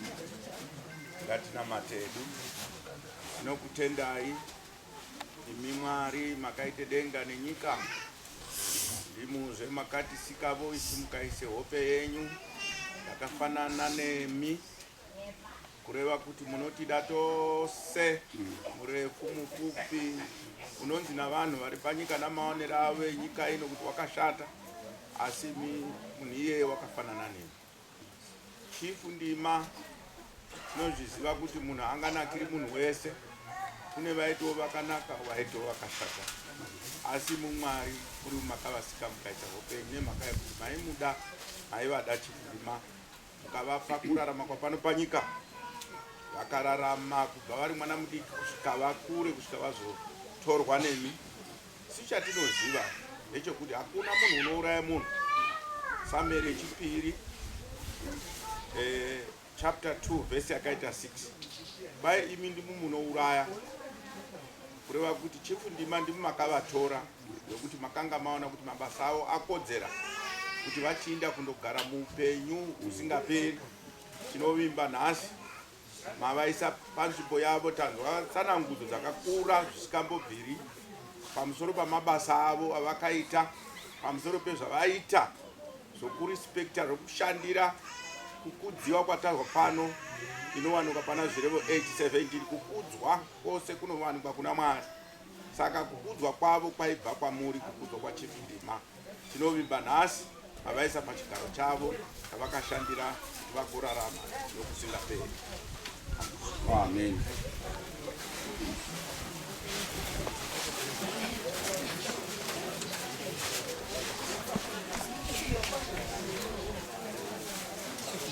ngatinamate edu tinokutendai imi Mwari makaite denga nenyika ndimuzve makatisikavo isi mukaise hope yenyu yakafanana nemi kureva kuti munotida tose murefu mupfupi unonzi navanhu vari panyika namaonero avo enyika ino kuti wakashata asi munhu iyeye wakafanana nemi chifu ndima tinozviziva kuti munhu anganakiri munhu wese kune vaitowo vakanaka vaitowo vakashata asi muMwari kuri makavasika mukaita hope yenyu nemhaka yekuti maimuda maivada chifu ndima mukavapa kurarama kwapano panyika vakararama kubva vari mwana mudiki kusvika vakure kusvika vazotorwa nemi. Si chatinoziva ndechekuti hakuna munhu unouraya munhu. Samueri chipiri chapter 2 verse yakaita 6 bai imi ndimu munouraya kureva kuti chifu ndima ndimu makavatora nokuti makanga maona kuti mabasa avo akodzera kuti vachiinda kundogara muupenyu husingaperi. Tinovimba nhasi mavaisa panzvimbo yavo tanzwa tsanangudzo dzakakura zvisikambobviri pamusoro pamabasa avo avakaita, pamusoro pezvavaita zvokurespekta zvokushandira kukudziwa kwatazwa pano inowanikwa pana zvirevo 8:17 kukudzwa kwose kunowanikwa kuna Mwari. Saka kukudzwa kwavo kwaibva kwamuri, kukudzwa kwachifu ndima. Tinovimba nhasi mavaisa pachigaro chavo chavakashandira kuti vagorarama nokusingaperi. Amen.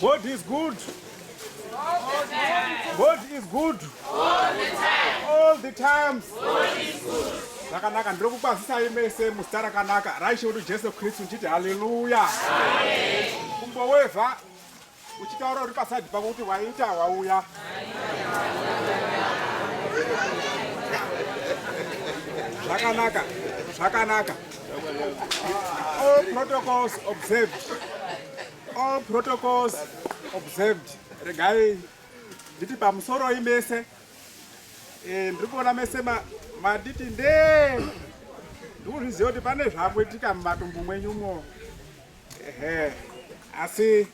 God is good. God is good. All the times. Rakanaka ndiro kukwazisai mese muzita rakanaka raishe kuti Jesu Kristu nchiti haleluya. Kumbowevha uchitaura uri paside pako kuti waita wauya. Zvakanaka, zvakanaka. All protocols observed. All protocols observed. Regai nditi pamusoro imese ndiri kuona mese maditi ndee ndikuzviziva kuti pane zvakuitika mumatumbu mwenyumo. Asi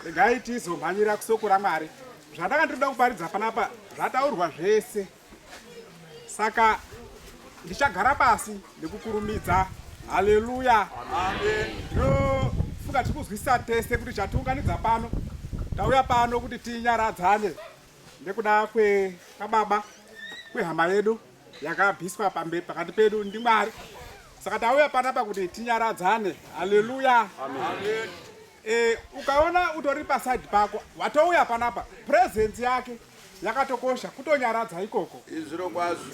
regai tizomhanyira kusoko raMwari. Zvandanga ndinoda kuparidza panapa zvataurwa zvese, saka ndichagara pasi nekukurumidza. Haleluya. Ndinofunga tikuzwisisa tese kuti chatiunganidza pano, tauya pano kuti tinyaradzane nekuda kwekababa, kwehama yedu yakabviswa pakati pedu ndiMwari. Saka tauya panapa kuti tinyaradzane. Haleluya. Ukaona utori paside pako watouya panapa, presence yake yakatokosha kutonyaradza ikoko.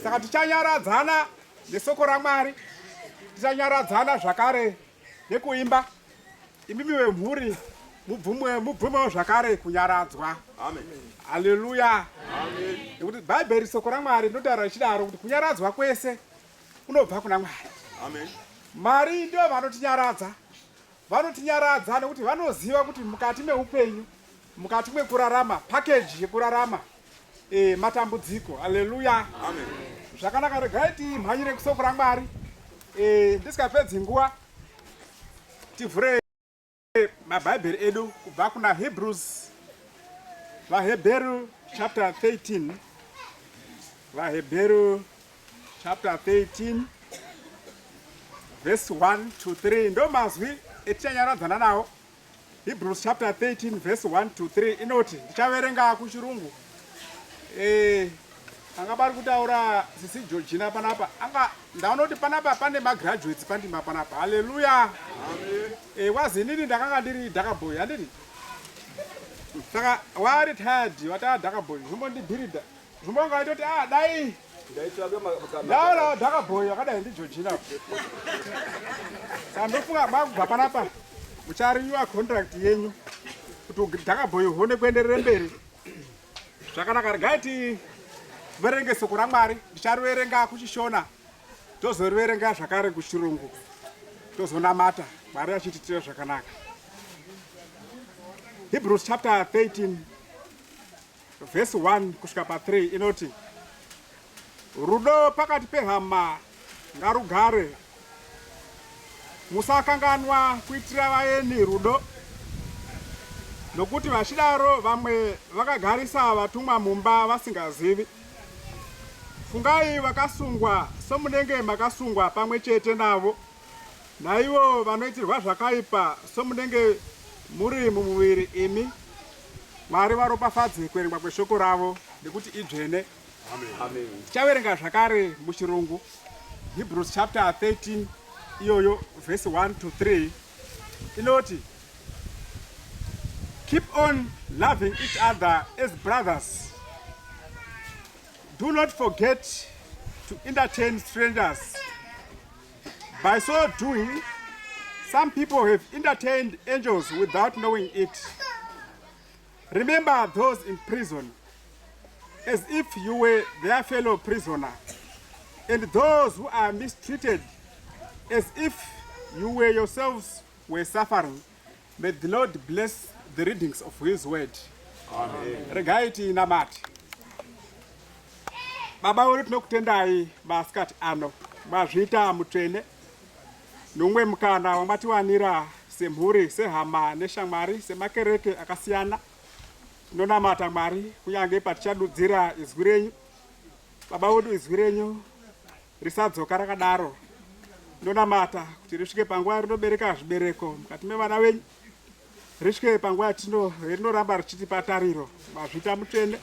Saka tichanyaradzana nesoko raMwari, tichanyaradzana zvakare nekuimba. Imimi wemhuri mubvumewo zvakare kunyaradzwa. Haleluya. Nekuti Bhaibheri soko raMwari rinotaura richidaro kuti kunyaradzwa kwese kunobva kuna Mwari. Mwari ndio vanotinyaradza. Vanotinyaradza nekuti vanoziva kuti mukati meupenyu, mukati mekurarama, package yekurarama matambudziko. Haleluya. Zvakanaka, regai timhanyire kusoko raMwari. Ndisikapedzi nguva tivhure mabhaibheri edu kubva kuna Hebrews, vaHebheru chapter 13, vaHebheru chapter 13 verse 1 to 3 ndo mazwi etichanyaradzana nawo. Hebrews chapter 13 verse 1 to 3 inoti, ndichaverenga kuchirungu. Anga bari kutaura sisi Georgina panapa, anga ndaonoti panapa pane magraduates pandima panapa. Haleluya. Wazinini ndakanga ndiri Dhakaboy handiti. Saka wari tired wata Dhakaboy zvombondibhirida zvombonga itoti dai ndaura Dhakaboy wakadai ndi Georgina. Saka ndofunga makubva panapa mucharinywa contract yenyu kuti Dhakaboy uone kuenderera mberi. Zvakanaka, regai tiverenge soko raMwari. Ndichariverenga kuchishona tozoriverenga zvakare kuchirungu tozonamata Mwari achitiitira zvakanaka. Hebrews chapter 13 verse 1 kusvika pa3 inoti, rudo pakati pehama ngarugare, musakanganwa kuitira vaeni rudo, nokuti vachidaro vamwe vakagarisa vatumwa mumba vasingazivi. Fungai vakasungwa somunenge makasungwa pamwe chete navo, naivo vanoitirwa zvakaipa somunenge muri mumuviri imi. Mwari varopafadze kuverengwa kweshoko ravo nekuti idzvene. Tichaverenga zvakare muchirungu. Hebrews chapter 13 iyoyo verse 1 to 3 inoti, keep on loving each other as brothers. Do not forget to entertain strangers. By so doing, some people have entertained angels without knowing it. Remember those in prison, as if you were their fellow prisoner, and those who are mistreated, as if you were yourselves were suffering. May the Lord bless the readings of His word. Amen. Regai tinamati. Baba wedu tinokutendai masikati ano, mwazviita mutsvene, nomwe mukana wamatiwanira semhuri, sehama neshamwari, semakereke akasiyana. Tinonamata Mwari kunyange patichadudzira izwi renyu. Baba wedu, izwi renyu risadzoka rakadaro. Tinonamata kuti risvike panguva rinobereka zvibereko mukati mevana venyu, risvike panguva rinoramba richitipa tariro. Mwazviita mutsvene,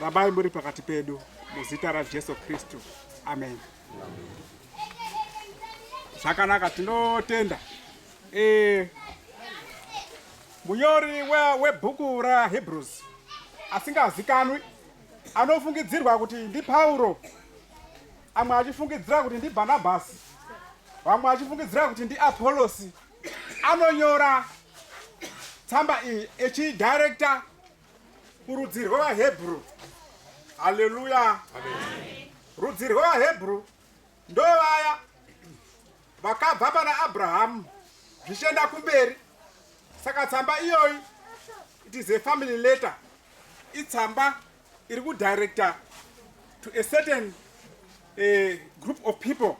rambai muri pakati pedu, muzita raJesu Kristu. Amen. Zvakanaka, tinotenda. Munyori webhuku raHebrews asingazikanwi, anofungidzirwa kuti ndi Pauro, amwe achifungidzira kuti ndi Bhanabhasi, vamwe achifungidzira kuti ndi Apolosi, anonyora tsamba iyi echidirecta kurudzi rwevaHebheru. Haleluya. Rudzi rwevaHebheru ndo vaya vakabva pana Abrahamu zvichienda kumberi. Saka tsamba iyoyi, it is a family letter. Itsamba iri kudirecta to a certain group of people.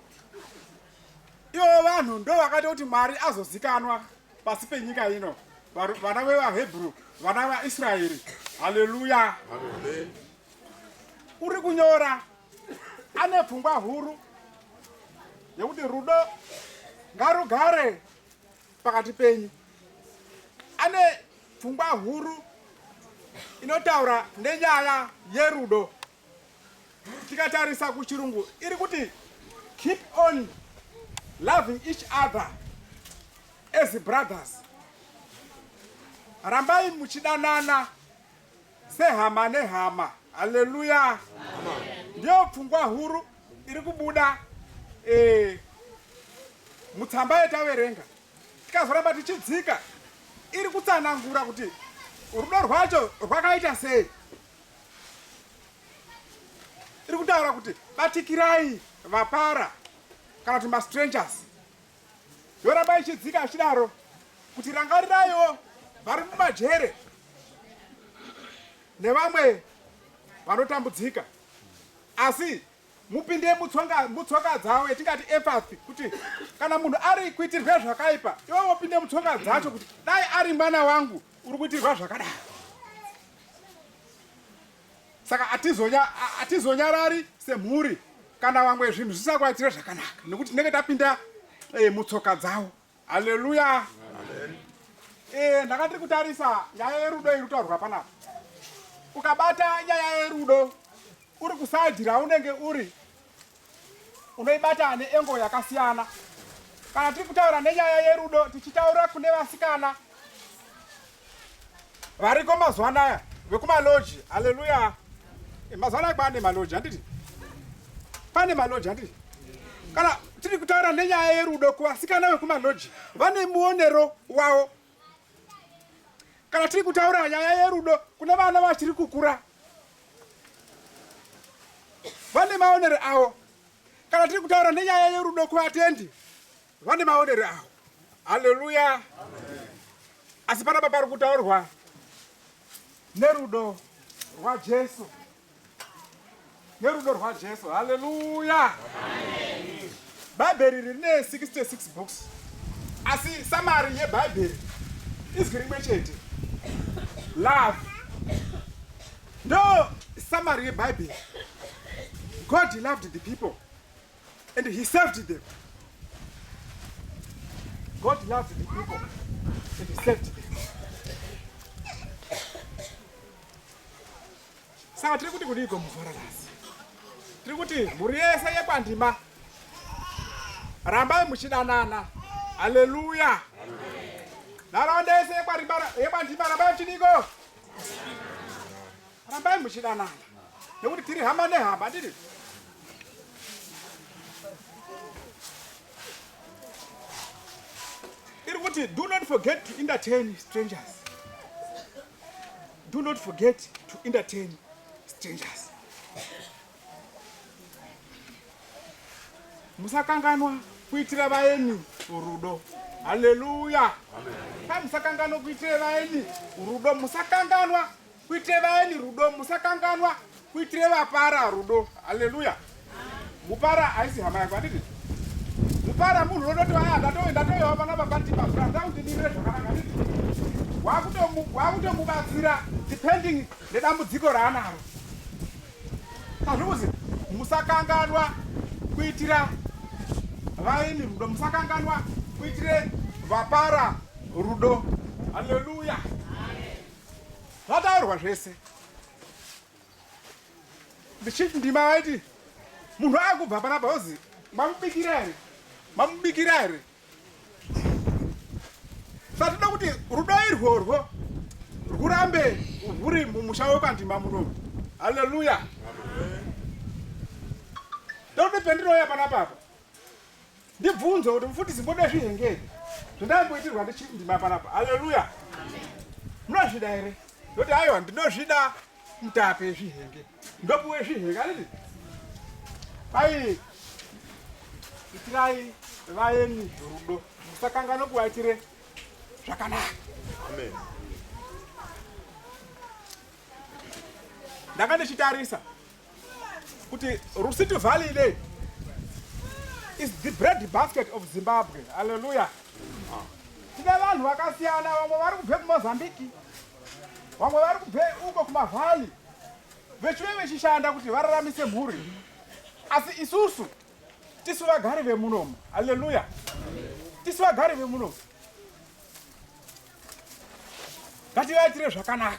Ivo vanhu ndo vakati kuti Mwari azozikanwa pasi penyika ino, vana vevaHebheru, vana vaIsraeri. Haleluya. Uri kunyora ane pfungwa huru yekuti rudo ngarugare pakati penyu. Ane pfungwa huru inotaura nenyaya yerudo. Tikatarisa kuchirungu iri kuti keep on loving each other as brothers. Rambai muchidanana sehama nehama. Haleluya. Ndio pfungwa huru iri kubuda mutsamba yataverenga. Tikazoramba tichidzika iri kutsanangura kuti rudo rwacho rwakaita sei. Iri kutaura kuti batikirai vapara kana kuti mastrangers. Yoramba ichidzika achidaro kuti rangariraiwo vari mumajere nevamwe vanotambudzika, asi mupinde mutsoka dzavo yatingati empathy, kuti kana munhu ari kuitirwa zvakaipa, iwo wopinde mutsoka dzacho kuti dai ari mwana wangu uri kuitirwa zvakadaro. Saka atizonyarari semhuri kana vamwe zvinhu zvisakuvaitira zvakanaka, nekuti tinenge tapinda mutsoka dzavo. Haleluya. Ndakati kutarisa nyaya yerudo iri kutaurwa panapa. Ukabata nyaya yerudo uri kusaidhi raunenge uri, unoibata neengo yakasiyana. Kana tiri kutaura nenyaya yerudo tichitaura kune vasikana variko mazuva anaya vekumaloji. Haleluya. Mazuva anaya pane maloji, handiti? Pane maloji, handiti? Kana tiri kutaura nenyaya yerudo kuvasikana vekumaloji, vane muonero wavo. Kana tiri kutaura nyaya yerudo kune vana vachiri kukura, maonero avo. Kana tiri kutaura nenyaya yerudo kuvatendi, vane maonero avo. Haleluya. Asi panapa pari kutaurwa nerudo rwaJesu. Nerudo rwaJesu. Haleluya. Bhaibheri rine 66 books. Asi summary yeBhaibheri izwi rimwe chete. Love. No summary yeBhaibheri. God loved the people and he saved them. God loved the people and he saved them. Saka tiri kuti kudiko muvharalasi. Tiri kuti mhuri yese yekwandima rambai muchidanana. Haleluya. Nharaunda yese yekwandima rambai muchidiko. Rambai muchidanana. Nekuti tiri hama nehama tiri. Tiri kuti do not forget to entertain strangers. Do not forget to entertain strangers. Musakanganwa kuitira vaeni urudo. Haleluya. Musakanganwa kuitira vaeni urudo. Musakanganwa kuitira vaeni rudo. Musakanganwa kuitira vapara rudo. Haleluya. Mupara haisi hama yako anditi. Mupara munhu unototi ndatoiwa pana vakati mazura ndaundinire zvakanaka anditi. Wakutomubatsira depending nedambudziko raanaro. Azvikuzi musakanganwa kuitira vaeni rudo. Musakanganwa kuitire vapara rudo. Haleluya. Zvataurwa zvese. Ndichiti ndima vaiti munhu akubva panapa ozi mamubikira here. Satoda kuti rudo irworwo rwurambe rwuri mumusha wekwandima munomu. Haleluya. Ndokuti pendinoya panapapa ndibvunze kuti mufundisi mbode zvihengeri zvandamboitirwa ndichindima panapa. Haleluya. Munozvida here? Ndoti aiwa ndinozvida mutape zvihenge. Ndopuwe zvihenge anditi. Ai itirai vaeni rudo. Musakangana kuvaitire zvakanaka. Amen. Ndanga ndichitarisa kuti Rusitu Valley ile is the bread basket of Zimbabwe. Hallelujah. Tine vanhu vakasiyana, vamwe vari kubve kuMozambique, vamwe vari kubve uko kumaValley, vechive vechishanda kuti vararamise mhuri. Asi isusu tisu vagari vemunomu. Haleluya. Tisu vagari vemunomu ngativaitire zvakanaka.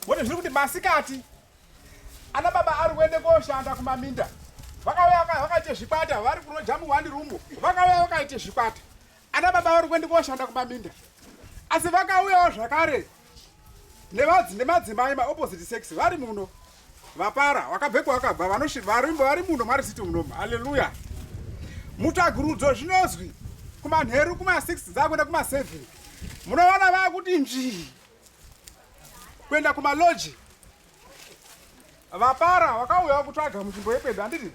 Wone zviri kuti masikati ana baba ari kuende koshanda kumaminda, vakauya vakaite zvikwata, vari kunojamu wandi rumbo, vakauya vakaite zvikwata. Ana baba vari kuende koshanda kumaminda, asi vakauyawo zvakare nemadzimai maopposite sex vari muno, vapara vakabve kwavakabva, vari muno maRusitu munomu. Haleluya. Mutagurudzo zvinozwi kumanheru kuma6 dzakuenda kuma7 munoona vakuti nzvii kuenda kumaloji. Vapara vakauya kutsvaga munzvimbo yepedo anditi.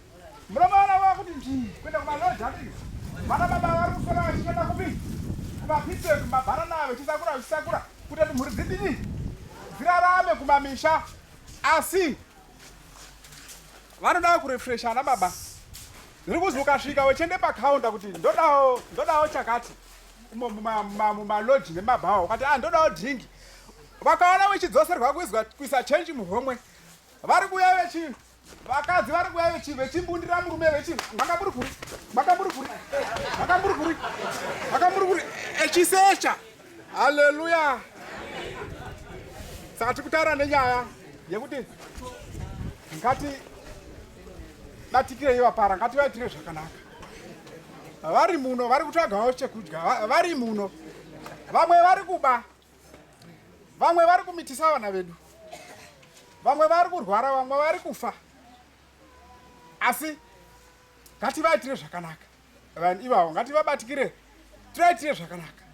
Munoona vakuti nzvii kuenda kumaloji anditi. Vana baba vari kuswera vachienda kupi kumapitse kumabhanana vechisakura kuti mhuri dzidini dzirarame kumamisha. Asi vanoda kurefresha ana baba. Zviri kuzi ukasvika uchiende pakaunda kuti ndodawo chakati mumaloji nemabhawa, ukati ndodawo dhingi, vakaona vechidzoserwa kuisa chenji muhomwe, vari kuuya vakadzi vari kuuya vechimbundira murume vechi makamburikuri echisecha. Haleluya. Saka tikutaura nenyaya yekuti ngati batikirei vapara, ngativaitire zvakanaka. Vari muno vari kutsvagawo chekudya, vari muno vamwe vari kuba, vamwe vari kumitisa vana vedu, vamwe vari kurwara, vamwe vari kufa. Asi ngativaitire zvakanaka. Vanhu ivavo ngativabatikire, tivaitire zvakanaka.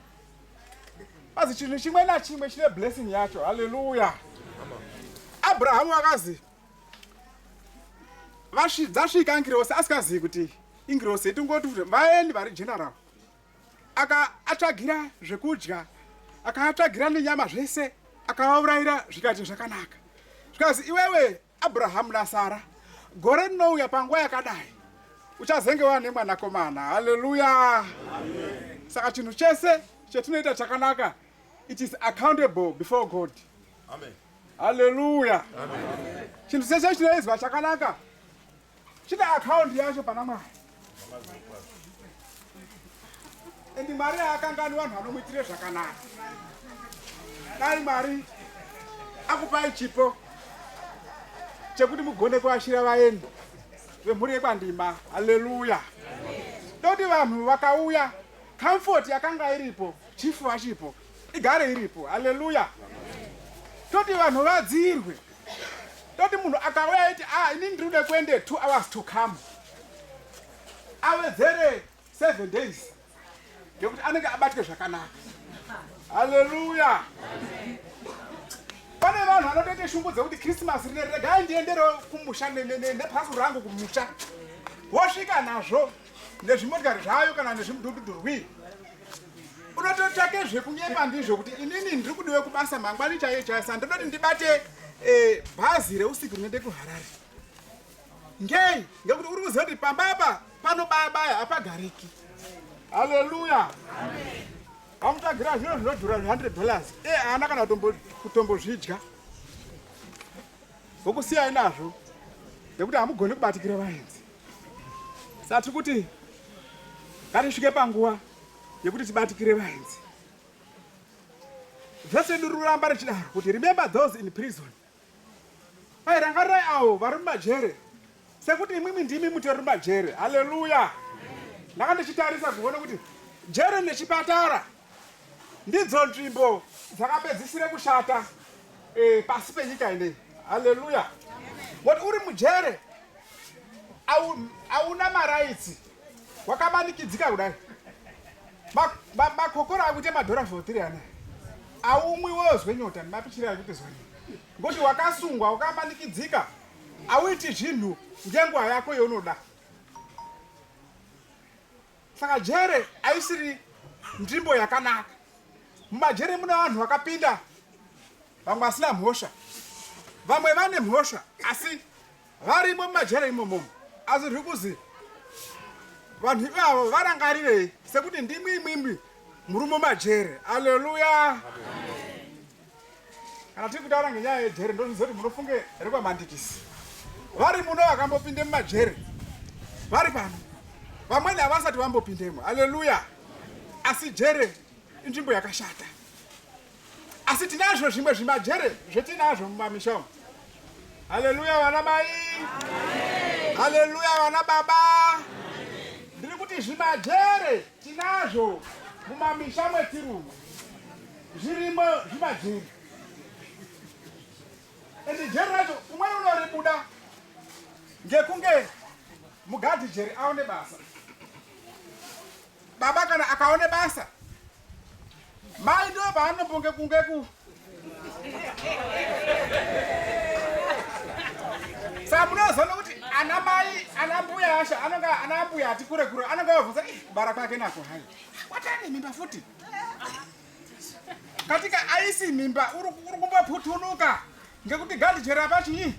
Asi chinhu chimwe nachimwe chine blessing yacho. Haleluya. Abrahamu akazi dzasvika ngirosi asikazivi kuti ingirosi tingoti kuti vaeni vari general akaatsvagira zvekudya akaatsvagira nenyama zvese akavaurayira zvikati zvakanaka zvikazi iwewe Abrahamu naSara gore rinouya panguva yakadai uchazengewa nemwanakomana. Haleluya. Saka chinhu chese chetinoita chakanaka, it is accountable before God. Amen. Haleluya. Chinhu chese chinoizwa chakanaka chine account yacho pana Mwari. Endi Mwari akangani vanhu vanomuitire zvakanaka. Dai Mwari akupai chipo chekuti mugone kuashira vaeni vemhuri yekwandima. Haleluya. Doti vanhu vakauya, comfort yakanga iripo, chifu achipo, igare iripo. Haleluya. Doti vanhu vadzirwe. Doti munhu akauya iti ini ndiri kuende 2 hours to come, awedzere 7 days ngekuti anenge abatwe zvakanaka. Haleluya. Pane vanhu vanotoite shungu dzekuti Christmas rine regai ndienderewo kumusha nephasu rangu kumusha, wosvika nazvo nezvimotikari zvayo kana nezvimudhudhudhurwi, unototsvake zvekunyepa ndizvo kuti inini ndiri kudiwe kubasa mangwani chaiyo chaiyo, ndinoti ndibate bhazi reusiku rinoende kuHarare. Ngei? Ngekuti uri kuziva kuti pambapa panobaya hapagariki. Haleluya. Vamutagira zviro zvinodhura $100, haana kana kutombozvidya, vokusiyai nazvo nekuti hamugoni kubatikira vaenzi. Saka tiri kuti ngatisvike panguva yekuti tibatikire vaenzi. Zvese duru ramba richidaro kuti remember those in prison. Rangarirai avo vari mumajere sekuti imwimwi ndimi mutori mumajere. Haleluya. Ndanga ndichitarisa kuona kuti jere nechipatara ndidzo nzvimbo dzakapedzisire kushata pasi penyika ineyi. Haleluya. Kuti uri mujere hauna maraitsi, wakamanikidzika kudai, makokoro akuite madhora 43 anaya, haumwi wozwe nyota nemapichire akuti zvani, ngokuti wakasungwa wakamanikidzika, hauiti zvinhu ngenguva yako yaunoda. Saka jere haisiri nzvimbo yakanaka. Mumajere muna vanhu vakapinda, vamwe vasina mhosva, vamwe vane mhosva asi varimo mumajere imomo. Asi zviri kuzi vanhu ivavo varangarirei sekuti ndimi imwimwi muri mumajere. Haleluya. Kana tiri kutaura ngenyaya yejere ndozviziva kuti munofunge rekwamandikisi. Vari muno vakambopinde mumajere vari pano, vamweni havasati vambopindemo. Haleluya. Asi jere inzvimbo yakashata. Asi tinazvo zvimwe zvimajere zvetinazvo mumamisha umu. Haleluya vana mai. Haleluya vana baba. Ndiri kuti zvimajere tinazvo mumamisha mwetiri umu. Zvirimo zvimajere. Endi jere racho umweni unoribuda ngekunge mugadhi jere aone basa. Baba kana akaone basa, mai ndo paanombonge kungeku. Saka munozoona kuti ana mai, ana mbuya asha, ana mbuya ati kure kure, anenge vabvunza kubara kwake nako hai, watane mimba futi? Katika aisi mimba uri kumboputunuka ngekuti gadhi jere apachii?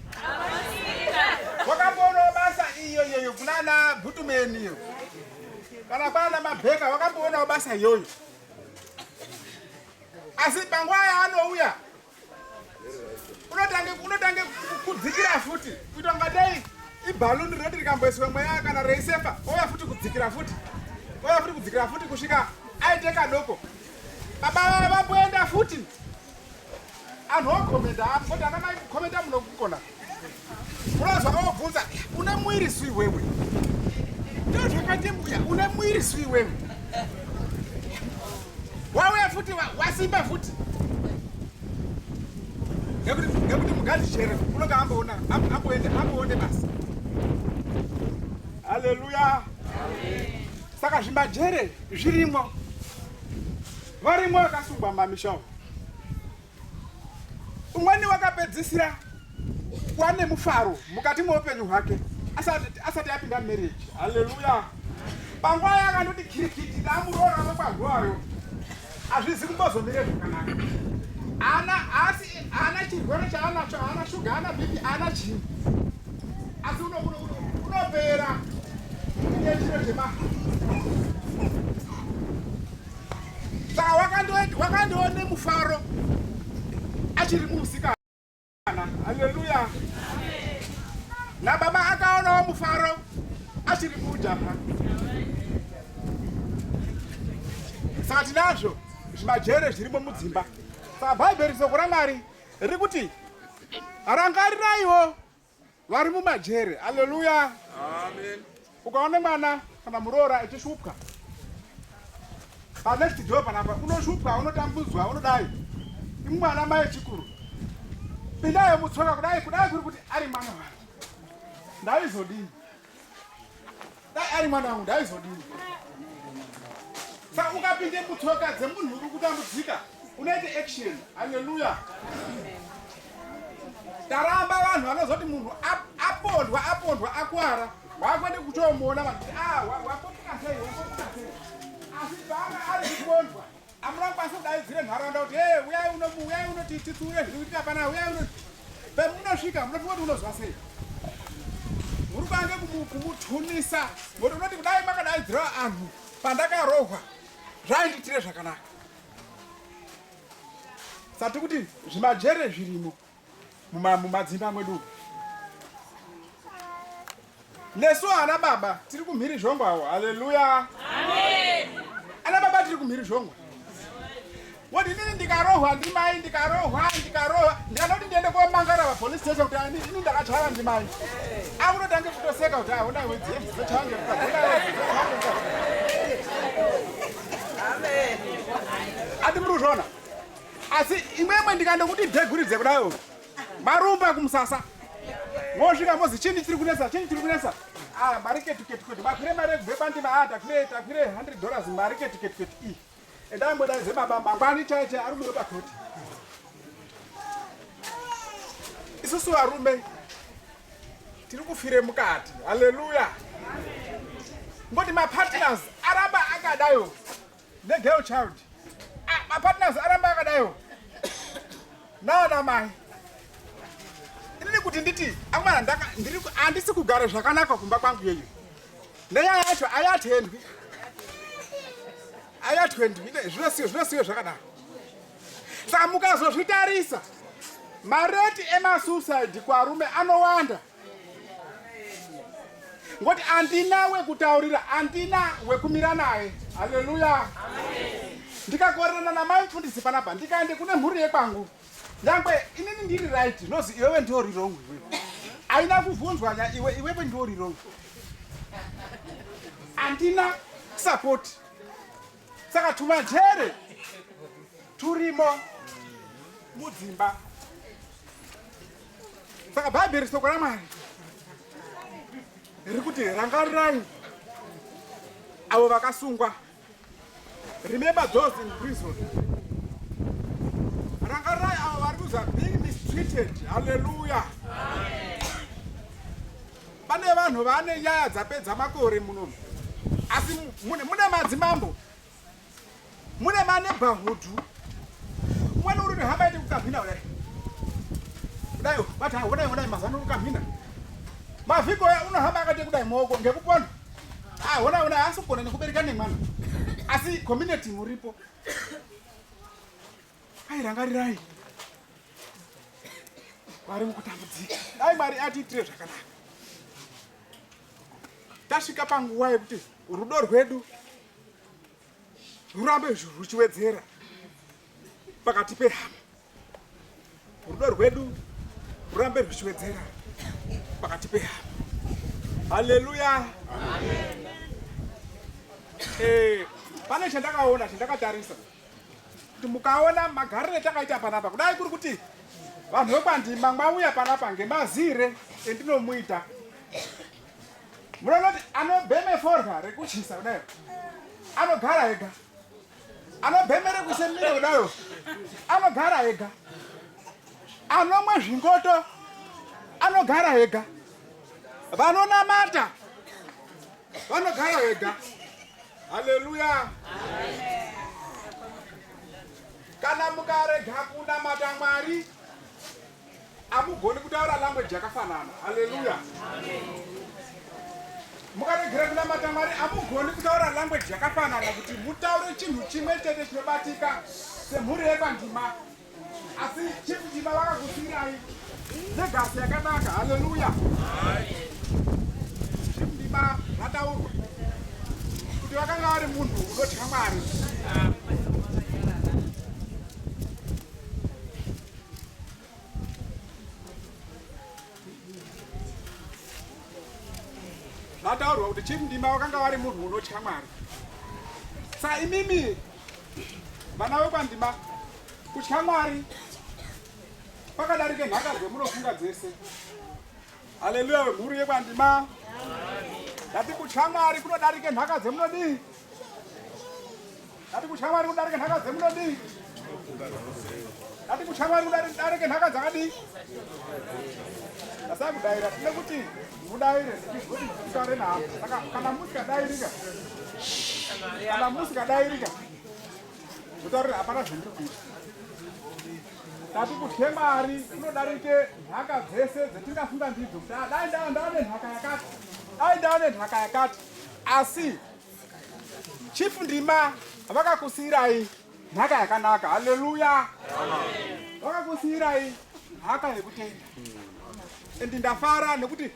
Wakamboona basa iyo kunana bhutumeni iyo, kana pana mabheka wakamboona basa iyoyo. Asi panguva yaanouya unotange kudzikira futi, kuita ngadai ibhaluni rinoti rikamboiswe mweya kana reisefa, ouya futi kudzikira futi kusvika aite kadoko. Baba vamboenda futi. Anhu okomenda kuti ana mai kukomenda munokukona. Unozwa obvunza, une mwiri swi wewe? Ndo zvakati mbuya, une mwiri swi wewe? Wauya futi wasimba futi. Ngekuti mugadhi jere unonga amboende basa. Haleluya. Saka zvimajere zvirimo, varimo vakasungwa mumamisha umu. Umweni wakapedzisira wane mufaro mukati mweupenyu hwake asati apinda marriage. Hallelujah. Panguva yakandoti kirikiti ndamuroora kwagwayo. Hazvizi kumbozomire zvakanaka. Ana chirwere chaanacho, ana shuga, ana BP, ana chini. Asi unopera. Chiro chema. Saka wakandione mufaro achiri musikana. Hallelujah. Na baba akaonawo mufaro achiri mujaha. Saka tinazvo zvimajere zvirimo mudzimba. Saka bhaibheri soko raMwari riri kuti rangariraiwo vari mumajere. Hallelujah. Amen. Ukaone mwana kana muroora echishupwa panext door panapa unoshupwa, unotambudzwa, unodai imwana mai chikuru pindayo mutsoka kudai kuri kuti ari mwana wangu ndaizodini, dai ari mwana wangu ndaizodini. Saka ukapinde mutsoka dzemunhu uri kutambudzika unoite action. Hallelujah. Taramba vanhu vanozoti munhu apondwa akwara wakwende kutomuona vanhu wapotuka sei. Asi banga ari kupondwa amurangwasi kudaidzire nharaunda kuti uyai unotitsure zvikuitika pana uyai pemunosvika munoti kuti unozwa sei. Muri kuange kumutunisa ngoti unoti kudai makadaidzira anhu pandakarohwa zvainditire zvakanaka. Sati kuti zvimajere zvirimo mumadzimba mwedu. Nesu ana baba tiri kumhiri zhongwawo. Hallelujah. Amen. Ana baba tiri kumhiri zhongwa. Woti nini ndikarohwa ndimai ndikarohwa ndikanoti ndiende komangara papolice station kuti ini ndakachaya ndimai. Akunotange kutoseka kuti aona wedzi dzechange Amen. Ati muruzvona. Asi imwemwe ndikandokuti dhegurize kudayo marumba kumusasa mosvika mozi chini chiri kunesa mari ketiketi makwire mari ekubvepandima takwire $100 mari ketiketi iyi endambodaidze baba mangwani chaiche ari muno pakoti. Isusu varume tiri kufire mukati. Hallelujah. Ngoti mapartners aramba akadayo negirl child. Mapartners aramba akadayo nana mai. Inini kuti nditi amwana handisi kugara zvakanaka kumba kwangu yeyo. Nenyaya yacho ayatendwi zvinosiyo zvakadaro. Saka mukazozvitarisa mareti emasuicide kwarume anowanda. Ngoti andina wekutaurira, andina wekumira naye. Hallelujah. Ndikakorerana namai mfundisi panapa ndikaende kune mhuri yekwangu. Nyangwe inini ndiri right nozi iwewe ndori wrong. Aina kuvunzwa nya iwewe ndori wrong. Andina support. Saka tumajere turimo mudzimba. Saka bhaibheri soko raMwari riri kuti rangarirai avo vakasungwa. Remember those in prison. Rangarirai avo vari kuza being mistreated. Hallelujah. Pane vanhu vane nyaya dzapedza makore munomu. Asi mune madzimambo. Mune maneighborhood. Umwe uri hamba ite kukabhina kudai. Kudayo bati kudai mazano kukabhina. Mavhiko unohamba akati kudai maoko ngekupona. Ona asi kugona nekubereka nemwana. Asi community muripo. Rangarirai. Vari mukutambudzika. Dai Mwari atiitire zvakanaka. Tasvika panguva yekuti rudo rwedu rurambe ruchiwedzera pakati pehama. Rudo rwedu rurambe ruchiwedzera pakati pehama. Hallelujah. Amen. Pane chandakaona chandakatarisa kuti mukaona magariro etakaita panapa kudai kuri kuti vanhu vekwandima mwauya panapa ngemazire endinomuita. Munoti anobheme forya rekuchisa kudayo anogara ega. Anobheme rekusemire kudayo anogara ega. Anomwe zvingoto anogara ega. vanonamata vanogara wega. Haleluya. Kana mukarega kunamata Mwari amugoni kutaura language yakafanana. Haleluya. Mukaregera kunamata Mwari amugoni kutaura language yakafanana kuti mutaure chinhu chimwe chete chinobatika semhuri yekwandima. Asi chindima vakakusirai negasi yakanaka. Haleluya. Chindima vataurwa kuti vakanga vari munhu unotya Mwari. Vataurwa kuti chindima vakanga vari munhu unotya Mwari. Sa imimi vana vekwandima kutya Mwari kwakadarike nhaka dzemunofunga dzese. Haleluya. Mhuri yekwandima ndati kutya Mwari kunodarike nhaka dzemunodii? Ndati kutya Mwari kunodarike nhaka dzemunodii? Ndati kutya Mwari kunodarike nhaka dzakadii? Ndasaka kudaira tine kuti mudaire kuti kutare napo. Saka kana musikadairika mutaurire hapana zvindiri kuita. Ndati kutya Mwari kunodarike nhaka dzese dzetingafunga ndidzo kuti dai ndave nhaka yakati, dai ndave nhaka yakati. Asi chifu ndima vakakusiyirai nhaka yakanaka. Haleluya. Vakakusiyirai nhaka yekutenda. Endi ndafara nekuti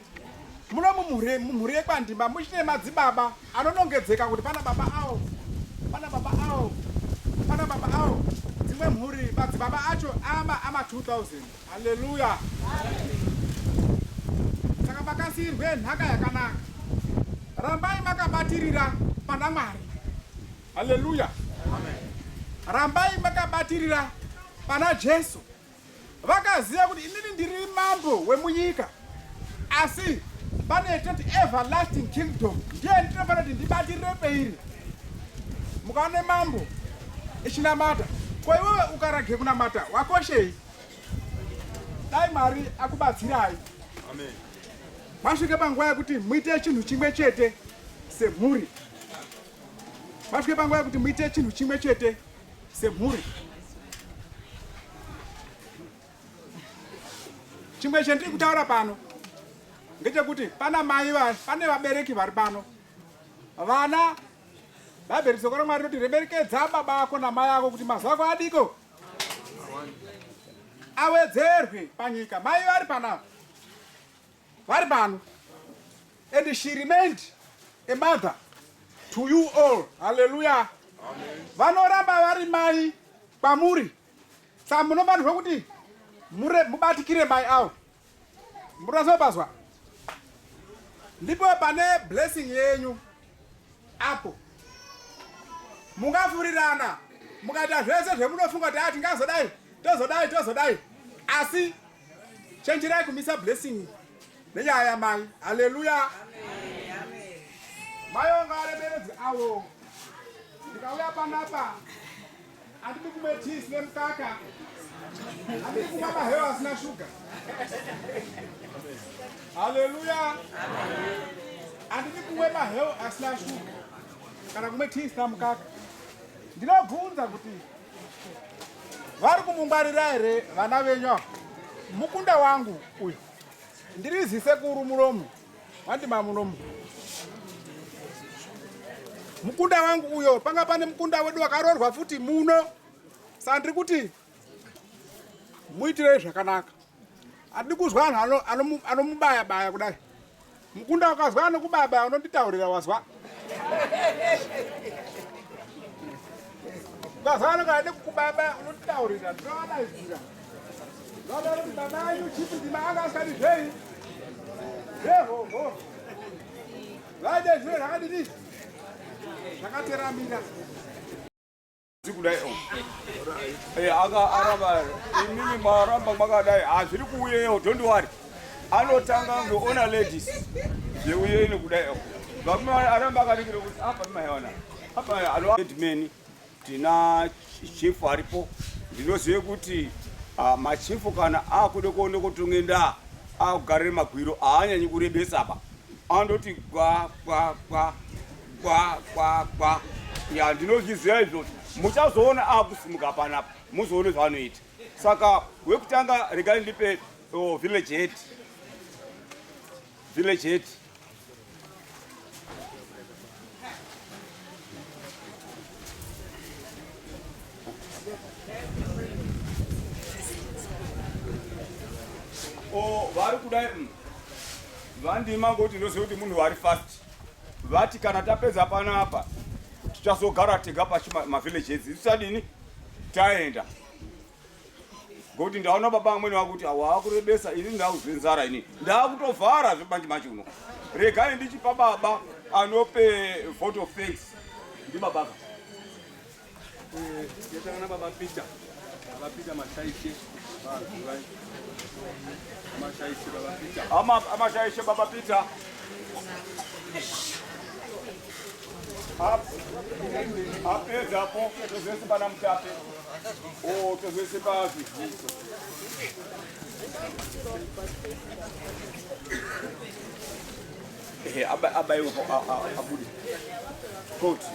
muno mumhuri yekwandima muchine madzibaba anonongedzeka kuti pana baba awo, pana baba awo, pana baba awo. Dzimwe mhuri madzibaba acho ama 2000. Haleluya. Saka makasiyirwe nhaka yakanaka. Rambai makabatirira pana Mwari. Haleluya. Rambai makabatirira pana Jesu. Vakaziva kuti inini ndiri mambo wemunyika, asi pane everlasting kingdom ndiye ndinofanira kuti ndibatirire peiri. Mukaone mambo echinamata, kwa iwewe ukarage kunamata wakoshei. Dai Mwari akubatsirai. Amen. Masvike panguva yekuti muite chinhu chimwe chete semhuri. Masvike panguva yekuti muite chinhu chimwe chete semhuri. Chimwe chendiri kutaura pano ngechekuti pana mai, pane vabereki vari pano. Vana Bhabheri soko raMwari roti remekedza baba ako namai ako kuti mazuva ako adiko awedzerwe panyika. Mai vari panapa, vari pano. And she remained a mother to you all. Hallelujah. Vanoramba vari mai kwamuri. Saka munofanirwa kuti mubatikire mai avo. Murazopazwa. Ndipo pane blessing yenyu apo. Mungafurirana mukaita zvese zvemunofunga kuti tingazodai tozodai. Asi chenjerai kumisa blessing nenyaya yamai. Haleluya. Mai vangu varemeredzi avo. Ndikauya panapa handidi kumwe tea sine mukaka, handidi kumwa mahewu asina shuga. Haleluya. Handidi kumwe mahewu asina shuga kana kumwe tea isina mukaka. Ndinobvunza kuti vari kumungwarira here vana venyu? Mukunda wangu uyu ndirizise kuru muromo wandima muromo. Mukunda wangu uyo panga pane mukunda wedu wakaroorwa futi muno. Saka ndiri kuti muitire zvakanaka. Handidi kuzwa anhu anomubaya kudai. Mukunda wakazwa anokubaya unonditaurira wazwa. Ukazwa anokade kukubaya unonditaurira ndinoadaidzira. Ndoda kuti baba anyu chipi ndima anga asikati zvei. Zvehoho. Vaide zviro zvakadini? Zvakateramira. Kudai aka aramba imimi maramba makadai hazviri kuuyeyo, don't worry. Anotanga ngeona ladies yeuyeni kudai vakume aramba akaringire kuti apa timaona apa alomeni tina chifu aripo. Ndinozive kuti machifu kana akude kuone kutonge ndaa akugarire magwiro haanyanyi kurebesa apa andoti kwa ya ndinozviziva izvozvo muchazoona akusimuka panapa muzoone zvaanoita saka wekutanga regai ndipe village head vari kudai vandima ngokuti ndoziva kuti munhu vari fast vati kana tapedza panapa tichazogara tega pashi mavillage edzi tisadini taenda ngokuti ndaona baba amweni vakuti waakurebesa ini ndauzvenzara ini ndaakutovhara zvebanje manje uno regai ndichipa baba anope vote of thanks ndibabaka yatangana baba Peter mashaishe amashaishe baba Peter apedzapo tozvese pana mutape tozvese pazviziso abaiwa abude koti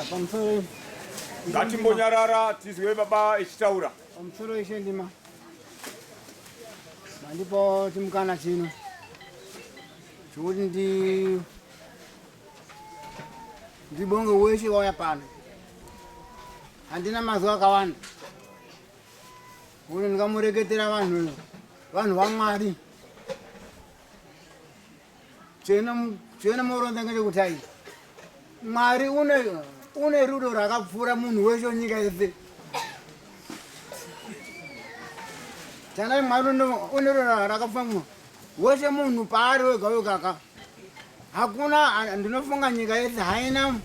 pamusoro ngatimbonyarara tizwe baba echitaura pamusoro ishe ndima mandipo chimukana chino chokuti ndibonge weshe wauya pano handina mazuva akawanda kuti ndingamureketera vanhu vaMwari chenemuronza ngechekuti ai Mwari une rudo rakapfuura munhu weshe wenyika yese. Tana Mwari une rudo rakapfuura munhu weshe munhu paari wega wega. Hakuna ndinofunga nyika yese haina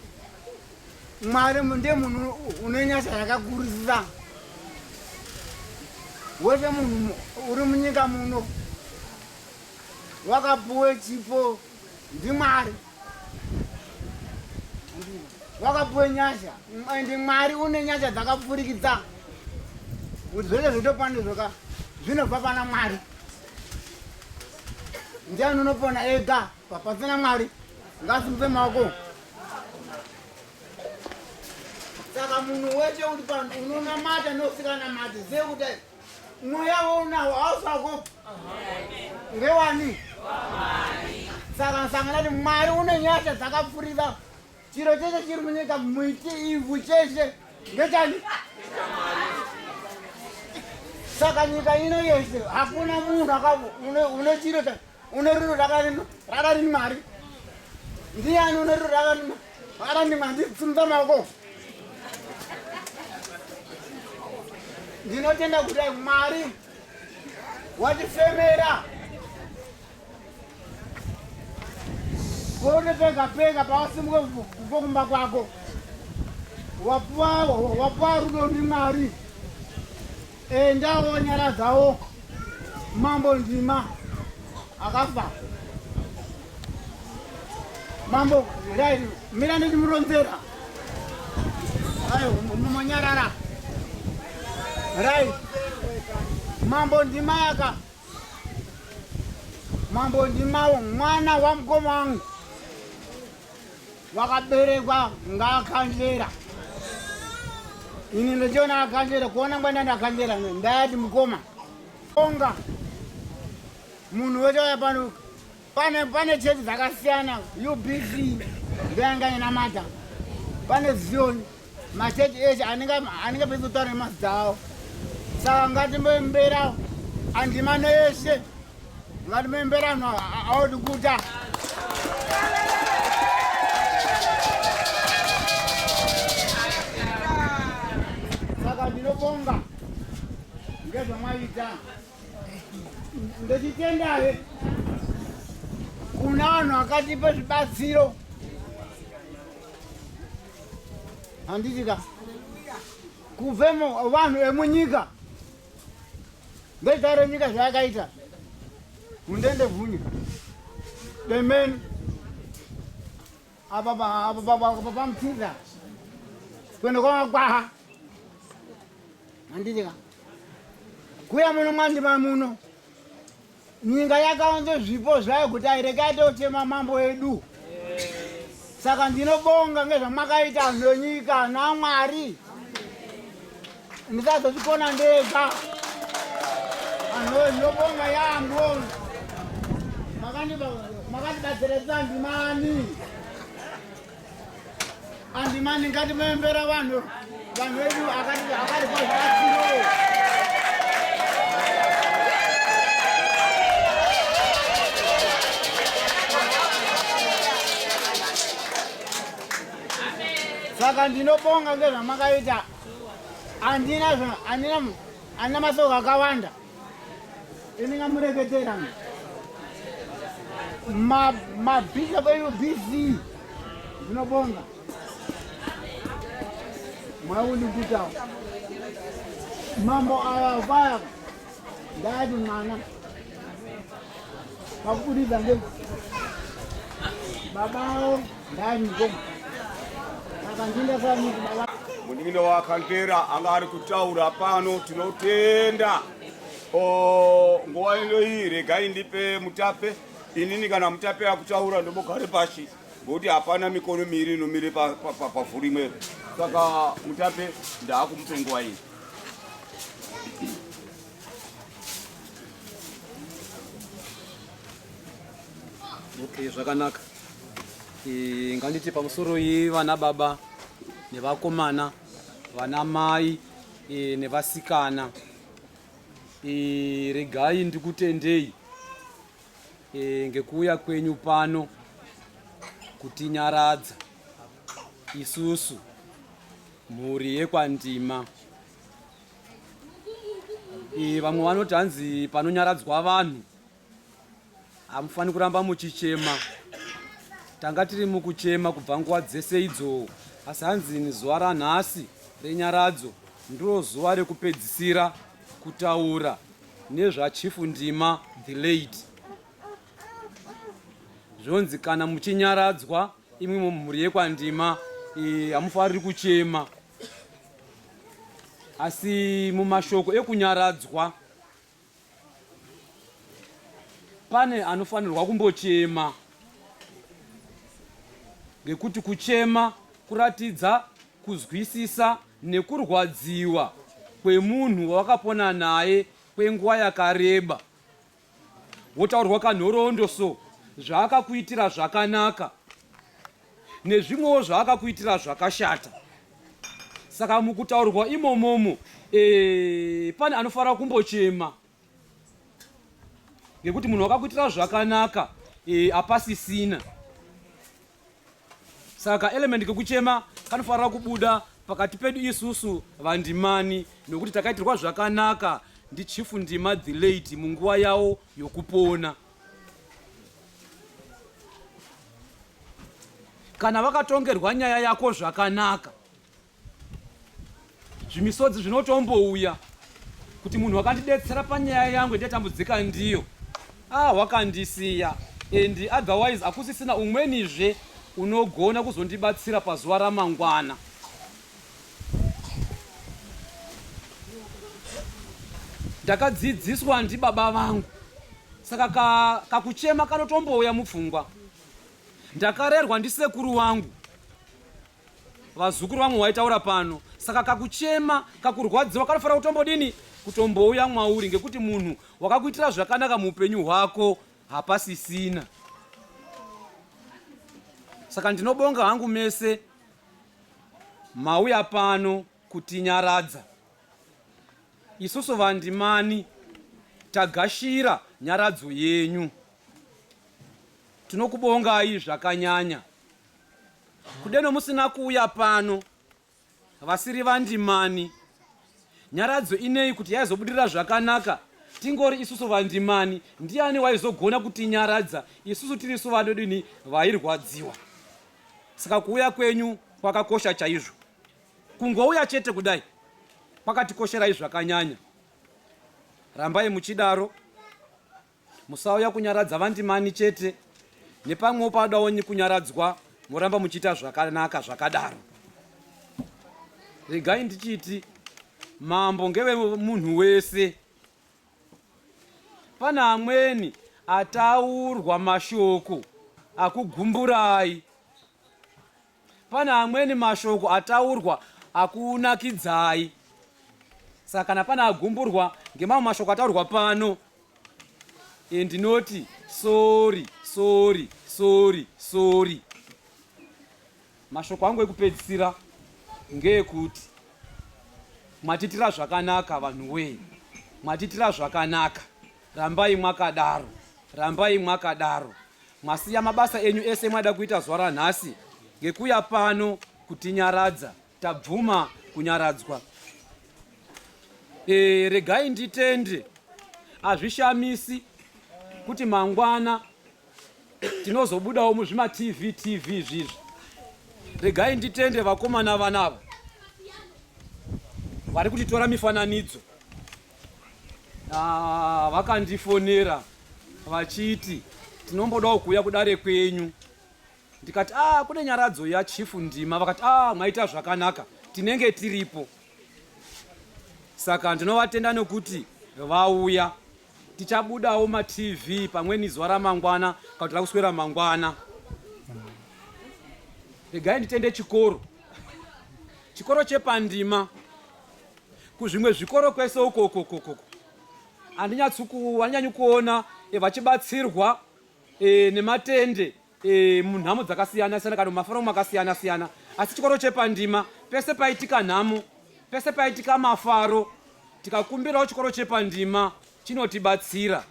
Mwari ndiye munhu une nyasha yakakurisisa. Weshe munhu uri munyika muno wakapuwe chipo ndiMwari. Wakapuwe nyasha ende Mwari une nyasha dzakapfurikidza kuti zvese zvitopandizvoka zvinobva pana Mwari. Ndiani unopona ega pasina Mwari? Ngasimudze maoko. Saka munhu weshe uri pano unonamata nosinganamati zive kuti mweya waunawo hausakopa ngewani. Saka nsangana kuti Mwari une nyasha dzakapfurikidza. Chiro chese chiri munyika mwiti ivhu cheshe ngechani? Saka nyika ino yese hakuna munhu une chiro une rudo rakadini Mwari. Ndiani une rudo rakadini Mwari? Nditsimudza maoko. Ndinotenda kuti Mwari watifemera kuti pega pawasimuke kubva kumba kwako wapuwa rudo ndiMwari. Endawo nyaradzawo mambo Ndima akafa. Mambo rai mira ndimuronzera ayo mumonyarara rai mambo Ndima yaka mambo Ndimawo mwana wa mukoma wangu wakaberekwa ngaakhanjera. Ini ndochiona akhanjera kuona ngwenda ndakhanjera ndayati mukoma onga munhu wese wauya pano pane chechi dzakasiyana UBC ndeyanga inamata pane Zion machechi eshe anenge pezitaura nemazita awo. Saka ngatimboembera andimano eshe ngatimboembera anhu aoti kuta saka ndinobonga ngezvamwaita. Ndochitendahe kuna vanhu vakatipe zvibatsiro. Handitika kubvemo vanhu vemunyika ngezvairo nyika zvayakaita mundende vhunye bemeni apa pamutira kwenda kwamakwaha manditika kuya muno mwandima muno nyika yakawanze zvipo zvayo kuti airekai otema mambo edu. Saka ndinobonga ngezvamakaita zvenyika naMwari. Ndisazozvikona ndega. Anhu ndinobonga yaambo. Makandibatsiridza Andimani ngatimembera vanhu vedu akatipa zvatsiro. Saka ndinobonga ngezvamakaita. Andina masoko akawanda. Ini ngamureketera. Mabishop eUBC ndinobonga. Mwauni kutawo. Mambo aya vaya. Ndadi mwana. Pakudidza nge babao ndani ngoma. Muningindo wakangera anga ari kutaura pano tinotenda. Nguva ino iyi regai ndipe Mutape. Inini kana Mutape akutaura ndomogare pashi. Ngekuti hapana mikono miri inomire pavhuri imwepo. Saka Mutape ndakumupe nguva iyi. Okay, zvakanaka. Nganditi pamusoro vana baba nevakomana, vana mai nevasikana. Regai ndikutendei ngekuuya kwenyu pano kutinyaradza isusu mhuri yekwandima. Vamwe vanoti hanzi panonyaradzwa vanhu hamufani kuramba muchichema. Tanga tiri mukuchema kubva nguva dzese idzo, asi hanzi ni zuva ranhasi renyaradzo ndiro zuva rekupedzisira kutaura nezvachifu ndima the late. Zvonzi kana muchinyaradzwa imwe mumhuri yekwandima hamufariri kuchema, asi mumashoko ekunyaradzwa pane anofanirwa kumbochema, ngekuti kuchema kuratidza kuzwisisa nekurwadziwa kwemunhu wawakapona naye kwenguva yakareba. Wotaurwa kanhoroondo so zvaakakuitira zvakanaka nezvimwewo zvaakakuitira zvakashata. Saka mukutaurwa imomomo pane anofanira kumbochema, ngekuti munhu wakakuitira zvakanaka hapasisina. Saka element kekuchema kanofanira kubuda pakati pedu isusu vandimani, nokuti takaitirwa zvakanaka ndichifu ndima the late munguva yawo yokupona. Kana vakatongerwa nyaya yako zvakanaka, zvimisodzi zvinotombouya kuti munhu wakandidetsera panyaya yangu yandatambudzika ndiyo, wakandisiya, and otherwise hakusisina umwenizve unogona kuzondibatsira pazuva ramangwana. Ndakadzidziswa ndibaba vangu, saka kakuchema kanotombouya mupfungwa. Ndakarerwa ndisekuru wangu, vazukuru vamwe waitaura pano. Saka kakuchema kakurwadziwa kanofanira kutombodini, kutombouya mwauri, ngekuti munhu wakakuitira zvakanaka muupenyu hwako hapasisina. Saka ndinobonga hangu mese mauya pano kutinyaradza. Isusu vandimani tagashira nyaradzo yenyu. Tinokubongai zvakanyanya. Kudeno musina kuuya pano vasiri vandimani, nyaradzo inei kuti yaizobudira zvakanaka, tingori isusu vandimani, ndiani waizogona kutinyaradza isusu tiri isu vadodini vairwadziwa. Saka kuuya kwenyu kwakakosha chaizvo. Kungouya chete kudai kwakatikosherai zvakanyanya. Rambai muchidaro, musauya kunyaradza vandimani chete, nepamwewo padawo kunyaradzwa moramba muchiita zvakanaka zvakadaro. Regai ndichiti mambo ngeve munhu wese. Pana amweni ataurwa mashoko akugumburai, pana amweni mashoko ataurwa akunakidzai. Saka kana pana agumburwa ngemamwe mashoko ataurwa pano, ndinoti sorry, sorry, sorry, sorry. Mashoko angu ekupedzisira ngeekuti mwatitira zvakanaka vanhu wei, mwatitira zvakanaka, rambai mwakadaro, rambai mwakadaro. Mwasiya mabasa enyu ese mwada kuita zuva ranhasi ngekuya pano kutinyaradza, tabvuma kunyaradzwa. Regai nditende, hazvishamisi kuti mangwana tinozobudawo muzvima TV izvizvi. Regai nditende vakomana vanava vari kutitora mifananidzo vakandifonera vachiti tinombodawo kuuya kudare kwenyu. Ndikati kune nyaradzo yachifu Ndima. Vakati mwaita zvakanaka, tinenge tiripo. Saka ndinovatenda nekuti vauya. Tichabudawo maTV pamweni zuva ramangwana kana kuti rakuswera mangwana. Regai nditende chikoro chepandima. Kuzvimwe zvikoro kwese ukoko handinyanyi kuona vachibatsirwa nematende munhamo dzakasiyana siyana kana mumaforamu akasiyana siyana. Asi chikoro chepandima, pese paitika nhamo, pese paitika mafaro, tikakumbirawo chikoro chepandima chinotibatsira.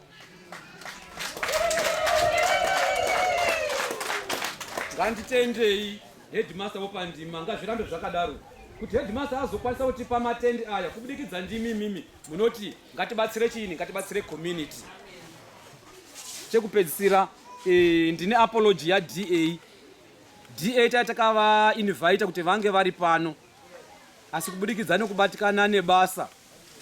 Nganditendei headmaster wopandima, ngazvirambe zvakadaro kuti headmaster azokwanisa kutipa matende aya kubudikidza ndimi munoti ngatibatsire chini, ngatibatsire community. Chekupedzisira ndine apology ya DA takava invite kuti vange vari pano, asi kubudikidza nekubatikana nebasa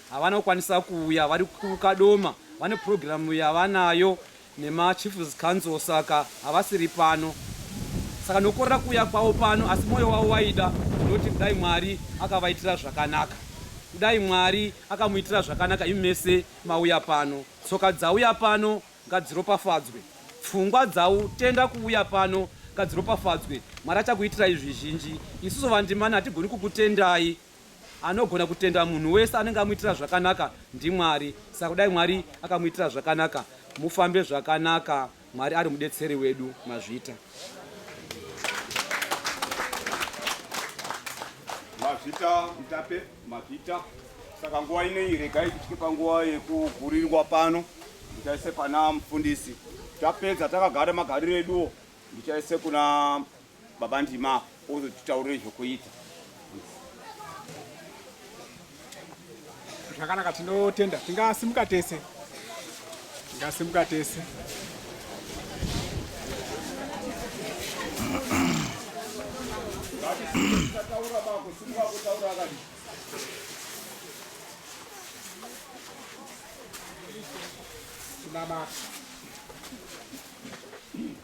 havana kukwanisa kuuya, vari kukadoma, vane program yavanayo nema chiefs council, saka havasiri pano. Saka nokorera kuuya kwavo pano, asi moyo wavo waida noti kudai Mwari akavaitira zvakanaka, kudai Mwari akamuitira zvakanaka imi mese mauya pano. Tsoka dzauya pano ngadziropafadzwe, pfungwa dzautenda kuuya pano ngadziropafadzwe. Mwari achakuitirai zvizhinji. Isusu vaNdimani hatigoni kukutendai, anogona kutenda munhu wese anenge amuitira zvakanaka ndiMwari. Saka kudai Mwari akamuitira zvakanaka, mufambe zvakanaka, Mwari ari mudetseri wedu, mazvita. Mazvita Mutape, mazvita. Saka nguva inei regai kusvike panguva yekugurirwa pano, ndichaise pana mufundisi. Tapedza takagara magariro eduwo, ndichaise kuna baba Ndima ozotitaurire zvokuita. Zvakanaka, tinotenda. Tingasimuka tese. Tingasimuka tese.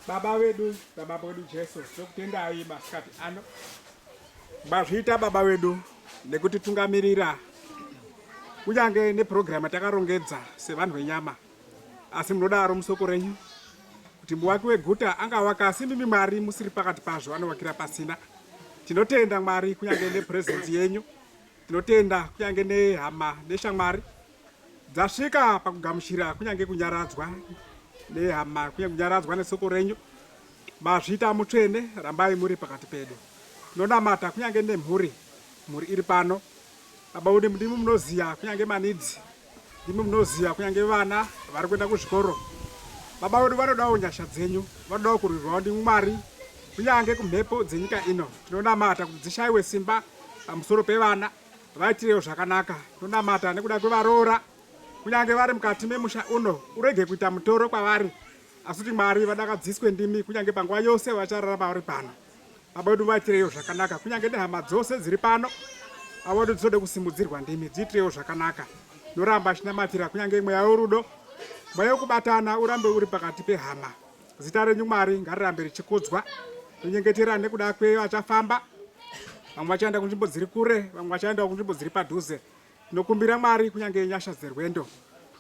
Baba wedu nababa wedu Jesu, tokutendai masikati ano. Mazvita baba wedu nekutitungamirira kunyange neprogramu takarongedza sevanhu venyama. Asi munodaro musoko renyu kuti muwaki weguta angawaka, asi mimi Mwari musiri pakati pazvo, anowakira pasina. Tinotenda Mwari kunyange nepresence yenyu, tinotenda kunyange nehama neshamwari dzasvika pakugamuchira kunyange kunyaradzwa nehama, kunyange kunyaradzwa nesoko renyu. Mazvita mutsvene, rambai muri pakati pedu. Tinonamata kunyange nemhuri iri pano. Baba wedu ndimi munoziya kunyange manidzi, ndimi munoziya kunyange vana vari kuenda kuzvikoro. Baba wedu vanodawo nyasha dzenyu, vanodawo kurwirwawo ndiMwari kunyange kumhepo dzenyika ino. Tinonamata kuti dzishayiwe simba pamusoro pevana, vaitirewo zvakanaka. Tinonamata nekuda kwevaroora kunyange vari mukati memusha uno, urege kuita mutoro kwavari, asi kuti Mwari vadakadziswe ndimi kunyange panguva yose vachararama vari pano. Baba wedu vaitirewo zvakanaka kunyange nehama dzose dziri pano. Baba wedu dzode kusimudzirwa ndimi, dziitirewo zvakanaka. Noramba achinamatira kunyange mweya worudo, mweya wokubatana urambe uri pakati pehama. Zita renyu Mwari ngarirambe richikudzwa. Tinyengetera nekuda kwevachafamba, vamwe vachaenda kunzvimbo dziri kure, vamwe vachaenda kunzvimbo dziri padhuze. Nokumbira Mwari kunyange nyasha dzerwendo.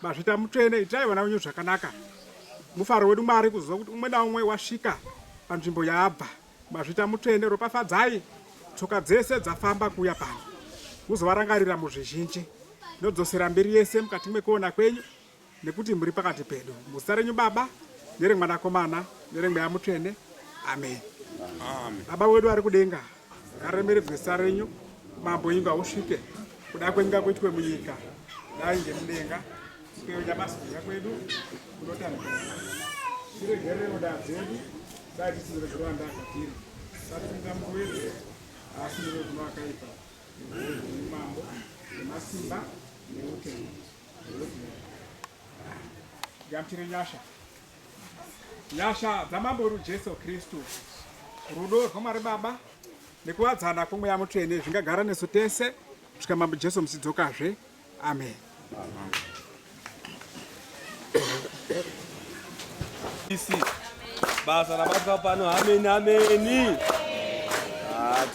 Mazvita mutsvene itai vana venyu zvakanaka. Mufaro wedu Mwari kuziva kuti umwe naumwe wasvika panzvimbo yaabva. Mazvita mutsvene ropafadzai tsoka dzese dzafamba kuuya pano. Muzovarangarira muzvizhinji. Nodzosera mberi yese mukati mekuona kwenyu nekuti muri pakati pedu. Muzita renyu Baba neremwanakomana neremweya mutsvene. Amen. Baba wedu ari kudenga, ngaremeredzwe zita renyu, mambo ingu usvike, kuda kwenyika kuitwe munyika, dai ngemudenga, kuyevedza maswera kwedu, kunotambira. Tiregerere ndaa dzedu, dai tisire kuranda kwatiri. Tisatinga muwedze, asi ndiwe kunovakaipa. Mambo, nemasimba, neutemo. Ngamtire nyasha. Nyasha dzamambo wedu Jesu Kristu. Rudo rwaMwari Baba nekuwadzana kwomweya mutsvene zvingagara nesu tese kusvika mambo Jesu musidzokazve. Amen. Isi basa rabatwa pano. Amen, amen.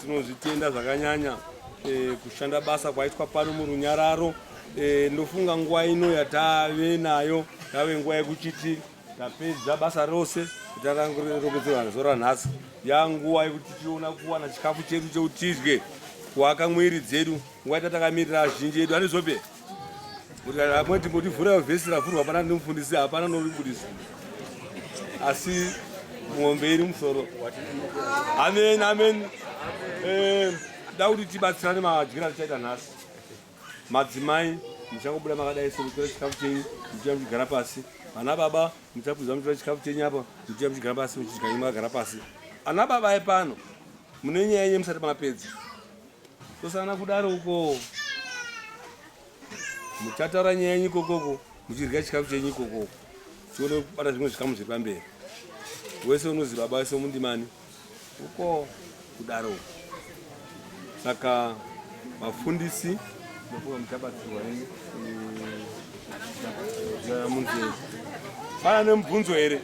Tinozvitenda zvakanyanya kushanda basa kwaitwa pano murunyararo. Ndofunga nguva ino yatave nayo yave nguva yekuchiti tapedza basa rose kutarangurongedzerwa zuva ranhasi. Yanguva yekuti tiona kuwana chikafu chedu chekuti tidye kuaka mwiri dzedu. Nguva yatakamirira azhinji edu anizope kuti amwe timbotivhura vhesi ravhurwa hapana ndimufundisi hapana noribudisa asi mwombe iri musoro. Amen, amen. Da kuti tibatsirane madyira tichaita nhasi. Madzimai muchangobuda makadai somutora chikafu chenyu muchiya muchigara pasi. Ana baba muchapedza mutora chikafu chenyu apa muchiya muchigara pasi muchidya makagara pasi. Ana baba epano mune nyaya yenyu musati mapedza. Tosana kudaro uko muchataura nyaya yenyu ikokoko muchidya chikafu chenyu ikokoko. Tione kubata zvimwe zvikamu zviri pamberi. Wese unozi baba wese mundimani uko kudaro. Saka vafundisi nokuva muchabatsirwa henyu munzeve. Pana nemubvunzo here?